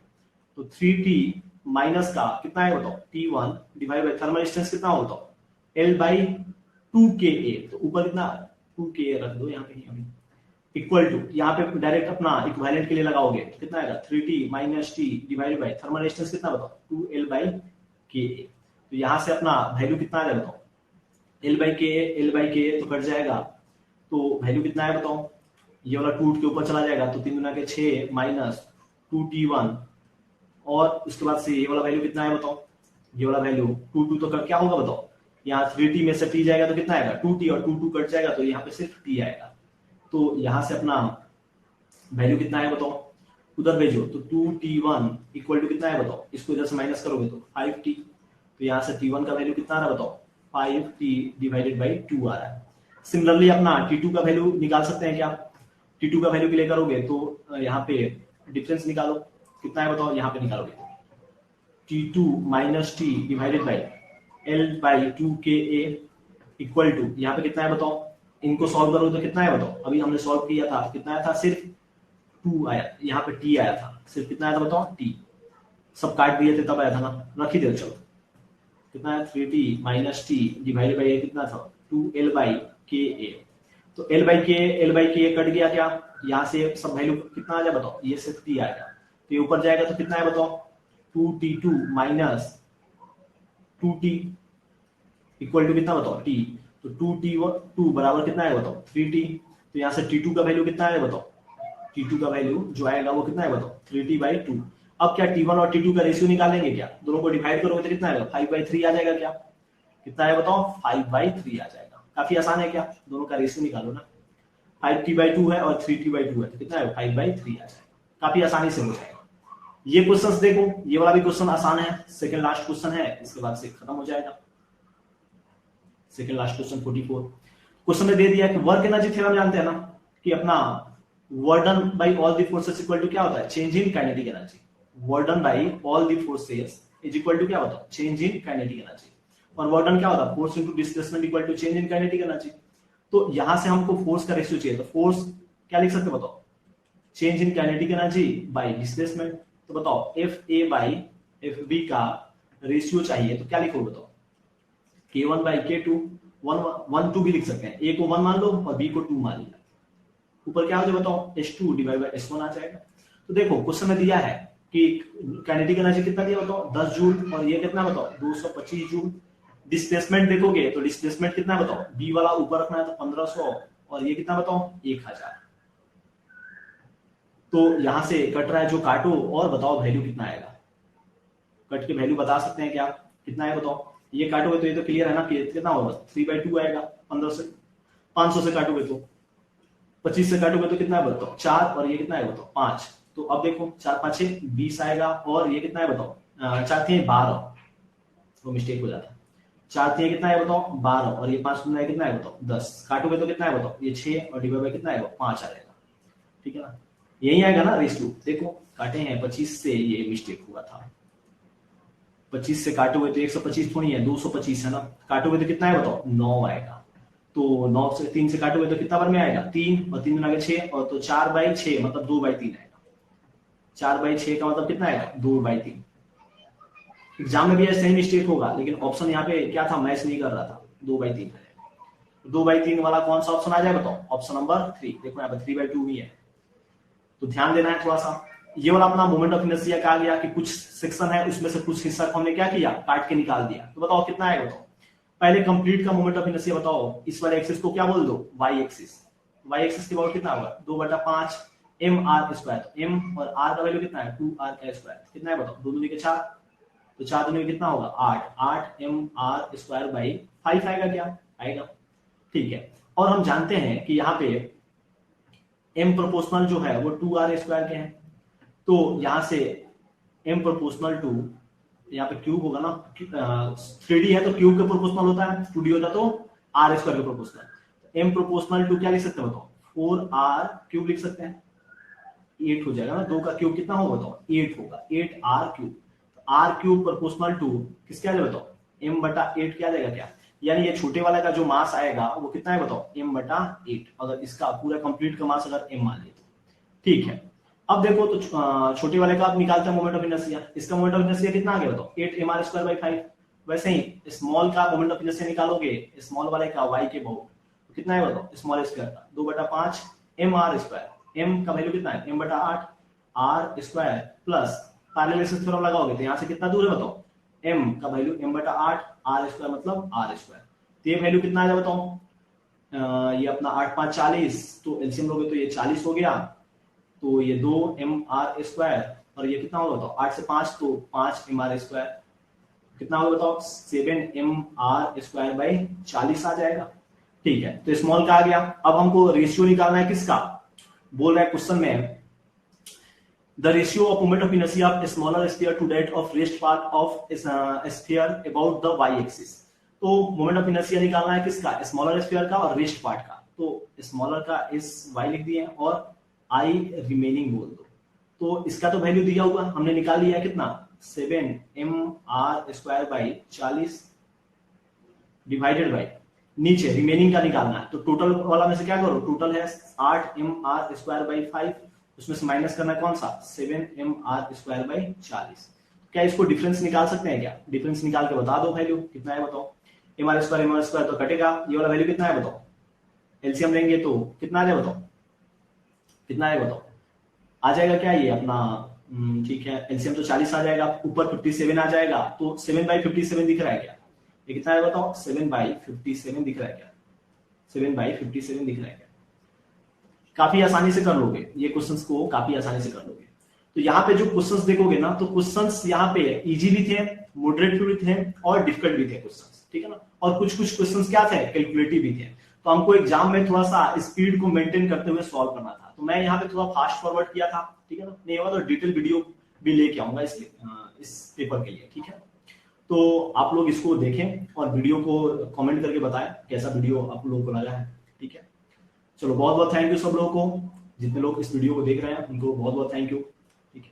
तो 3T माइनस का कितना है बताओ T1 divide by thermal resistance कितना होगा बताओ L/2KA, तो ऊपर कितना 2KA रख दो यहाँ पे, इक्वल टू यहाँ पे डायरेक्ट अपना इक्विवेलेंट के लिए लगाओगे तो कितना आएगा 3T minus T divide by thermal resistance कितना बताओ 2L/KA। तो यहाँ से अपना वैल्यू कितना आ जाएगा बताओ L/KA तो कट जाएगा, तो वैल्यू कितना है बताओ, ये वाला 2 के ऊपर चला जाएगा तो 3 गुना के 6 माइनस 2T1, और उसके बाद से ये वाला वैल्यू कितना है बताओ, ये वाला वैल्यू 2 तो क्या होगा बताओ, यहाँ 3T में से T जाएगा तो कितना आएगा 2T, और 2 कट जाएगा तो यहाँ पे सिर्फ T आएगा। तो यहाँ से अपना वैल्यू कितना है बताओ उधर भेजो तो 2t1 इक्वल टू कितना है बताओ, इसको इधर से माइनस करोगे तो 5t, तो यहाँ से t1 का वैल्यू कितना आ रहा है बताओ, 5t डिवाइडेड बाई 2 आ रहा है। सिमिलरली अपना t2 का वैल्यू निकाल सकते हैं क्या, t2 का वैल्यू प्ले करोगे तो यहाँ पे डिफरेंस निकालो, कितना है बताओ, यहाँ पे निकालोगे t2 minus t divided by l by 2ka equal to यहाँ पे कितना है बताओ, इनको सॉल्व करोगे तो कितना है बताओ, अभी हमने सॉल्व किया था कितना आया था, सिर्फ 2 आया, यहाँ पे t आया था, सिर्फ कितना आया था बताओ, t, सब काट दिए थे तब आया था ना, रख ही दे चलो, कितना है 3t minus t divided by कितना था 2l बाई ka, तो l बाई के कट गया क्या, यहाँ से सब वैल्यू कितना आ जाए बताओ, ये सिर्फ t आएगा, तो ये ऊपर जाएगा तो कितना है बताओ 2t2 minus 2t equal to कितना बताओ t, तो 2t2 बराबर कितना है बताओ 3t, तो यहाँ से t2 का वैल्यू कितना है बताओ, t2 का वैल्यू जो आएगा वो कितना है बताओ 3t बाई 2। अब क्या t1 और t2 का रेशियो निकालेंगे क्या, दोनों को डिवाइड करोगे तो कितना आएगा 5/3 आ जाएगा क्या, कितना है बताओ 5/3 आ जाएगा, काफी आसान है क्या, दोनों का रेशियो निकालो ना, 5t/2 है और 3t/2 है तो कितना है 5/3 आ जाएगा, काफी आसानी से हो जाएगा। ये क्वेश्चंस देखो, ये वाला भी क्वेश्चन आसान है, सेकंड लास्ट क्वेश्चन है, इसके बाद से खत्म हो जाएगा। सेकंड लास्ट क्वेश्चन 44 क्वेश्चन में दे दिया कि वर्क एनर्जी थ्योरम जानते हैं ना, कि अपना work done by all the forces equal to क्या होता है, change in kinetic energy, work done by all the forces is equal to क्या होता है, चेंज इन काइनेटिक एनर्जी, और वर्क डन क्या होता है, force into displacement equal to change in kinetic energy. तो यहां से हमको फोर्स का रेशियो चाहिए, तो फोर्स क्या लिख सकते बताओ, change in kinetic energy by displacement, तो बताओ Fa बाई Fb का रेशियो चाहिए तो क्या लिखोगे बताओ, K1 बाई K2, 1 2 भी लिख सकते हैं, A को 1 मान लो और B को 2 मान लिया, ऊपर क्या हो जाए बताओ H2 डिवाइड बाई H1 आ जाएगा। तो देखो क्वेश्चन में दिया है कि काइनेटिक एनर्जी कितना दिया बताओ 10 जूल, और ये कितना बताओ 225 जूल। डिस्प्लेसमेंट देखोगे तो डिस्प्लेसमेंट कितना बताओ, B वाला ऊपर रखना है तो 1500, और ये कितना बताओ 1000। तो यहां से कट रहा है जो काटो और बताओ वैल्यू कितना आएगा, कट के वैल्यू बता सकते हैं क्या, कितना है बताओ, ये काटोगे तो ये तो क्लियर है ना कि कितना होगा 3/2 आएगा, 15 से 500 से काटोगे तो 25 से काटोगे तो कितना है बताओ 4, और ये कितना है बताओ 5, तो अब देखो 4 5 6 20 आएगा, और ये कितना है बताओ 4 3 12, वो मिस्टेक हो जाता है, 4 3 कितना है बताओ 12, और ये 5 है कितना है बताओ 10, काटोगे तो कितना है बताओ ये 6 और डिवाइड बाय कितना है 5 आ जाएगा, ठीक है ना, यही आएगा ना रेशियो, देखो काटे हैं 25 से, ये मिस्टेक हुआ था, 25 से काटोगे तो 125 थोड़ी है 225 है ना, काटोगे तो कितना है बताओ 9 आएगा, तो 9 से 3 से काटोगे तो कितना बार में आएगा 3, और 3 में आगे 6, और तो 4/6 मतलब 2/3 आएगा, 4/6 का मतलब कितना आएगा 2/3। एग्जाम में भी ऐसे ही मिस्टेक होगा, लेकिन ऑप्शन यहाँ पे क्या था, मैच नहीं कर रहा था, 2/3 है, 2/3 वाला कौन सा ऑप्शन आ जाए बताओ, ऑप्शन नंबर 3, देखो यहाँ पे 3/2 ही है, तो ध्यान देना है थोड़ा सा। ये वाला अपना मोमेंट ऑफ इनर्शिया कहा गया कि कुछ सेक्शन है उसमें से कुछ हिस्सा को हमने क्या किया, काट के निकाल दिया, तो बताओ कितना आएगा बताओ, पहले कंप्लीट का मोमेंट ऑफ इनर्शिया बताओ, इस वाले एक्सिस को क्या बोल दो y एक्सिस, y एक्सिस की पावर कितना होगा 2/5 mr², तो m और r का वैल्यू कितना है 2r², कितना है बताओ 2 दूनी के 4, तो 4 दूनी कितना होगा 8 mr²/5 आएगा क्या, आएगा, ठीक है। और हम जानते हैं कि यहाँ पे m प्रोपोर्शनल जो है वो 2r² के हैं, तो यहां से m प्रोपोर्शनल टू, यहाँ पे क्यूब होगा ना, 3D है तो क्यूब के प्रोपोर्शनल होता है, 2D होता तो r² के प्रोपोर्शनल, m प्रोपोर्शनल टू क्या लिख सकते हैं बताओ 4r³ लिख सकते हैं, 8 हो जाएगा ना, 2 का क्यूब कितना होगा बताओ 8 होगा, 8r³, तो r³ प्रोपोर्शनल टू किसके आ जाएगा बताओ m/8 क्या आ जाएगा क्या, यानी ये छोटे वाले का जो मास आएगा वो कितना है बताओ m/8, अगर इसका पूरा कंप्लीट का मास अगर m मान ले तो, ठीक है। अब देखो तो छोटे वाले का आप निकालते हैं मोमेंट ऑफ इनर्शिया, इसका मोमेंट ऑफ इनर्शिया कितना आ गया बताओ 8mr²/5, वैसे ही स्मॉल का मोमेंट ऑफ इनर्शिया निकालोगे, स्मॉल वाले का y के बहुत, तो कितना है बताओ स्मॉल स्क्वायर का 2/5 mr², m का वैल्यू कितना है m/8 r² प्लस पैरेललिसिस थ्योरम लगाओगे तो यहाँ से कितना दूर है बताओ m का वैल्यू m/8 r² मतलब r², तो ये वैल्यू कितना आ जाए बताओ, ये अपना 8 5 40, तो एलसीएम लोगे तो ये 40 हो गया, तो ये 2mr², और ये कितना होगा बताओ 8 से 5 तो 5mr², कितना होगा बताओ 7mr²/40 आ जाएगा, ठीक है। तो स्मॉल का आ गया, अब हमको रेशियो निकालना है किसका, बोल रहा है क्वेश्चन में the ratio of moment of inertia of smaller sphere to that of rest part of sphere about the Y axis. तो मोमेंट ऑफ इनर्शिया निकालना है किसका, स्मॉलर स्फीयर का और रेस्ट पार्ट का। तो स्मॉलर का इस वाई लिख दिया और आई रिमेनिंग बोल दो। तो इसका तो वैल्यू दिया हुआ हमने निकाल लिया है कितना, 7mr²/40 डिवाइडेड बाई नीचे रिमेनिंग का निकालना है। तो टोटल वाला में से क्या करो, टोटल है 8mr²/5, उसमें से माइनस करना है कौन सा, 7mr²/40। क्या इसको डिफरेंस निकाल सकते हैं क्या, डिफरेंस निकाल के बता दो वैल्यू कितना है बताओ। mr² तो कटेगा, ये वाला वैल्यू कितना है बताओ, एलसीएम लेंगे तो कितना आ जाए बताओ, कितना है बताओ, आ जाएगा क्या ये अपना, ठीक है एलसीएम तो 40 आ जाएगा, ऊपर 57 आ जाएगा। तो 7/57 दिख रहा है क्या, ये कितना है बताओ, 7/57 दिख रहा है क्या, 7/57 दिख रहा है क्या। काफी आसानी से कर लोगे ये क्वेश्चंस को, काफी आसानी से कर लोगे। तो यहाँ पे जो क्वेश्चंस देखोगे ना, तो क्वेश्चंस यहाँ पे इजी भी थे, मॉडरेट भी थे और डिफिकल्ट भी थे क्वेश्चंस, ठीक है ना। और कुछ कुछ क्वेश्चंस क्या थे, कैलकुलेटिव भी थे। तो हमको एग्जाम में थोड़ा सा स्पीड को मेंटेन करते हुए सॉल्व करना था, तो मैं यहाँ पे थोड़ा फास्ट फॉरवर्ड किया था, ठीक है ना। नहीं होगा तो डिटेल वीडियो भी लेके आऊंगा इस पेपर के लिए, ठीक है। तो आप लोग इसको देखें और वीडियो को कमेंट करके बताएं कैसा वीडियो आप लोगों को लगा है, ठीक है। चलो बहुत बहुत थैंक यू सब लोगों को, जितने लोग इस वीडियो को देख रहे हैं उनको बहुत बहुत थैंक यू।